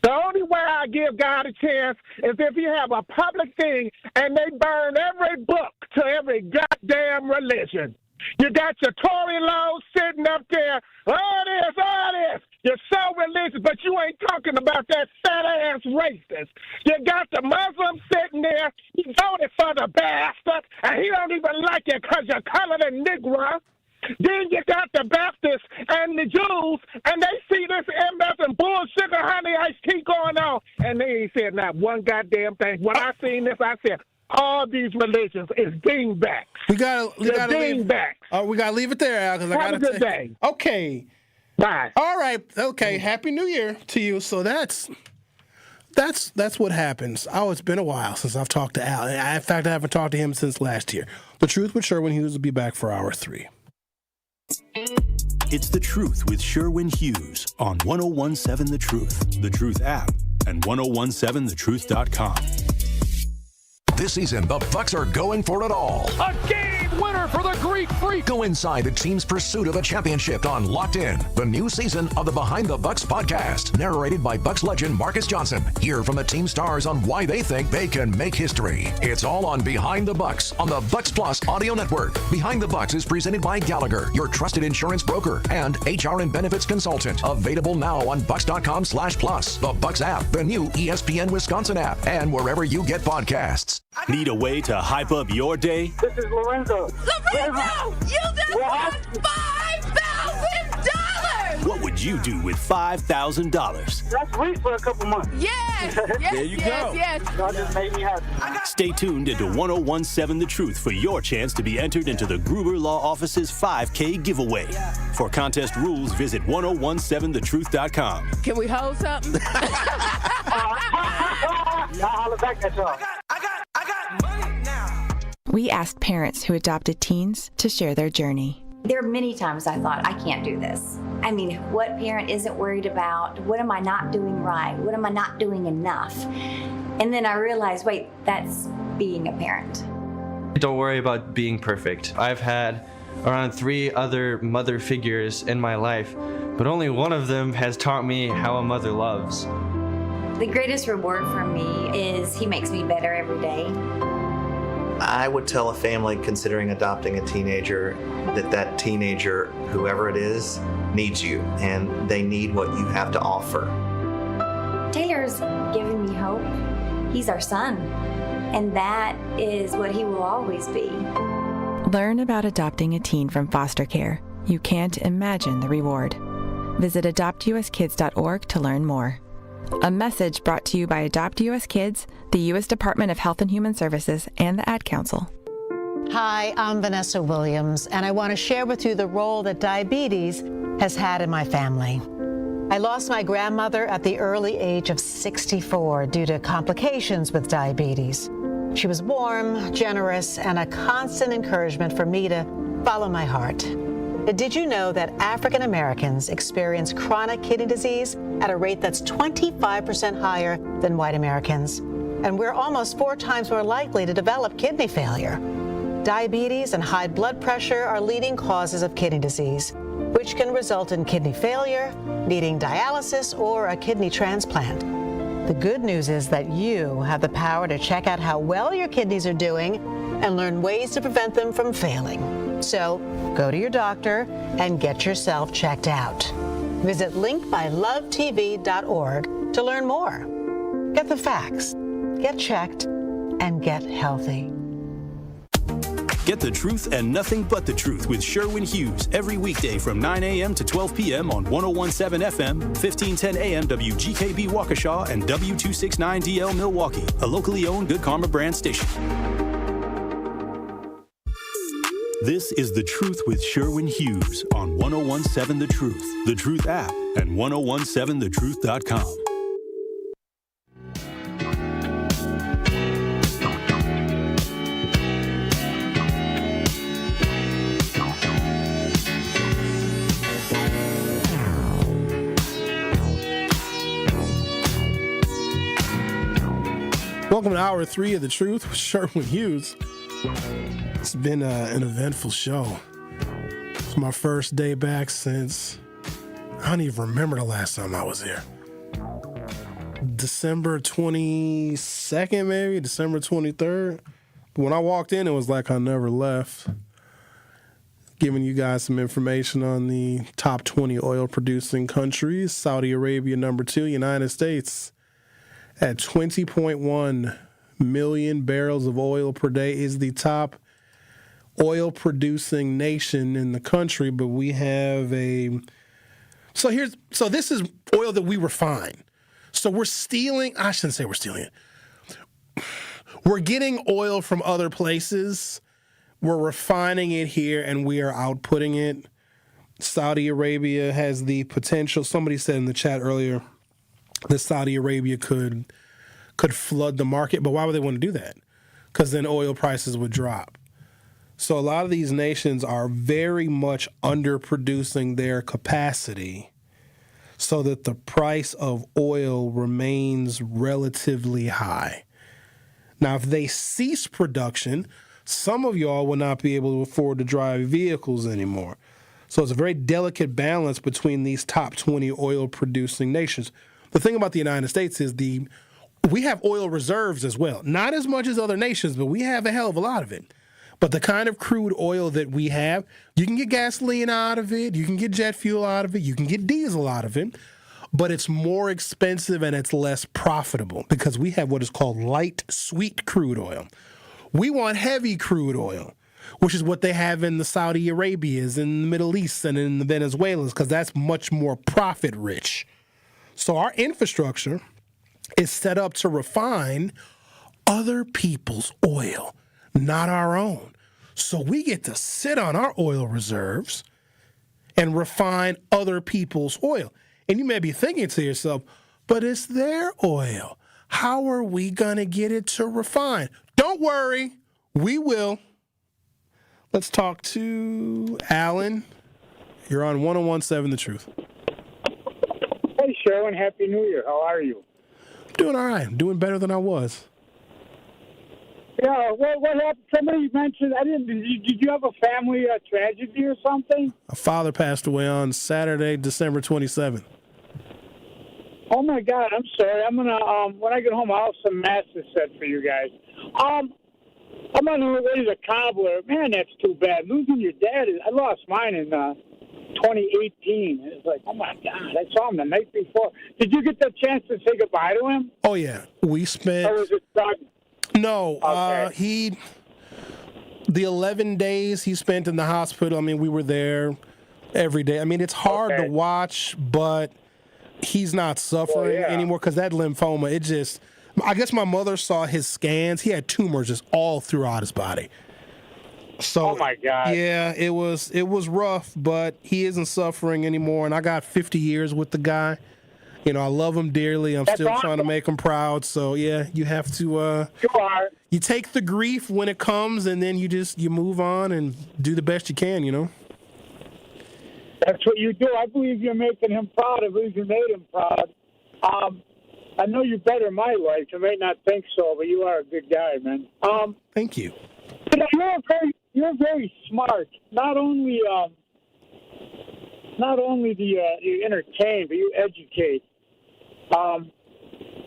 Speaker 2: The only way I give God a chance is if you have a public thing and they burn every book to every goddamn religion. You got your Tory laws sitting up there. All this. You're so religious, but you ain't talking about that fat-ass racist. You got the Muslims sitting there. He voted for the bastard, and he don't even like it because you're colored and Negro. Then you got the Baptists and the Jews, and they see this MF and bull sugar honey iced tea going on, and they ain't said not one goddamn thing. When I seen this, I said, all these religions is dingbacks.
Speaker 16: We gotta
Speaker 2: dingbacks.
Speaker 16: We gotta leave it there, Al.
Speaker 2: Have a good day.
Speaker 16: Okay.
Speaker 2: Bye.
Speaker 16: All right. Okay. Happy New Year to you. So that's what happens. Oh, it's been a while since I've talked to Al. In fact, I haven't talked to him since last year. The Truth with Sherwin Hughes will be back for hour 3.
Speaker 6: It's The Truth with Sherwin Hughes on 101.7 The Truth, The Truth app, and 1017thetruth.com.
Speaker 3: This season, the Bucks are going for it all.
Speaker 4: A game winner for the Greek Freak.
Speaker 3: Go inside the team's pursuit of a championship on Locked In, the new season of the Behind the Bucks podcast, narrated by Bucks legend Marcus Johnson. Hear from the team stars on why they think they can make history. It's all on Behind the Bucks on the Bucks Plus audio network. Behind the Bucks is presented by Gallagher, your trusted insurance broker and HR and benefits consultant. Available now on Bucks.com/plus, the Bucks app, the new ESPN Wisconsin app, and wherever you get podcasts.
Speaker 11: Need a way to hype up your day?
Speaker 14: This is Lorenzo.
Speaker 15: Lorenzo, you just won $5,000!
Speaker 11: What would you do with $5,000?
Speaker 14: That's great for a couple months.
Speaker 15: Yes, yes,
Speaker 11: There you go.
Speaker 15: yes.
Speaker 14: That just made me happy.
Speaker 11: Stay tuned into 1017 The Truth for your chance to be entered into the Gruber Law Office's 5K giveaway. For contest rules, visit 1017thetruth.com.
Speaker 15: Can we hold something?
Speaker 14: Y'all holler back at y'all.
Speaker 17: We asked parents who adopted teens to share their journey.
Speaker 18: There are many times I thought, I can't do this. I mean, what parent isn't worried about? What am I not doing right? What am I not doing enough? And then I realized, wait, that's being a parent.
Speaker 19: Don't worry about being perfect. I've had around 3 other mother figures in my life, but only one of them has taught me how a mother loves.
Speaker 18: The greatest reward for me is he makes me better every day.
Speaker 28: I would tell a family considering adopting a teenager that teenager, whoever it is, needs you, and they need what you have to offer.
Speaker 18: Taylor's given me hope. He's our son, and that is what he will always be.
Speaker 17: Learn about adopting a teen from foster care. You can't imagine the reward. Visit adoptuskids.org to learn more. A message brought to you by Adopt US Kids, the U.S. Department of Health and Human Services, and the Ad Council.
Speaker 29: Hi, I'm Vanessa Williams, and I want to share with you the role that diabetes has had in my family. I lost my grandmother at the early age of 64 due to complications with diabetes. She was warm, generous, and a constant encouragement for me to follow my heart. Did you know that African Americans experience chronic kidney disease at a rate that's 25% higher than white Americans? And we're almost 4 times more likely to develop kidney failure. Diabetes and high blood pressure are leading causes of kidney disease, which can result in kidney failure, needing dialysis, or a kidney transplant. The good news is that you have the power to check out how well your kidneys are doing and learn ways to prevent them from failing. So go to your doctor and get yourself checked out. Visit linkbylovetv.org to learn more. Get the facts, get checked, and get healthy.
Speaker 11: Get the truth and nothing but the truth with Sherwin Hughes every weekday from 9 a.m. to 12 p.m. on 1017 FM, 1510 a.m. WGKB Waukesha, and W269DL Milwaukee, a locally owned Good Karma brand station. This is The Truth with Sherwin Hughes on 1017 The Truth, The Truth app, and 1017thetruth.com.
Speaker 16: Welcome to Hour 3 of The Truth with Sherwin Hughes. It's been an eventful show. It's my first day back since, I don't even remember the last time I was here. December 22nd, maybe? December 23rd? But when I walked in, it was like I never left. Giving you guys some information on the top 20 oil-producing countries. Saudi Arabia, number 2, United States at 20.1 million barrels of oil per day is the top oil-producing nation in the country, but we have so this is oil that we refine. So we're stealing, I shouldn't say we're stealing it. We're getting oil from other places, we're refining it here, and we are outputting it. Saudi Arabia has the potential, somebody said in the chat earlier, that Saudi Arabia could flood the market, but why would they want to do that? Because then oil prices would drop. So a lot of these nations are very much underproducing their capacity so that the price of oil remains relatively high. Now, if they cease production, some of y'all will not be able to afford to drive vehicles anymore. So it's a very delicate balance between these top 20 oil-producing nations. The thing about the United States is we have oil reserves as well. Not as much as other nations, but we have a hell of a lot of it. But the kind of crude oil that we have, you can get gasoline out of it, you can get jet fuel out of it, you can get diesel out of it, but it's more expensive and it's less profitable because we have what is called light sweet crude oil. We want heavy crude oil, which is what they have in the Saudi Arabias, in the Middle East, and in the Venezuelans, because that's much more profit rich. So our infrastructure is set up to refine other people's oil, not our own. So we get to sit on our oil reserves and refine other people's oil. And you may be thinking to yourself, but it's their oil. How are we going to get it to refine? Don't worry, we will. Let's talk to Alan. You're on 101.7 The Truth.
Speaker 1: Hey, Sherwin. Happy New Year. How are you?
Speaker 16: Doing all right. Doing better than I was.
Speaker 1: Yeah, what happened? Somebody mentioned, did you have a family tragedy or something?
Speaker 16: A father passed away on Saturday, December 27th.
Speaker 1: Oh, my God. I'm sorry. I'm going to, when I get home, I'll have some masses set for you guys. I'm on the way to the cobbler. Man, that's too bad. Losing your dad, I lost mine in 2018. It's like, oh, my God. I saw him the night before. Did you get the chance to say goodbye to him?
Speaker 16: Oh, yeah. We spent...
Speaker 1: Or was it done?
Speaker 16: No. Okay. The 11 days he spent in the hospital, I mean, we were there every day. I mean, it's hard to watch, but he's not suffering anymore because that lymphoma, it just... I guess my mother saw his scans. He had tumors just all throughout his body. So,
Speaker 1: oh my God.
Speaker 16: Yeah, it was rough, but he isn't suffering anymore. And I got 50 years with the guy. You know, I love him dearly. I'm still trying to make him proud. So yeah, you have to. You take the grief when it comes, and then you move on and do the best you can. You know.
Speaker 1: That's what you do. I believe you're making him proud. I believe you made him proud. I know you better my life. You may not think so, but you are a good guy, man.
Speaker 16: Thank you.
Speaker 1: You know, you're very smart. Not only do you entertain, but you educate. I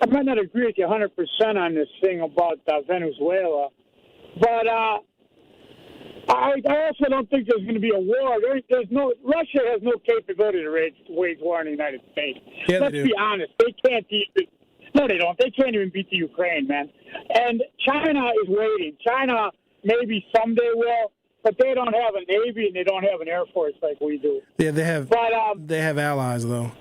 Speaker 1: might not agree with you 100% on this thing about Venezuela, but I also don't think there's going to be a war. Russia has no capability to wage war in the United States.
Speaker 16: Yeah,
Speaker 1: Let's be honest. They can't even. No, they don't. They can't even beat the Ukraine, man. And China is waiting. China maybe someday will, but they don't have a navy and they don't have an air force like we do.
Speaker 16: Yeah, they have. But they have allies though.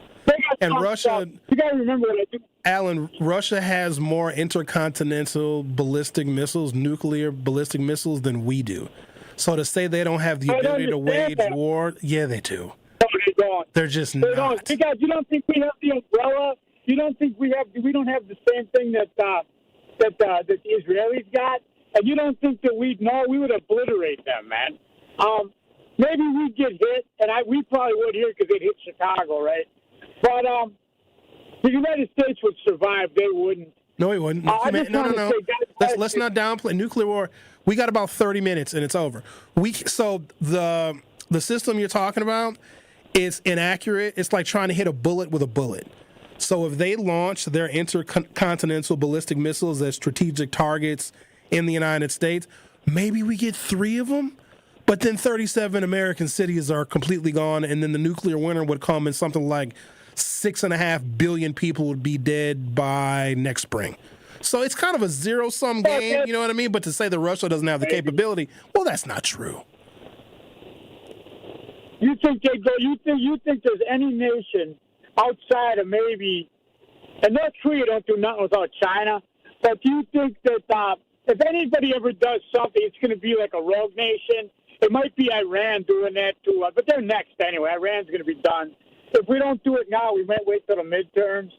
Speaker 16: And Russia.
Speaker 1: You got to remember what I do.
Speaker 16: Alan, Russia has more intercontinental ballistic missiles, nuclear ballistic missiles, than we do. So to say they don't have the ability to wage war, yeah, they do.
Speaker 1: No, they don't.
Speaker 16: They're just
Speaker 1: not.
Speaker 16: Don't.
Speaker 1: Because you don't think we have the umbrella? You don't think we don't have the same thing that the Israelis got? And you don't think that we would obliterate them, man. Maybe we'd get hit, and we probably would here because it hit Chicago, right? But the United States would survive. They wouldn't.
Speaker 16: No, it wouldn't. No. Let's not downplay nuclear war. We got about 30 minutes, and it's over. So the system you're talking about is inaccurate. It's like trying to hit a bullet with a bullet. So if they launch their intercontinental ballistic missiles as strategic targets in the United States, maybe we get 3 of them, but then 37 American cities are completely gone, and then the nuclear winter would come and something like 6.5 billion people would be dead by next spring. So it's kind of a zero-sum game, you know what I mean? But to say that Russia doesn't have the capability, well, that's not true.
Speaker 1: You think you think there's any nation outside of maybe, and North Korea don't do nothing without China, but do you think that if anybody ever does something, it's going to be like a rogue nation? It might be Iran doing that too, but they're next anyway. Iran's going to be done. If we don't do it now, we might wait till the midterms,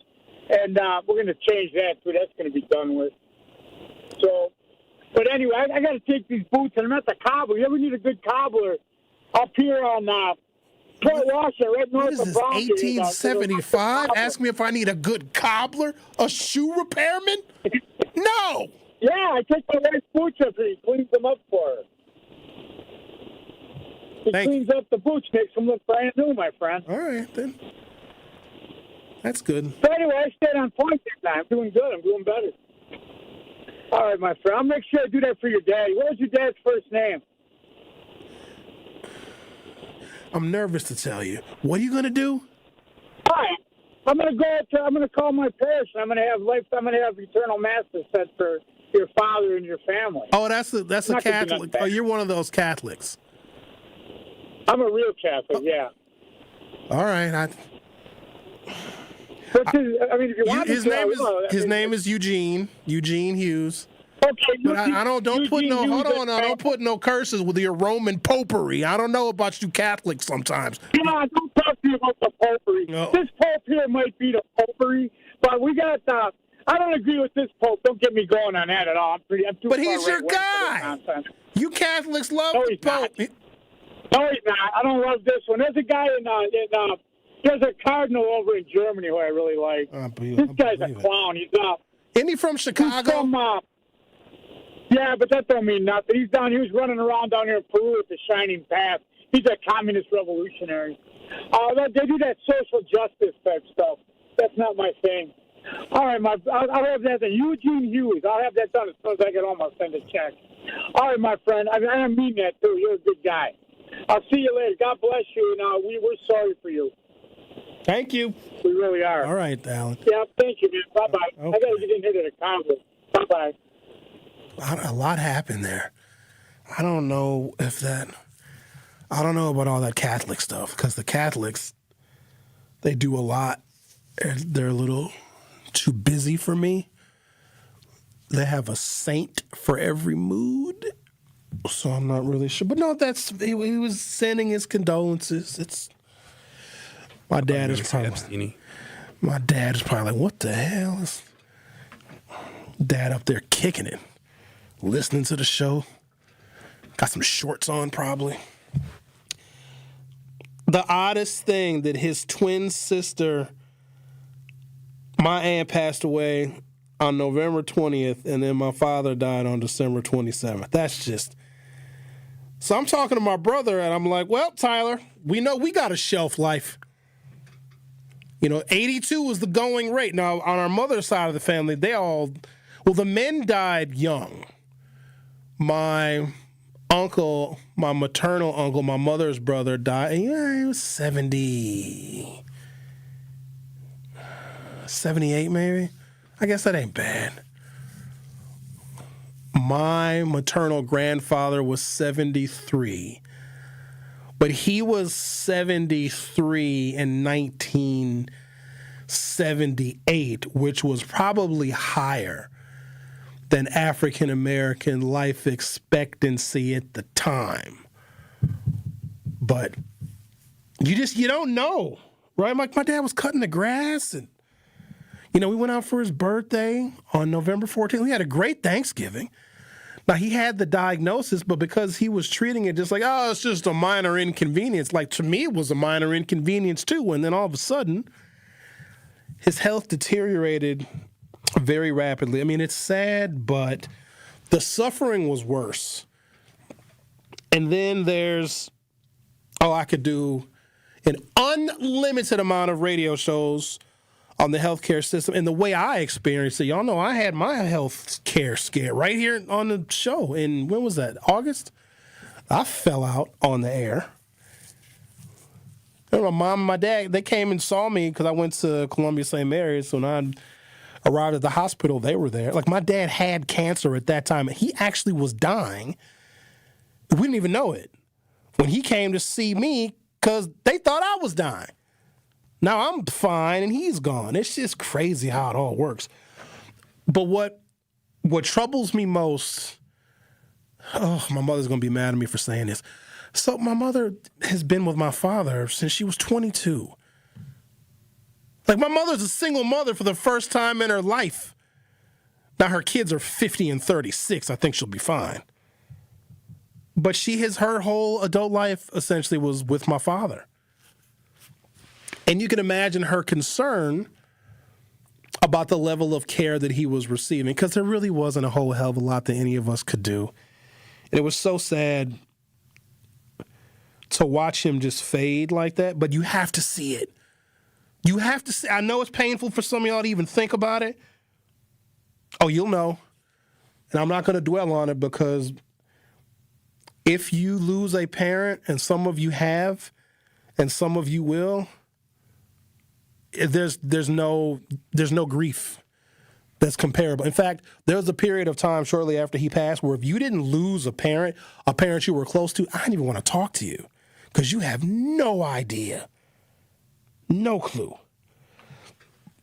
Speaker 1: and we're going to change that too. That's going to be done with. So, but anyway, I got to take these boots, and I'm at the cobbler. You ever need a good cobbler up here on Port Washington, right north of Bronx?
Speaker 16: 1875? Ask me if I need a good cobbler? A shoe repairman? No.
Speaker 1: Yeah, I take my wife's boots up here. He cleans them up for her. He cleans up the boots, makes them look brand new, my friend.
Speaker 16: All right, then. That's good.
Speaker 1: So anyway, I stayed on point this time. I'm doing good. I'm doing better. All right, my friend. I'll make sure I do that for your daddy. What was your dad's first name?
Speaker 16: I'm nervous to tell you. What are you going to do?
Speaker 1: All right. I'm gonna call my parish, and I'm gonna have eternal masses set for your father and your family.
Speaker 16: Oh, that's a Catholic. Oh, you're one of those Catholics.
Speaker 1: I'm a real Catholic, yeah.
Speaker 16: All right.
Speaker 1: If you want
Speaker 16: his name is Eugene Hughes.
Speaker 1: Okay,
Speaker 16: but don't put no curses with your Roman popery. I don't know about you Catholics sometimes.
Speaker 1: Yeah, don't talk to me about the popery.
Speaker 16: No.
Speaker 1: This pope here might be the popery, but we got. I don't agree with this pope. Don't get me going on that at all. I'm too
Speaker 16: but
Speaker 1: far
Speaker 16: he's your
Speaker 1: right-wing
Speaker 16: guy.
Speaker 1: for this nonsense.
Speaker 16: You Catholics love the pope.
Speaker 1: No, he's not. I don't love this one. There's a guy there's a cardinal over in Germany who I really like. This guy's a clown.
Speaker 16: Isn't he from Chicago?
Speaker 1: He's from, yeah, but that don't mean nothing. He was running around down here in Peru with the Shining Path. He's a communist revolutionary. They do that social justice type stuff. That's not my thing. All right, I'll have that done. Eugene Hughes. I'll have that done as soon as I get home. I'll send a check. All right, my friend. I mean that, too. You're a good guy. I'll see you later. God bless you, and we're sorry for you.
Speaker 16: Thank you.
Speaker 1: We really are.
Speaker 16: All right, Alan.
Speaker 1: Yeah, thank you, man. Bye-bye.
Speaker 16: Okay.
Speaker 1: I got to get in here to the Congress. Bye-bye.
Speaker 16: A lot happened there. I don't know about all that Catholic stuff, because the Catholics, they do a lot. They're a little too busy for me. They have a saint for every mood, so I'm not really sure. But no, he was sending his condolences. My dad is probably like, what the hell is Dad up there kicking it, listening to the show? Got some shorts on, probably. The oddest thing that his twin sister, my aunt passed away on November 20th, and then my father died on December 27th. That's just... So I'm talking to my brother, and I'm like, well, Tyler, we know we got a shelf life. 82 was the going rate. Now, on our mother's side of the family, the men died young. My uncle, my maternal uncle, my mother's brother died. He was 70, 78 maybe. I guess that ain't bad. My maternal grandfather was 73. But he was 73 in 1978, which was probably higher than African American life expectancy at the time. But you don't know, right? My dad was cutting the grass, and we went out for his birthday on November 14th. We had a great Thanksgiving. Now, he had the diagnosis, but because he was treating it just like, it's just a minor inconvenience, like to me it was a minor inconvenience too. And then all of a sudden, his health deteriorated very rapidly. I mean, it's sad, but the suffering was worse. And then I could do an unlimited amount of radio shows on the healthcare system and the way I experienced it. Y'all know I had my health care scare right here on the show. And when was that? August? I fell out on the air. My mom and my dad, they came and saw me because I went to Columbia St. Mary's. When I arrived at the hospital, they were there. Like, my dad had cancer at that time. He actually was dying. We didn't even know it when he came to see me because they thought I was dying. Now I'm fine and he's gone. It's just crazy how it all works. But what troubles me most, my mother's going to be mad at me for saying this. So my mother has been with my father since she was 22. Like, my mother's a single mother for the first time in her life. Now her kids are 50 and 36. I think she'll be fine. But her whole adult life essentially was with my father. And you can imagine her concern about the level of care that he was receiving, because there really wasn't a whole hell of a lot that any of us could do. And it was so sad to watch him just fade like that, but you have to see it. You have to see. I know it's painful for some of y'all to even think about it. Oh, you'll know. And I'm not going to dwell on it, because if you lose a parent, and some of you have, and some of you will, there's no grief that's comparable. In fact, there was a period of time shortly after he passed where if you didn't lose a parent you were close to, I didn't even want to talk to you, because you have no idea, no clue.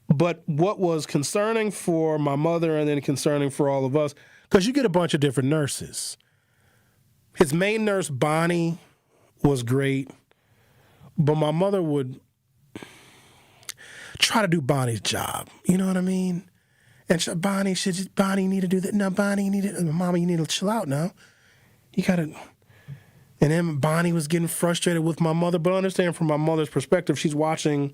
Speaker 16: But what was concerning for my mother and then concerning for all of us, because you get a bunch of different nurses. His main nurse, Bonnie, was great, but my mother would try to do Bonnie's job. You know what I mean? And Bonnie need to do that. No, Bonnie, Mama, you need to chill out now. You got to. And then Bonnie was getting frustrated with my mother, but understand from my mother's perspective, she's watching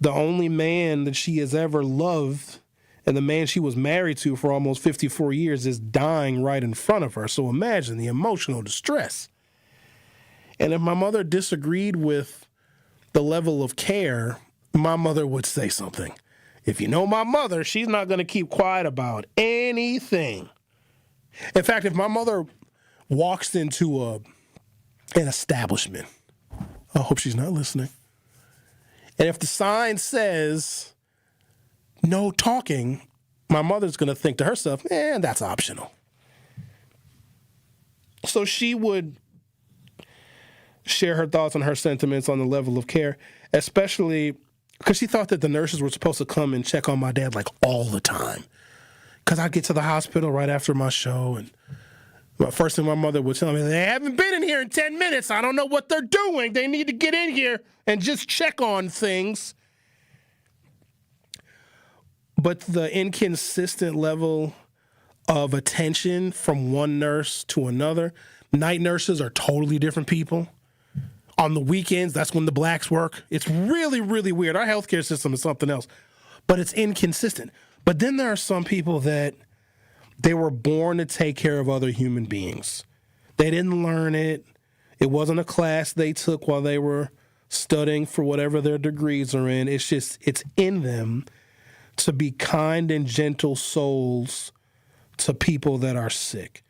Speaker 16: the only man that she has ever loved, and the man she was married to for almost 54 years, is dying right in front of her. So imagine the emotional distress. And if my mother disagreed with the level of care, my mother would say something. If you know my mother, she's not going to keep quiet about anything. In fact, if my mother walks into an establishment, I hope she's not listening, and if the sign says no talking, my mother's going to think to herself, that's optional. So she would share her thoughts and her sentiments on the level of care, especially because she thought that the nurses were supposed to come and check on my dad like all the time. Because I'd get to the hospital right after my show, and the first thing my mother would tell me, they haven't been in here in 10 minutes. I don't know what they're doing. They need to get in here and just check on things. But the inconsistent level of attention from one nurse to another, night nurses are totally different people. On the weekends, that's when the blacks work. It's really, really weird. Our healthcare system is something else, but it's inconsistent. But then there are some people that they were born to take care of other human beings. They didn't learn it. It wasn't a class they took while they were studying for whatever their degrees are in. It's in them to be kind and gentle souls to people that are sick.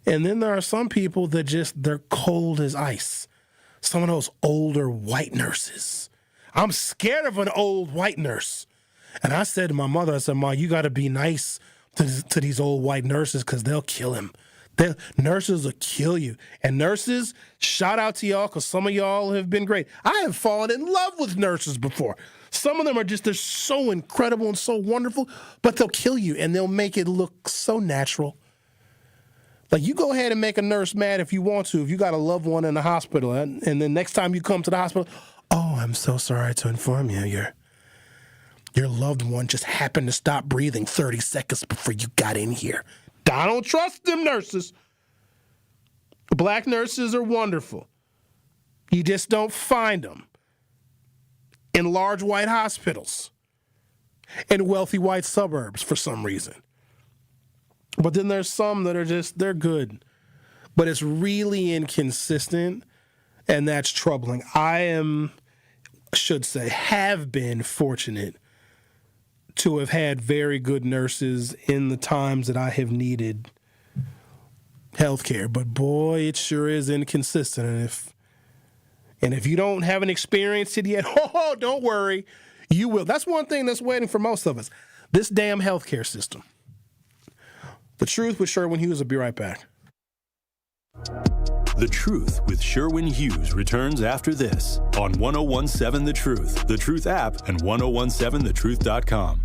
Speaker 16: And then there are some people that they're cold as ice. Some of those older white nurses. I'm scared of an old white nurse. And I said to my mother, I said, Ma, you got to be nice to these old white nurses, because they'll kill him. Nurses will kill you. And nurses, shout out to y'all, because some of y'all have been great. I have fallen in love with nurses before. Some of them they're so incredible and so wonderful, but they'll kill you, and they'll make it look so natural. Like, you go ahead and make a nurse mad if you want to, if you got a loved one in the hospital, and then next time you come to the hospital, oh, I'm so sorry to inform you, your loved one just happened to stop breathing 30 seconds before you got in here. I don't trust them nurses. Black nurses are wonderful. You just don't find them in large white hospitals in wealthy white suburbs for some reason. But then there's some that are they're good. But it's really inconsistent, and that's troubling. have been fortunate to have had very good nurses in the times that I have needed health care. But boy, it sure is inconsistent. And if you haven't experienced it yet, don't worry, you will. That's one thing that's waiting for most of us. This damn healthcare system. The Truth with Sherwin Hughes will be right back.
Speaker 6: The Truth with Sherwin Hughes returns after this on 1017 The Truth, The Truth app, and 1017thetruth.com.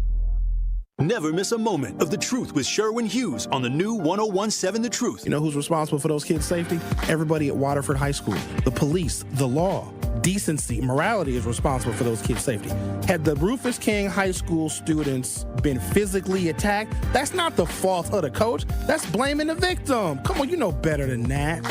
Speaker 6: Never miss a moment of The Truth with Sherwin Hughes on the new 1017 The Truth.
Speaker 16: You know who's responsible for those kids' safety? Everybody at Waterford High School. The police, the law, decency, morality is responsible for those kids' safety. Had the Rufus King High School students been physically attacked, that's not the fault of the coach. That's blaming the victim. Come on, you know better than that.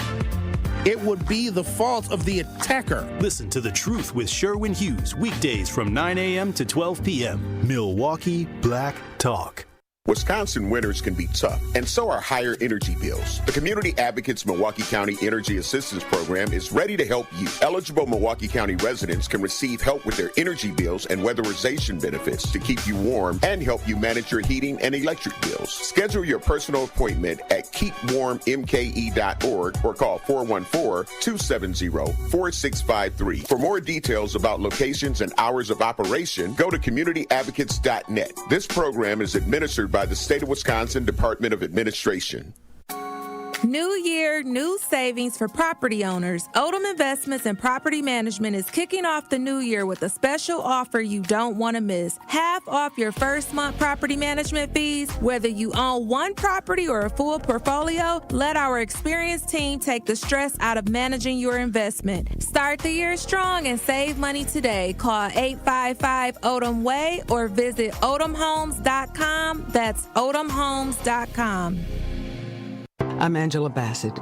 Speaker 16: it would be the fault of the attacker.
Speaker 6: Listen to The Truth with Sherwin Hughes, weekdays from 9 a.m. to 12 p.m. Milwaukee Black Talk.
Speaker 7: Wisconsin winters can be tough, and so are higher energy bills. The Community Advocates Milwaukee County Energy Assistance Program is ready to help you. Eligible Milwaukee County residents can receive help with their energy bills and weatherization benefits to keep you warm and help you manage your heating and electric bills. Schedule your personal appointment at keepwarmmke.org or call 414-270-4653. For more details about locations and hours of operation, go to communityadvocates.net. This program is administered by the State of Wisconsin Department of Administration.
Speaker 8: New year, new savings for property owners. Odom Investments and Property Management is kicking off the new year with a special offer you don't want to miss. Half off your first month property management fees. Whether you own one property or a full portfolio, let our experienced team take the stress out of managing your investment. Start the year strong and save money today. Call 855-ODOM-WAY or visit odomhomes.com. That's odomhomes.com.
Speaker 9: I'm Angela Bassett.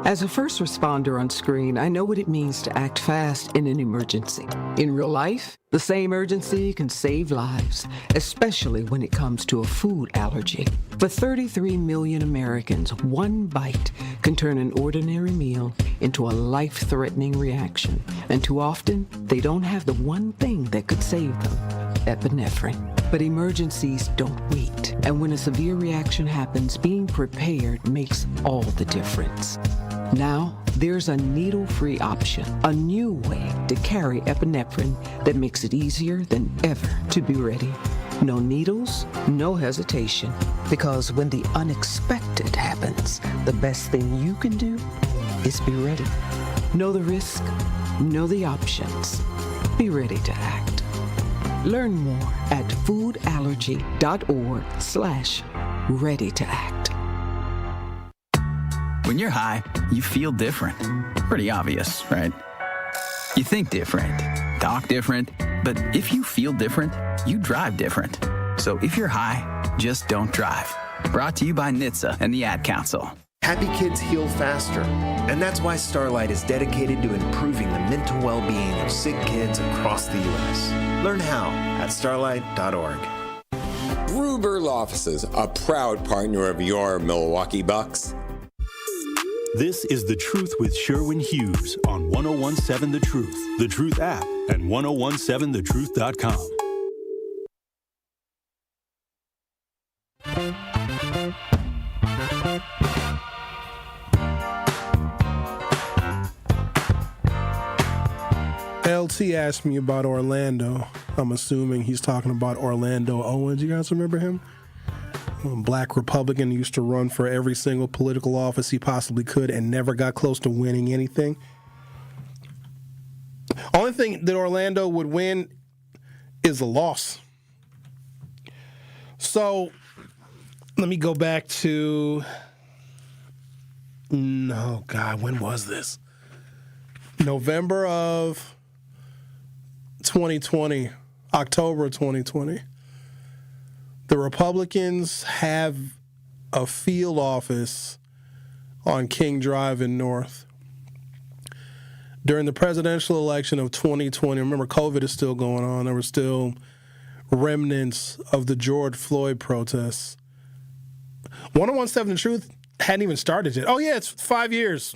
Speaker 9: As a first responder on screen, I know what it means to act fast in an emergency. In real life, the same urgency can save lives, especially when it comes to a food allergy. For 33 million Americans, one bite can turn an ordinary meal into a life-threatening reaction. And too often, they don't have the one thing that could save them, epinephrine. But emergencies don't wait. And when a severe reaction happens, being prepared makes all the difference. Now, there's a needle-free option, a new way to carry epinephrine that makes it easier than ever to be ready. No needles, no hesitation, because when the unexpected happens, the best thing you can do is be ready. Know the risk, know the options. Be ready to act. Learn more at foodallergy.org/ready to act.
Speaker 10: When you're high, you feel different. Pretty obvious, right? You think different, talk different, but if you feel different, you drive different. So if you're high, just don't drive. Brought to you by NHTSA and the Ad Council.
Speaker 12: Happy kids heal faster, and that's why Starlight is dedicated to improving the mental well-being of sick kids across the U.S. Learn how at starlight.org.
Speaker 5: Gruber Law Offices, a proud partner of your Milwaukee Bucks.
Speaker 6: This is The Truth with Sherwin Hughes on 1017 The Truth, The Truth app, and 1017thetruth.com.
Speaker 16: LT asked me about Orlando. I'm assuming he's talking about Orlando Owens. You guys remember him? A black Republican, used to run for every single political office he possibly could and never got close to winning anything. Only thing that Orlando would win is a loss. So let me go back to, no, God, when was this? November of 2020, October of 2020. The Republicans have a field office on King Drive in North. During the presidential election of 2020, remember COVID is still going on. There were still remnants of the George Floyd protests. 1017 The Truth hadn't even started yet. Oh, yeah, it's 5 years.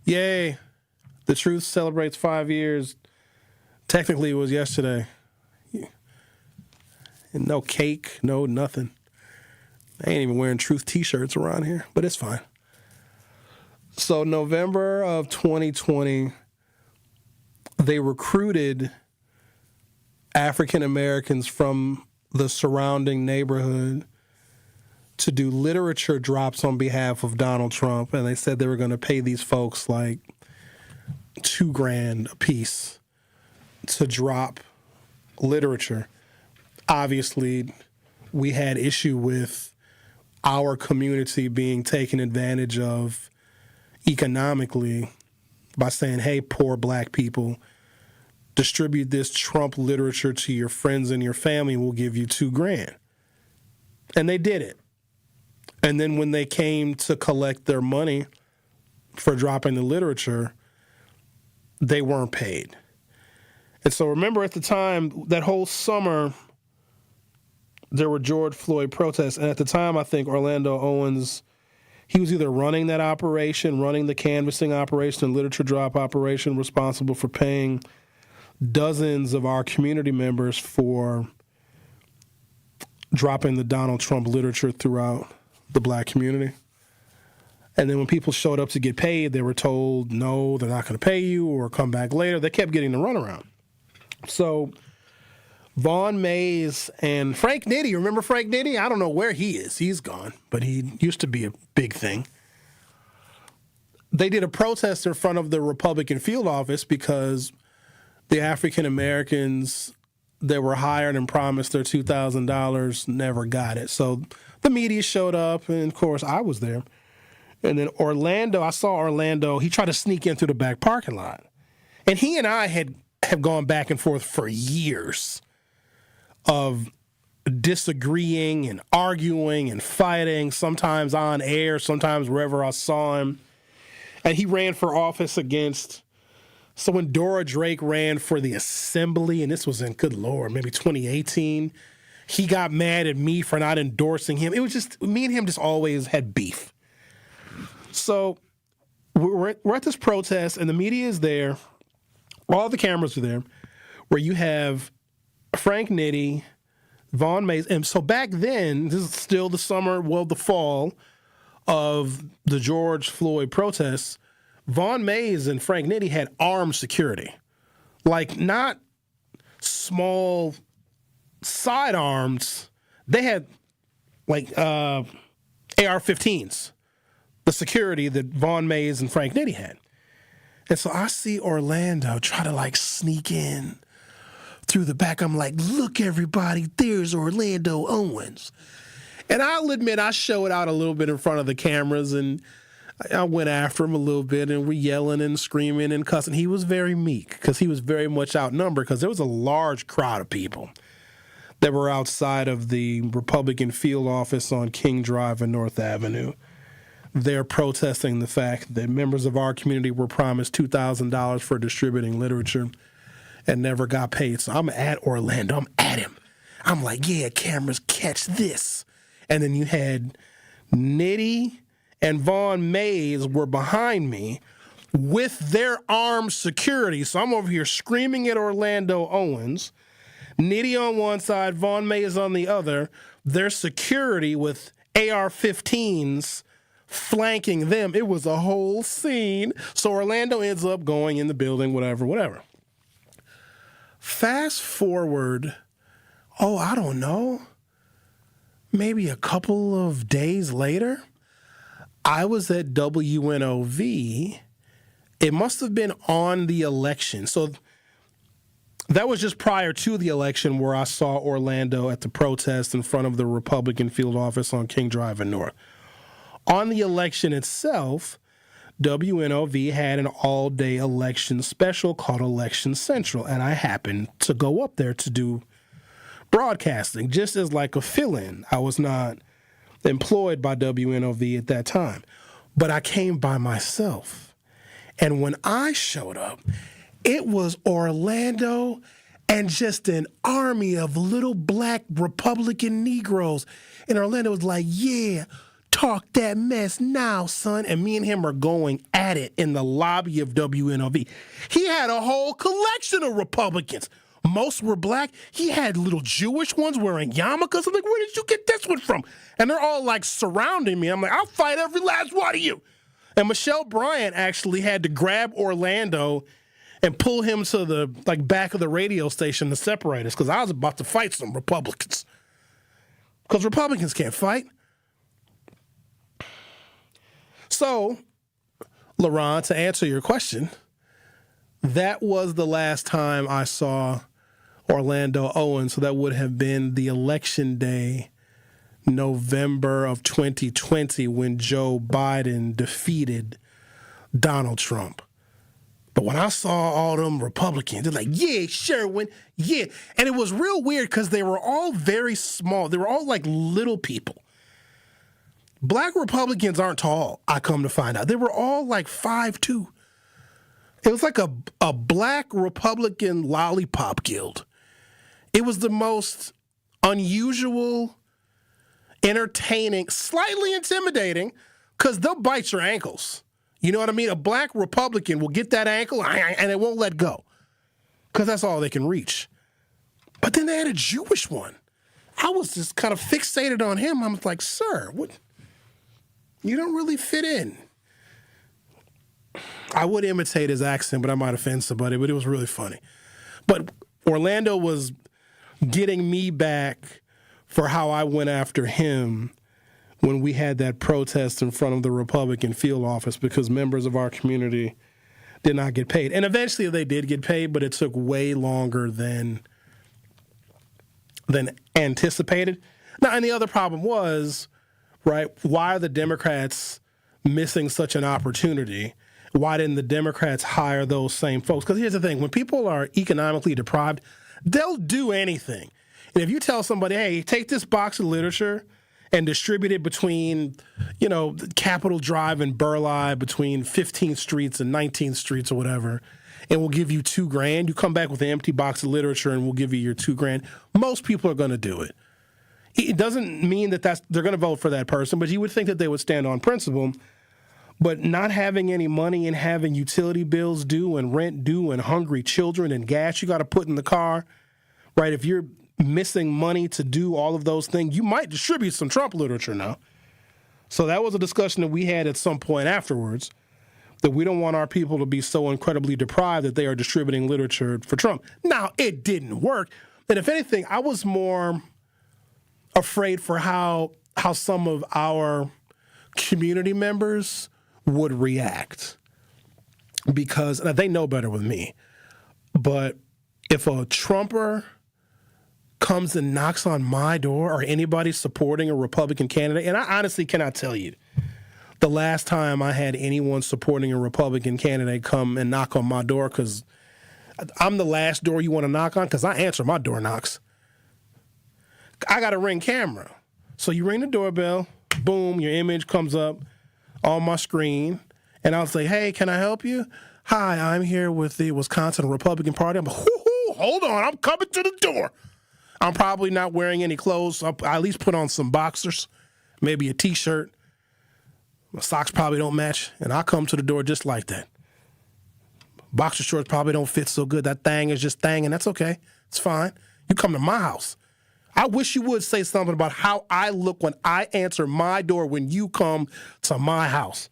Speaker 16: Yay. The Truth celebrates 5 years. Technically, it was yesterday. And no cake, no nothing. I ain't even wearing Truth T-shirts around here, but it's fine. So November of 2020, they recruited African Americans from the surrounding neighborhood to do literature drops on behalf of Donald Trump, and they said they were going to pay these folks like $2,000 a piece to drop literature. Obviously, we had issue with our community being taken advantage of economically by saying, hey, poor black people, distribute this Trump literature to your friends and your family, we'll give you $2,000. And they did it. And then when they came to collect their money, for dropping the literature, they weren't paid. And so remember at the time, that whole summer, there were George Floyd protests. And at the time, I think Orlando Owens, he was either running that operation, running the canvassing operation and literature drop operation, responsible for paying dozens of our community members for dropping the Donald Trump literature throughout the black community. And then when people showed up to get paid, they were told, no, they're not going to pay you or come back later. They kept getting the runaround. So Vaughn Mays and Frank Nitti, remember Frank Nitti? I don't know where he is. He's gone, but he used to be a big thing. They did a protest in front of the Republican field office because the African Americans that were hired and promised their $2,000 never got it. So the media showed up, and of course I was there. And then I saw Orlando, he tried to sneak in through the back parking lot. And he and I have gone back and forth for years of disagreeing and arguing and fighting, sometimes on air, sometimes wherever I saw him. And he ran for office so when Dora Drake ran for the assembly, and this was in, good Lord, maybe 2018, he got mad at me for not endorsing him. It was just, me and him just always had beef. So we're at this protest, and the media is there. All the cameras are there, where you have Frank Nitti, Vaughn Mays. And so back then, this is still the fall of the George Floyd protests, Vaughn Mays and Frank Nitti had armed security. Like, not small sidearms. They had, like, AR-15s, the security that Vaughn Mays and Frank Nitti had. And so I see Orlando try to, like, sneak in through the back. I'm like, look, everybody, there's Orlando Owens. And I'll admit I showed out a little bit in front of the cameras, and I went after him a little bit, and we're yelling and screaming and cussing. He was very meek because he was very much outnumbered because there was a large crowd of people that were outside of the Republican field office on King Drive and North Avenue. They're protesting the fact that members of our community were promised $2,000 for distributing literature and never got paid. So I'm at Orlando. I'm at him. I'm like, yeah, cameras, catch this. And then you had Nitti and Vaughn Mays were behind me with their armed security. So I'm over here screaming at Orlando Owens, Nitti on one side, Vaughn Mays on the other, their security with AR-15s flanking them. It was a whole scene. So Orlando ends up going in the building, whatever. Fast forward, I don't know, maybe a couple of days later, I was at WNOV. It must have been on the election. So that was just prior to the election where I saw Orlando at the protest in front of the Republican field office on King Drive and North. On the election itself, WNOV had an all-day election special called Election Central, and I happened to go up there to do broadcasting just as like a fill-in. I was not employed by WNOV at that time, but I came by myself. And when I showed up, it was Orlando and just an army of little black Republican Negroes. And Orlando was like, yeah, talk that mess now, son. And me and him are going at it in the lobby of WNOV. He had a whole collection of Republicans. Most were black. He had little Jewish ones wearing yarmulkes. I'm like, where did you get this one from? And they're all like surrounding me. I'm like, I'll fight every last one of you. And Michelle Bryant actually had to grab Orlando and pull him to the back of the radio station to separate us because I was about to fight some Republicans. Because Republicans can't fight. So, LaRon, to answer your question, that was the last time I saw Orlando Owens. So that would have been the election day, November of 2020, when Joe Biden defeated Donald Trump. But when I saw all them Republicans, they're like, yeah, Sherwin, yeah. And it was real weird because they were all very small. They were all like little people. Black Republicans aren't tall, I come to find out. They were all like 5'2". It was like a Black Republican lollipop guild. It was the most unusual, entertaining, slightly intimidating, because they'll bite your ankles. You know what I mean? A Black Republican will get that ankle and it won't let go, because that's all they can reach. But then they had a Jewish one. I was just kind of fixated on him. I'm like, sir, what? You don't really fit in. I would imitate his accent, but I might offend somebody, but it was really funny. But Orlando was getting me back for how I went after him when we had that protest in front of the Republican field office, because members of our community did not get paid. And eventually they did get paid, but it took way longer than anticipated. Now, and the other problem was, right, why are the Democrats missing such an opportunity? Why didn't the Democrats hire those same folks? Because here's the thing. When people are economically deprived, they'll do anything. And if you tell somebody, hey, take this box of literature and distribute it between, Capitol Drive and Burleigh, between 15th Streets and 19th Streets or whatever, and we'll give you $2,000. You come back with an empty box of literature and we'll give you your $2,000. Most people are going to do it. It doesn't mean that they're going to vote for that person, but you would think that they would stand on principle. But not having any money and having utility bills due and rent due and hungry children and gas you got to put in the car, right? If you're missing money to do all of those things, you might distribute some Trump literature now. So that was a discussion that we had at some point afterwards, that we don't want our people to be so incredibly deprived that they are distributing literature for Trump. Now, it didn't work. And if anything, I was more afraid for how some of our community members would react, because they know better with me. But if a Trumper comes and knocks on my door, or anybody supporting a Republican candidate, and I honestly cannot tell you the last time I had anyone supporting a Republican candidate come and knock on my door, because I'm the last door you want to knock on, because I answer my door knocks. I got a Ring camera. So you ring the doorbell, boom, your image comes up on my screen, and I'll say, hey, can I help you? Hi, I'm here with the Wisconsin Republican Party. I'm like, hold on, I'm coming to the door. I'm probably not wearing any clothes. So I at least put on some boxers, maybe a T-shirt. My socks probably don't match, and I'll come to the door just like that. Boxer shorts probably don't fit so good. That thing is just thang, and that's okay. It's fine. You come to my house. I wish you would say something about how I look when I answer my door when you come to my house.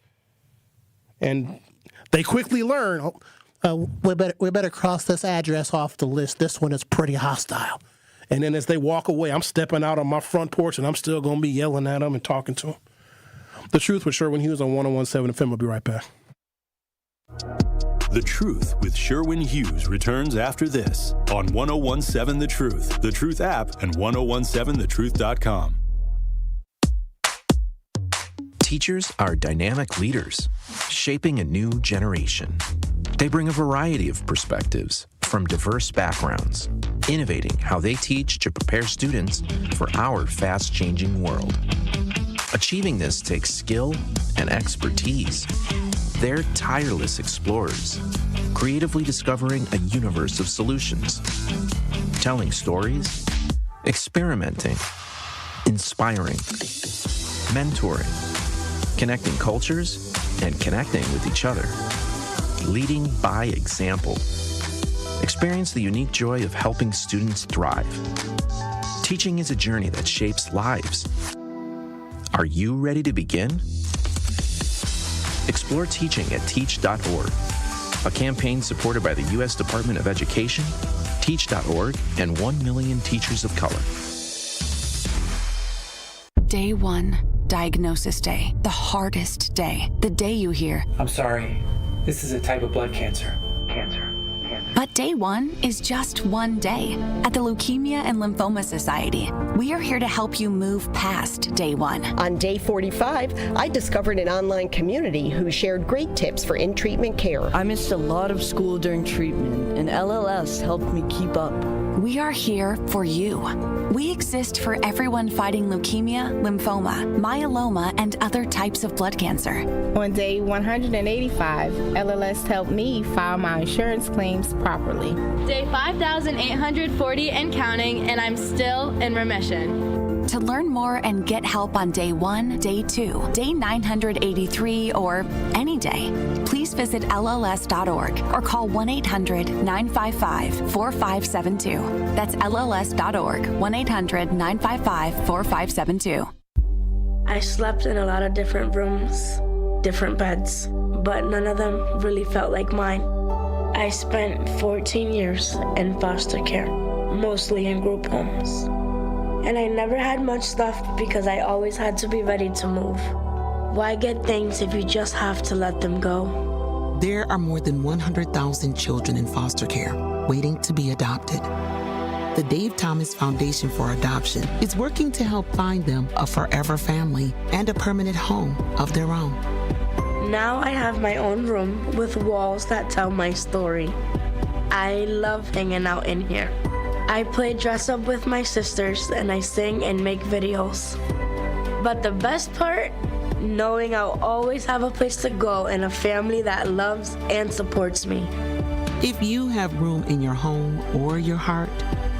Speaker 16: And they quickly learn, we better cross this address off the list. This one is pretty hostile. And then as they walk away, I'm stepping out on my front porch, and I'm still going to be yelling at them and talking to them. The Truth with Sherwin Hughes on 101.7 FM. We'll be right back.
Speaker 11: The Truth with Sherwin Hughes returns after this on 101.7 The Truth, The Truth app, and 1017thetruth.com.
Speaker 13: Teachers are dynamic leaders, shaping a new generation. They bring a variety of perspectives from diverse backgrounds, innovating how they teach to prepare students for our fast-changing world. Achieving this takes skill and expertise. They're tireless explorers, creatively discovering a universe of solutions, telling stories, experimenting, inspiring, mentoring, connecting cultures, and connecting with each other, leading by example. Experience the unique joy of helping students thrive. Teaching is a journey that shapes lives. Are you ready to begin? Explore teaching at teach.org, a campaign supported by the U.S. Department of Education, Teach.org, and 1 million teachers of color.
Speaker 20: Day 1, diagnosis day, the hardest day, the day you hear,
Speaker 21: I'm sorry, this is a type of blood cancer.
Speaker 20: But day 1 is just one day. At the Leukemia and Lymphoma Society, we are here to help you move past day 1.
Speaker 22: On day 45, I discovered an online community who shared great tips for in-treatment care.
Speaker 23: I missed a lot of school during treatment, and LLS helped me keep up.
Speaker 20: We are here for you. We exist for everyone fighting leukemia, lymphoma, myeloma, and other types of blood cancer.
Speaker 2: On day 185, LLS helped me file my insurance claims properly.
Speaker 3: Day 5,840 and counting, and I'm still in remission.
Speaker 20: To learn more and get help on day 1, day 2, day 983, or any day, please visit LLS.org or call 1-800-955-4572. That's LLS.org, 1-800-955-4572.
Speaker 4: I slept in a lot of different rooms, different beds, but none of them really felt like mine. I spent 14 years in foster care, mostly in group homes. And I never had much stuff because I always had to be ready to move. Why get things if you just have to let them go?
Speaker 15: There are more than 100,000 children in foster care waiting to be adopted. The Dave Thomas Foundation for Adoption is working to help find them a forever family and a permanent home of their own.
Speaker 4: Now I have my own room with walls that tell my story. I love hanging out in here. I play dress up with my sisters and I sing and make videos. But the best part, knowing I'll always have a place to go and a family that loves and supports me.
Speaker 15: If you have room in your home or your heart,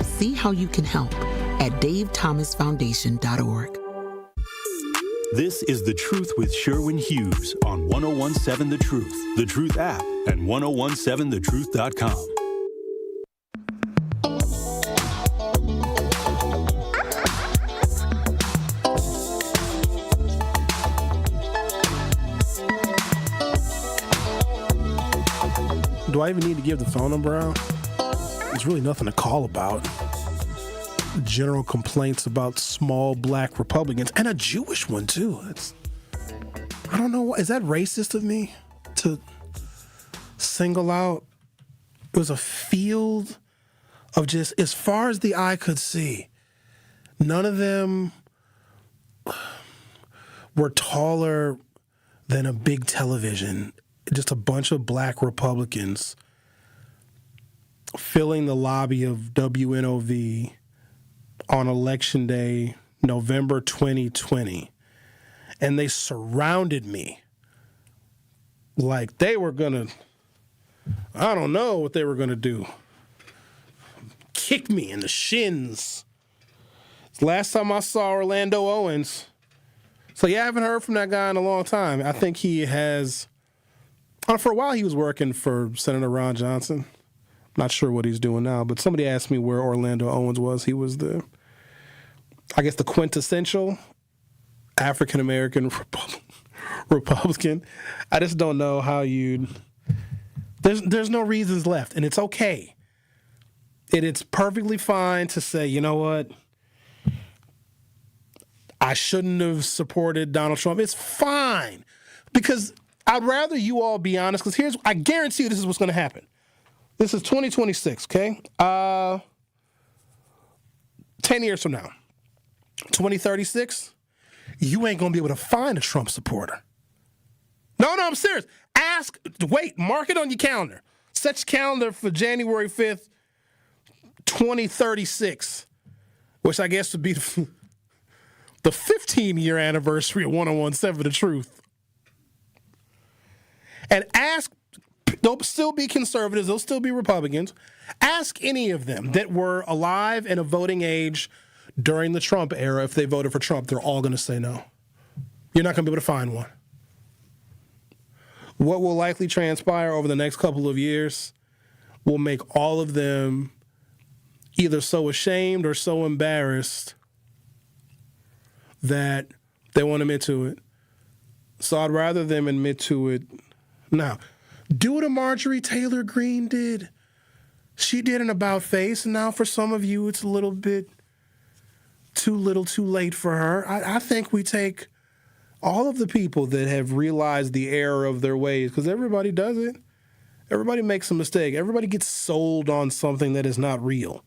Speaker 15: see how you can help at davethomasfoundation.org.
Speaker 11: This is The Truth with Sherwin Hughes on 1017 The Truth, The Truth app, and 1017thetruth.com.
Speaker 16: Do I even need to give the phone number out? There's really nothing to call about. General complaints about small black Republicans, and a Jewish one too. I don't know, is that racist of me to single out? It was a field of just, as far as the eye could see, none of them were taller than a big television. Just a bunch of black Republicans filling the lobby of WNOV on Election Day, November 2020. And they surrounded me like they were going to, I don't know what they were going to do. Kick me in the shins. Last time I saw Orlando Owens. So yeah, I haven't heard from that guy in a long time. I think he has... For a while, he was working for Senator Ron Johnson. Not sure what he's doing now, but somebody asked me where Orlando Owens was. He was the quintessential African-American Republican. I just don't know how you'd... There's no reasons left, and it's okay. It's perfectly fine to say, you know what? I shouldn't have supported Donald Trump. It's fine, because... I'd rather you all be honest, because I guarantee you this is what's going to happen. This is 2026, okay? 10 years from now, 2036, you ain't going to be able to find a Trump supporter. No, I'm serious. Mark it on your calendar. Set your calendar for January 5th, 2036, which I guess would be the 15-year anniversary of 1017 The Truth. And they'll still be conservatives, they'll still be Republicans. Ask any of them that were alive and of voting age during the Trump era if they voted for Trump. They're all going to say no. You're not going to be able to find one. What will likely transpire over the next couple of years will make all of them either so ashamed or so embarrassed that they won't admit to it. So I'd rather them admit to it. Now, do what a Marjorie Taylor Greene did. She did an about face, and now for some of you, it's a little bit too little too late for her. I think we take all of the people that have realized the error of their ways, because everybody does it. Everybody makes a mistake. Everybody gets sold on something that is not real.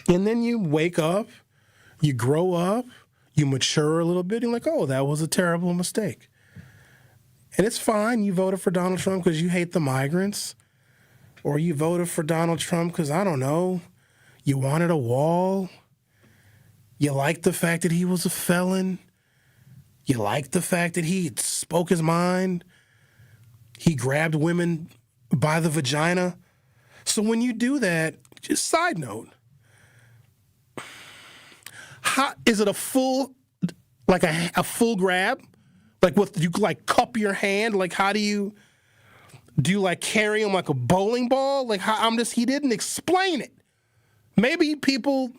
Speaker 16: And then you wake up, you grow up, you mature a little bit, and you're like, oh, that was a terrible mistake. And it's fine. You voted for Donald Trump because you hate the migrants. Or you voted for Donald Trump because, I don't know, you wanted a wall. You liked the fact that he was a felon. You liked the fact that he spoke his mind. He grabbed women by the vagina. So when you do that, just side note, is it a full, like a full grab? Like what, you like cup your hand? Like how do you like carry him like a bowling ball? Like he didn't explain it. Maybe people,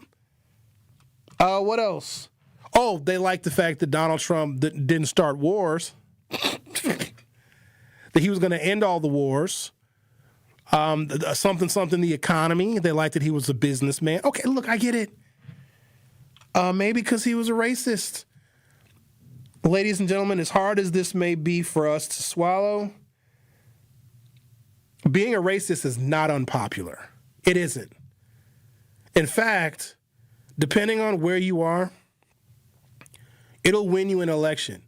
Speaker 16: what else? Oh, they like the fact that Donald Trump didn't start wars. That he was going to end all the wars. Something, the economy. They liked that he was a businessman. Okay, look, I get it. Maybe because he was a racist. Ladies and gentlemen, as hard as this may be for us to swallow, being a racist is not unpopular. It isn't. In fact, depending on where you are, it'll win you an election.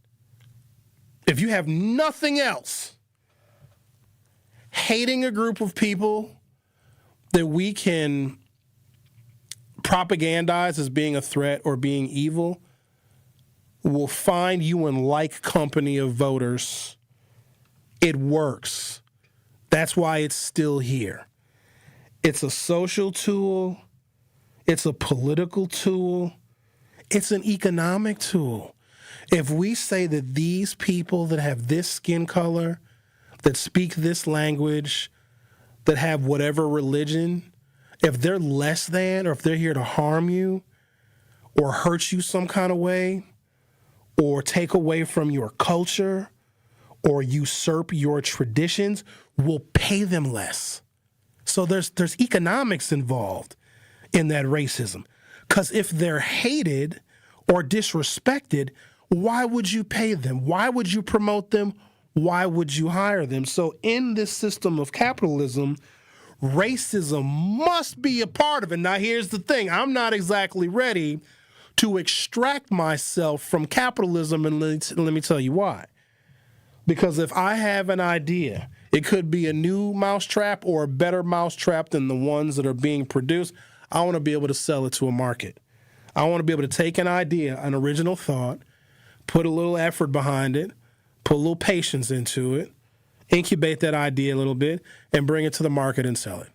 Speaker 16: If you have nothing else, hating a group of people that we can propagandize as being a threat or being evil will find you in like company of voters. It works. That's why it's still here. It's a social tool. It's a political tool. It's an economic tool. If we say that these people that have this skin color, that speak this language, that have whatever religion, if they're less than, or if they're here to harm you or hurt you some kind of way or take away from your culture or usurp your traditions, we'll pay them less. So there's economics involved in that racism. Because if they're hated or disrespected, why would you pay them? Why would you promote them? Why would you hire them? So in this system of capitalism, racism must be a part of it. Now, here's the thing. I'm not exactly ready to extract myself from capitalism, and let me tell you why. Because if I have an idea, it could be a new mousetrap or a better mousetrap than the ones that are being produced, I want to be able to sell it to a market. I want to be able to take an idea, an original thought, put a little effort behind it, put a little patience into it, incubate that idea a little bit, and bring it to the market and sell it.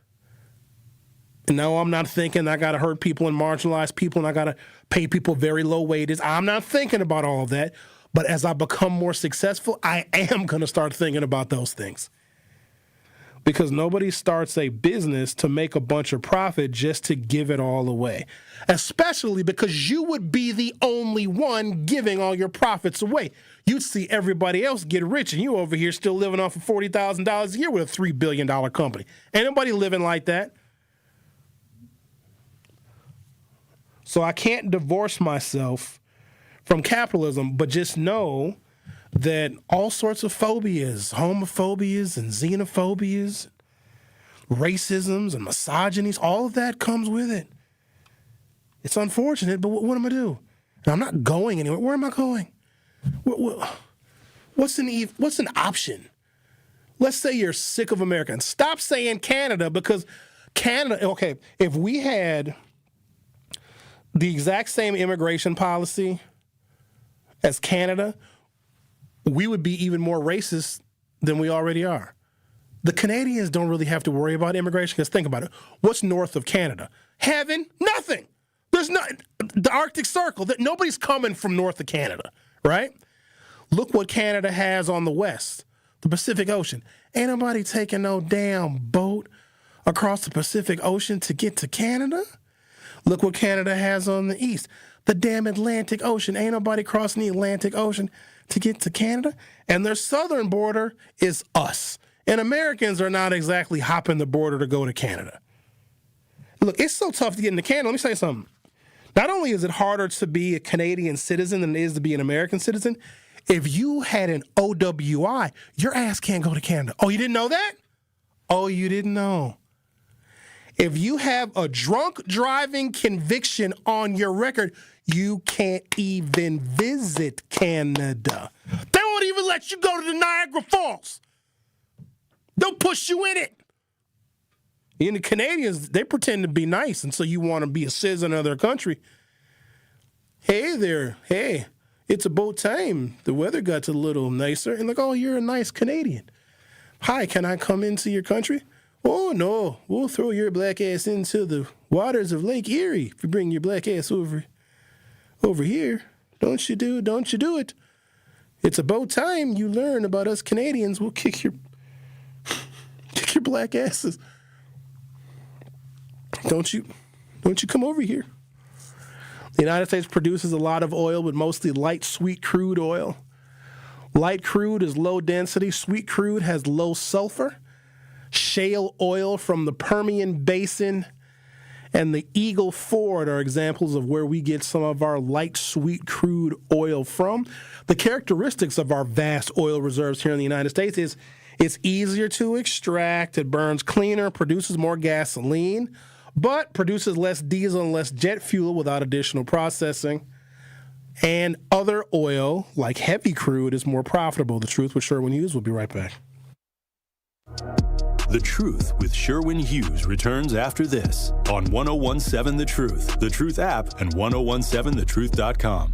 Speaker 16: No, I'm not thinking I got to hurt people and marginalize people and I got to pay people very low wages. I'm not thinking about all of that. But as I become more successful, I am going to start thinking about those things. Because nobody starts a business to make a bunch of profit just to give it all away. Especially because you would be the only one giving all your profits away. You'd see everybody else get rich and you over here still living off of $40,000 a year with a $3 billion company. Ain't nobody living like that. So I can't divorce myself from capitalism, but just know that all sorts of phobias, homophobias and xenophobias, racisms and misogynies, all of that comes with it. It's unfortunate, but what am I going to do? And I'm not going anywhere. Where am I going? What's an option? Let's say you're sick of America. And stop saying Canada, because Canada, okay, if we had the exact same immigration policy as Canada, we would be even more racist than we already are. The Canadians don't really have to worry about immigration because think about it. What's north of Canada? Heaven? Nothing. There's not the Arctic Circle. That nobody's coming from north of Canada, right? Look what Canada has on the west, the Pacific Ocean. Ain't nobody taking no damn boat across the Pacific Ocean to get to Canada. Look what Canada has on the east, the damn Atlantic Ocean. Ain't nobody crossing the Atlantic Ocean to get to Canada. And their southern border is us. And Americans are not exactly hopping the border to go to Canada. Look, it's so tough to get into Canada. Let me say something. Not only is it harder to be a Canadian citizen than it is to be an American citizen, if you had an OWI, your ass can't go to Canada. Oh, you didn't know that? Oh, you didn't know. If you have a drunk driving conviction on your record, you can't even visit Canada. They won't even let you go to the Niagara Falls. They'll push you in it. And the Canadians, they pretend to be nice, and so you want to be a citizen of their country. Hey there, hey, it's about time. The weather got a little nicer. And like, oh, you're a nice Canadian. Hi, can I come into your country? Oh, no, we'll throw your black ass into the waters of Lake Erie if you bring your black ass over here. Don't you do it. It's about time you learn about us Canadians. We'll kick your black asses. Don't you come over here. The United States produces a lot of oil, but mostly light, sweet crude oil. Light crude is low density. Sweet crude has low sulfur. Shale oil from the Permian Basin and the Eagle Ford are examples of where we get some of our light, sweet crude oil from. The characteristics of our vast oil reserves here in the United States is it's easier to extract, it burns cleaner, produces more gasoline, but produces less diesel and less jet fuel without additional processing. And other oil, like heavy crude, is more profitable. The Truth with Sherwin Hughes. We'll be right back.
Speaker 11: The Truth with Sherwin Hughes returns after this on 1017 The Truth, The Truth app, and 1017thetruth.com.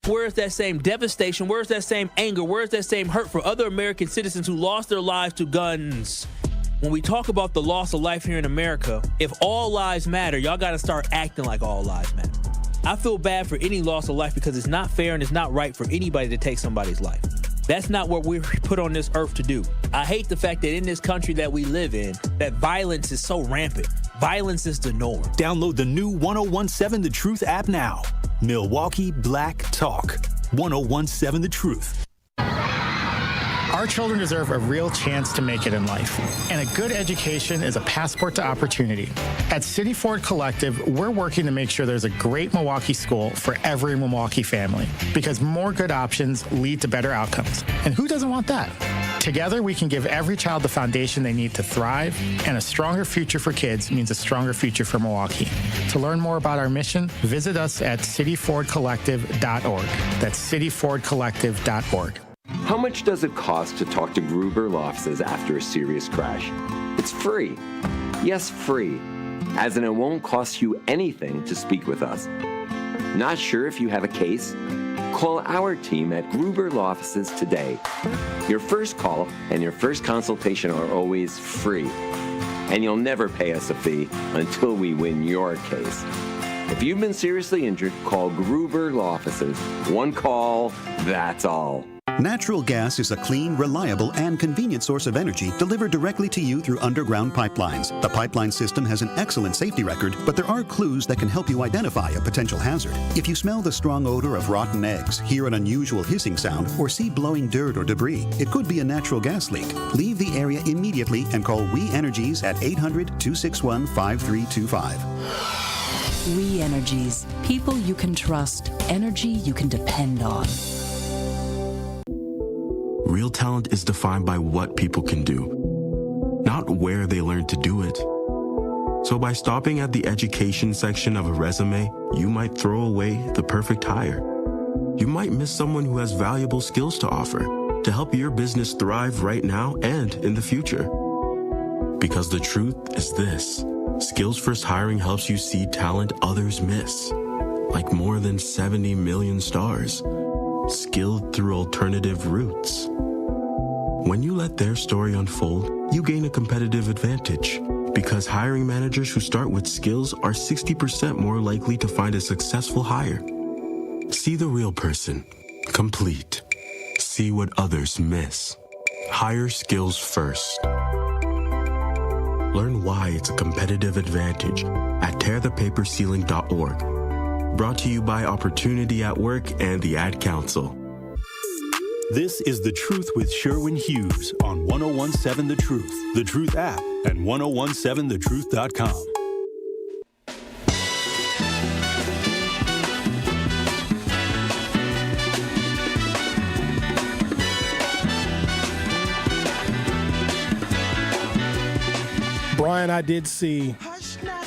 Speaker 14: Where's that same devastation? Where's that same anger? Where's that same hurt for other American citizens who lost their lives to guns? When we talk about the loss of life here in America, if all lives matter, y'all got to start acting like all lives matter. I feel bad for any loss of life because it's not fair and it's not right for anybody to take somebody's life. That's not what we're put on this earth to do. I hate the fact that in this country that we live in, that violence is so rampant. Violence is the norm.
Speaker 11: Download the new 1017 The Truth app now. Milwaukee Black Talk. 1017 The Truth.
Speaker 18: Our children deserve a real chance to make it in life, and a good education is a passport to opportunity. At City Ford Collective, we're working to make sure there's a great Milwaukee school for every Milwaukee family, because more good options lead to better outcomes. And who doesn't want that? Together, we can give every child the foundation they need to thrive, and a stronger future for kids means a stronger future for Milwaukee. To learn more about our mission, visit us at cityfordcollective.org. That's cityfordcollective.org.
Speaker 5: How much does it cost to talk to Gruber Law Offices after a serious crash? It's free. Yes, free. As in, it won't cost you anything to speak with us. Not sure if you have a case? Call our team at Gruber Law Offices today. Your first call and your first consultation are always free. And you'll never pay us a fee until we win your case. If you've been seriously injured, call Gruber Law Offices. One call, that's all.
Speaker 19: Natural gas is a clean, reliable, and convenient source of energy delivered directly to you through underground pipelines. The pipeline system has an excellent safety record, but there are clues that can help you identify a potential hazard. If you smell the strong odor of rotten eggs, hear an unusual hissing sound, or see blowing dirt or debris, it could be a natural gas leak. Leave the area immediately and call We Energies at 800-261-5325.
Speaker 23: We Energies. People you can trust. Energy you can depend on.
Speaker 24: Real talent is defined by what people can do, not where they learn to do it. So by stopping at the education section of a resume, you might throw away the perfect hire. You might miss someone who has valuable skills to offer to help your business thrive right now and in the future. Because the truth is this: Skills First Hiring helps you see talent others miss, like more than 70 million stars, skilled through alternative routes. When you let their story unfold, you gain a competitive advantage, because hiring managers who start with skills are 60% more likely to find a successful hire. See the real person, complete. See what others miss. Hire skills first. Learn why it's a competitive advantage at tearthepaperceiling.org. Brought to you by Opportunity at Work and the Ad Council.
Speaker 11: This is The Truth with Sherwin Hughes on 1017 The Truth, The Truth app, and 1017thetruth.com.
Speaker 16: Brian, I did see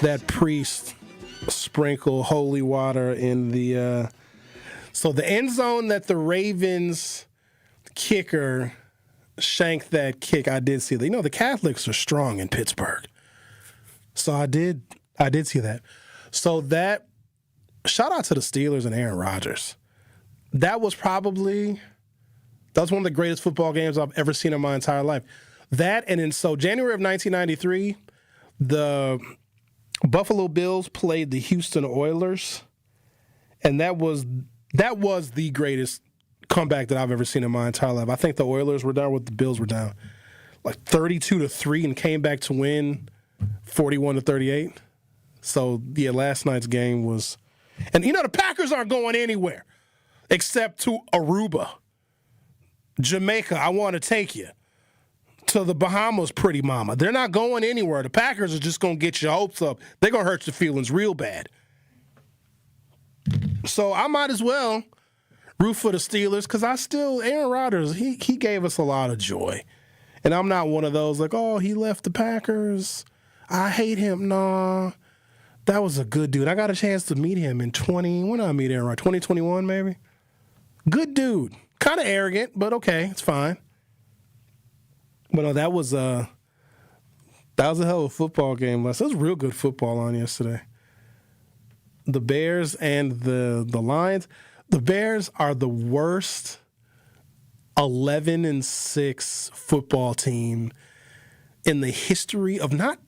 Speaker 16: that priest sprinkle holy water in the so the end zone that the Ravens kicker shanked that kick. I did see that. You know, the Catholics are strong in Pittsburgh. So I did see that. So that, shout out to the Steelers and Aaron Rodgers. That was one of the greatest football games I've ever seen in my entire life. That, and then so January of 1993, the Buffalo Bills played the Houston Oilers, and that was the greatest comeback that I've ever seen in my entire life. I think the Oilers were down, the Bills were down, like 32-3, and came back to win 41-38. So yeah, last night's game was, and the Packers aren't going anywhere except to Aruba, Jamaica. I want to take you to the Bahamas, pretty mama. They're not going anywhere. The Packers are just going to get your hopes up. They're going to hurt your feelings real bad. So I might as well root for the Steelers because Aaron Rodgers, he gave us a lot of joy. And I'm not one of those like, oh, he left the Packers, I hate him. Nah, that was a good dude. I got a chance to meet him in when did I meet Aaron Rodgers? 2021 maybe? Good dude. Kind of arrogant, but okay, it's fine. But no, that was a hell of a football game. There was real good football on yesterday. The Bears and the Lions. The Bears are the worst 11-6 football team in the history of not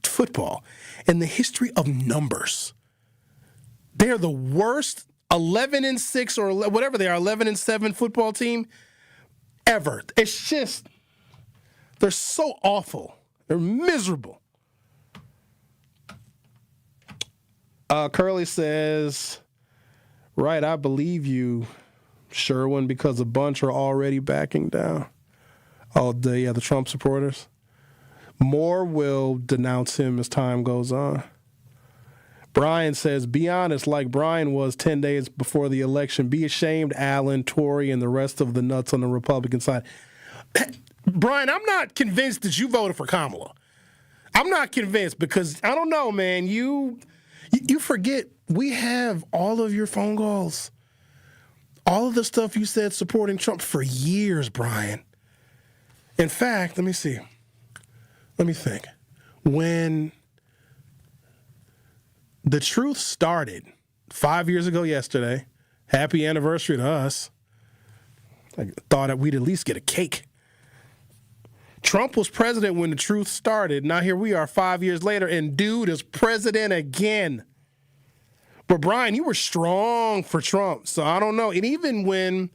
Speaker 16: football, in the history of numbers. They're the worst 11-6 or whatever they are, 11-7 football team ever. It's just, they're so awful. They're miserable. Curly says, right, I believe you, Sherwin, because a bunch are already backing down. Oh, the Trump supporters. More will denounce him as time goes on. Brian says, be honest, like Brian was 10 days before the election. Be ashamed, Allen, Tory, and the rest of the nuts on the Republican side. Brian, I'm not convinced that you voted for Kamala. I'm not convinced because, I don't know, man, you forget we have all of your phone calls, all of the stuff you said supporting Trump for years, Brian. In fact, let me see. Let me think. When the truth started 5 years ago yesterday, happy anniversary to us. I thought that we'd at least get a cake. Trump was president when the truth started. Now here we are 5 years later, and dude is president again. But Brian, you were strong for Trump, so I don't know. And even when,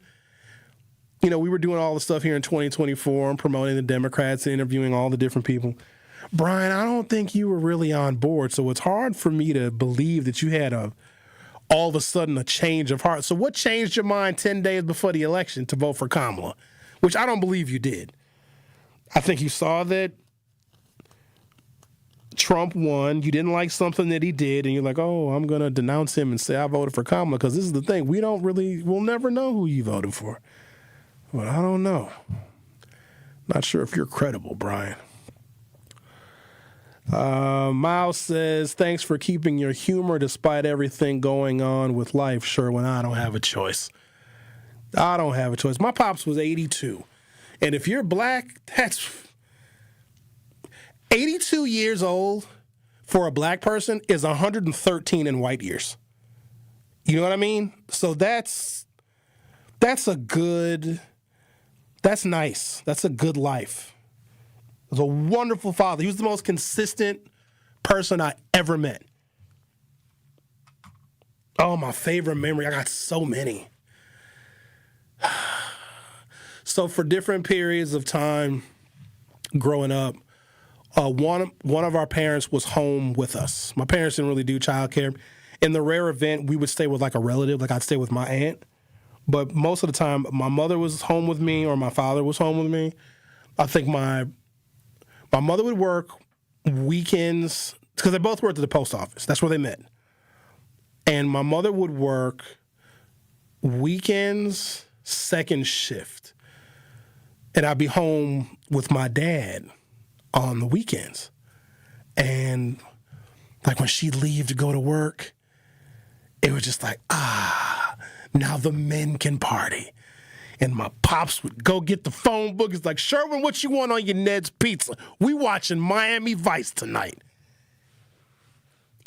Speaker 16: we were doing all the stuff here in 2024 and promoting the Democrats and interviewing all the different people, Brian, I don't think you were really on board. So it's hard for me to believe that you had all of a sudden a change of heart. So what changed your mind 10 days before the election to vote for Kamala, which I don't believe you did? I think you saw that Trump won. You didn't like something that he did, and you're like, oh, I'm going to denounce him and say I voted for Kamala, because this is the thing. We'll never know who you voted for. But I don't know. Not sure if you're credible, Brian. Miles says, thanks for keeping your humor despite everything going on with life, Sherwin. I don't have a choice. My pops was 82. And if you're black, that's 82 years old for a black person is 113 in white years. You know what I mean? So that's nice. That's a good life. He was a wonderful father. He was the most consistent person I ever met. Oh, my favorite memory. I got so many. So for different periods of time growing up, one of our parents was home with us. My parents didn't really do childcare. In the rare event, we would stay with like a relative, like I'd stay with my aunt. But most of the time, my mother was home with me or my father was home with me. I think my mother would work weekends because they both worked at the post office. That's where they met. And my mother would work weekends, second shift. And I'd be home with my dad on the weekends. And like when she'd leave to go to work, it was just like, now the men can party. And my pops would go get the phone book. It's like, Sherwin, what you want on your Ned's Pizza? We watching Miami Vice tonight.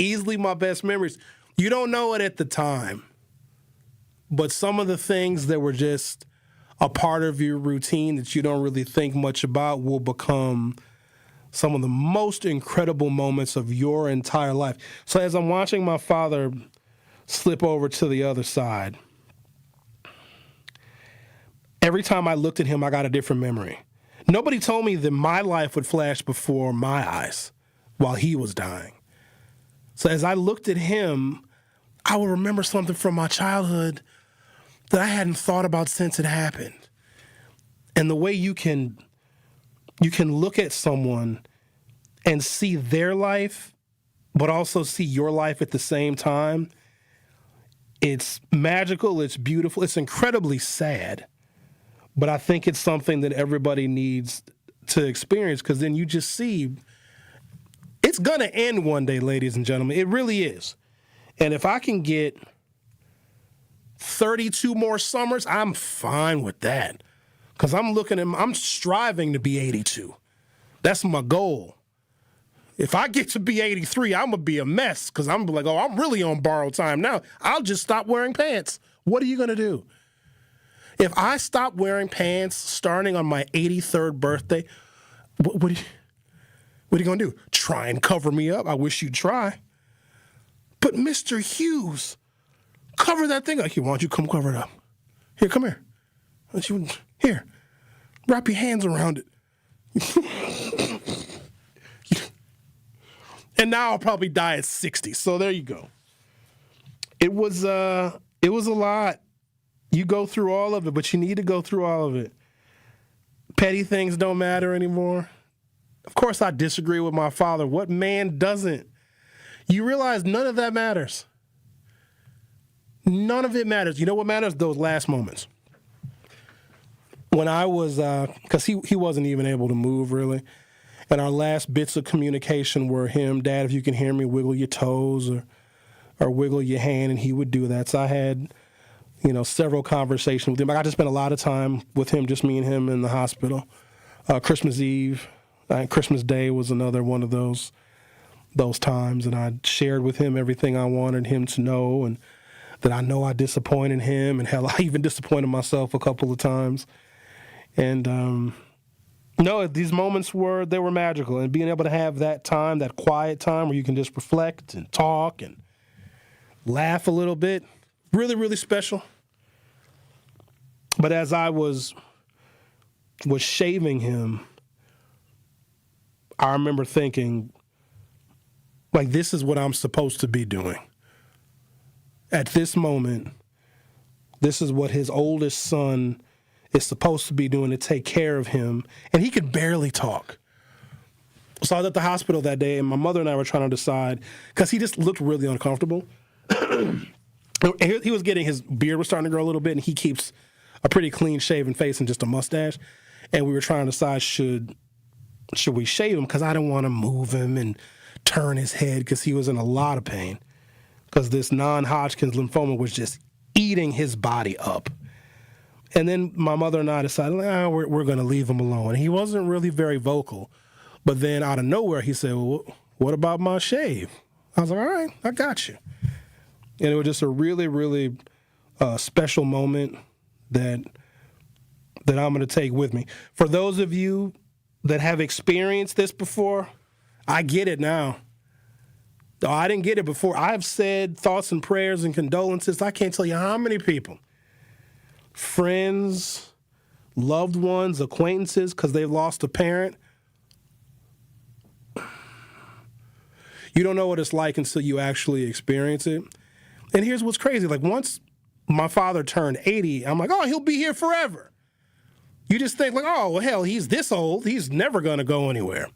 Speaker 16: easily my best memories. You don't know it at the time, but some of the things that were just a part of your routine that you don't really think much about will become some of the most incredible moments of your entire life. So as I'm watching my father slip over to the other side, every time I looked at him, I got a different memory. Nobody told me that my life would flash before my eyes while he was dying. So as I looked at him, I would remember something from my childhood that I hadn't thought about since it happened. And the way you can look at someone and see their life, but also see your life at the same time, it's magical, it's beautiful, it's incredibly sad. But I think it's something that everybody needs to experience, because then you just see it's going to end one day, ladies and gentlemen. It really is. And if I can get 32 more summers, I'm fine with that. Because I'm striving to be 82. That's my goal. If I get to be 83, I'm going to be a mess, because I'm like, oh, I'm really on borrowed time now. I'll just stop wearing pants. What are you going to do? If I stop wearing pants starting on my 83rd birthday, what are you going to do? Try and cover me up? I wish you'd try. But Mr. Hughes, cover that thing up. Here, why don't you come cover it up? Here, come here. Here, wrap your hands around it. And now I'll probably die at 60. So there you go. It was a lot. You go through all of it, but you need to go through all of it. Petty things don't matter anymore. Of course, I disagree with my father. What man doesn't? You realize none of that matters. None of it matters. You know what matters? Those last moments. When I was, because he wasn't even able to move really, and our last bits of communication were him, Dad, if you can hear me, wiggle your toes or wiggle your hand, and he would do that. So I had, several conversations with him. I got to spend a lot of time with him, just me and him in the hospital. Christmas Eve, Christmas Day was another one of those times, and I shared with him everything I wanted him to know, and that I know I disappointed him, and hell, I even disappointed myself a couple of times. And no, these moments were magical, and being able to have that time, that quiet time where you can just reflect and talk and laugh a little bit, really, really special. But as I was shaving him, I remember thinking, like, this is what I'm supposed to be doing. At this moment, this is what his oldest son is supposed to be doing to take care of him. And he could barely talk. So I was at the hospital that day, and my mother and I were trying to decide, because he just looked really uncomfortable. He was his beard was starting to grow a little bit, and he keeps a pretty clean-shaven face and just a mustache. And we were trying to decide, should we shave him? Because I didn't want to move him and turn his head, because he was in a lot of pain, because this non-Hodgkin's lymphoma was just eating his body up. And then my mother and I decided, we're going to leave him alone. And he wasn't really very vocal. But then out of nowhere, he said, well, what about my shave? I was like, all right, I got you. And it was just a really, really special moment that I'm going to take with me. For those of you that have experienced this before, I get it now. Oh, I didn't get it before. I've said thoughts and prayers and condolences. I can't tell you how many people, friends, loved ones, acquaintances, because they've lost a parent. You don't know what it's like until you actually experience it. And here's what's crazy. Like, once my father turned 80, I'm like, oh, he'll be here forever. You just think, like, oh, well, hell, he's this old. He's never going to go anywhere.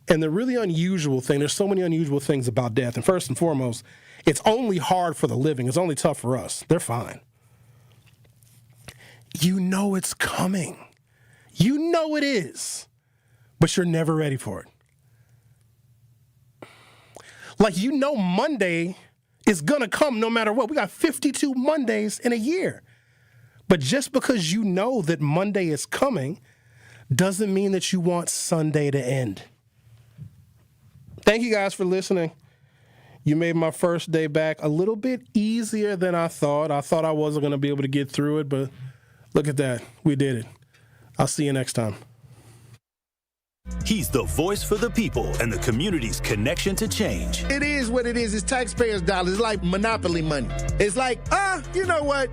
Speaker 16: And the really unusual thing, there's so many unusual things about death. And first and foremost, it's only hard for the living. It's only tough for us. They're fine. You know it's coming. You know it is. But you're never ready for it. Like, Monday is going to come no matter what. We got 52 Mondays in a year. But just because you know that Monday is coming doesn't mean that you want Sunday to end. Thank you guys for listening. You made my first day back a little bit easier than I thought. I thought I wasn't going to be able to get through it, but look at that. We did it. I'll see you next time.
Speaker 6: He's the voice for the people and the community's connection to change.
Speaker 1: It is what it is. It's taxpayers' dollars. It's like monopoly money. It's like, you know what?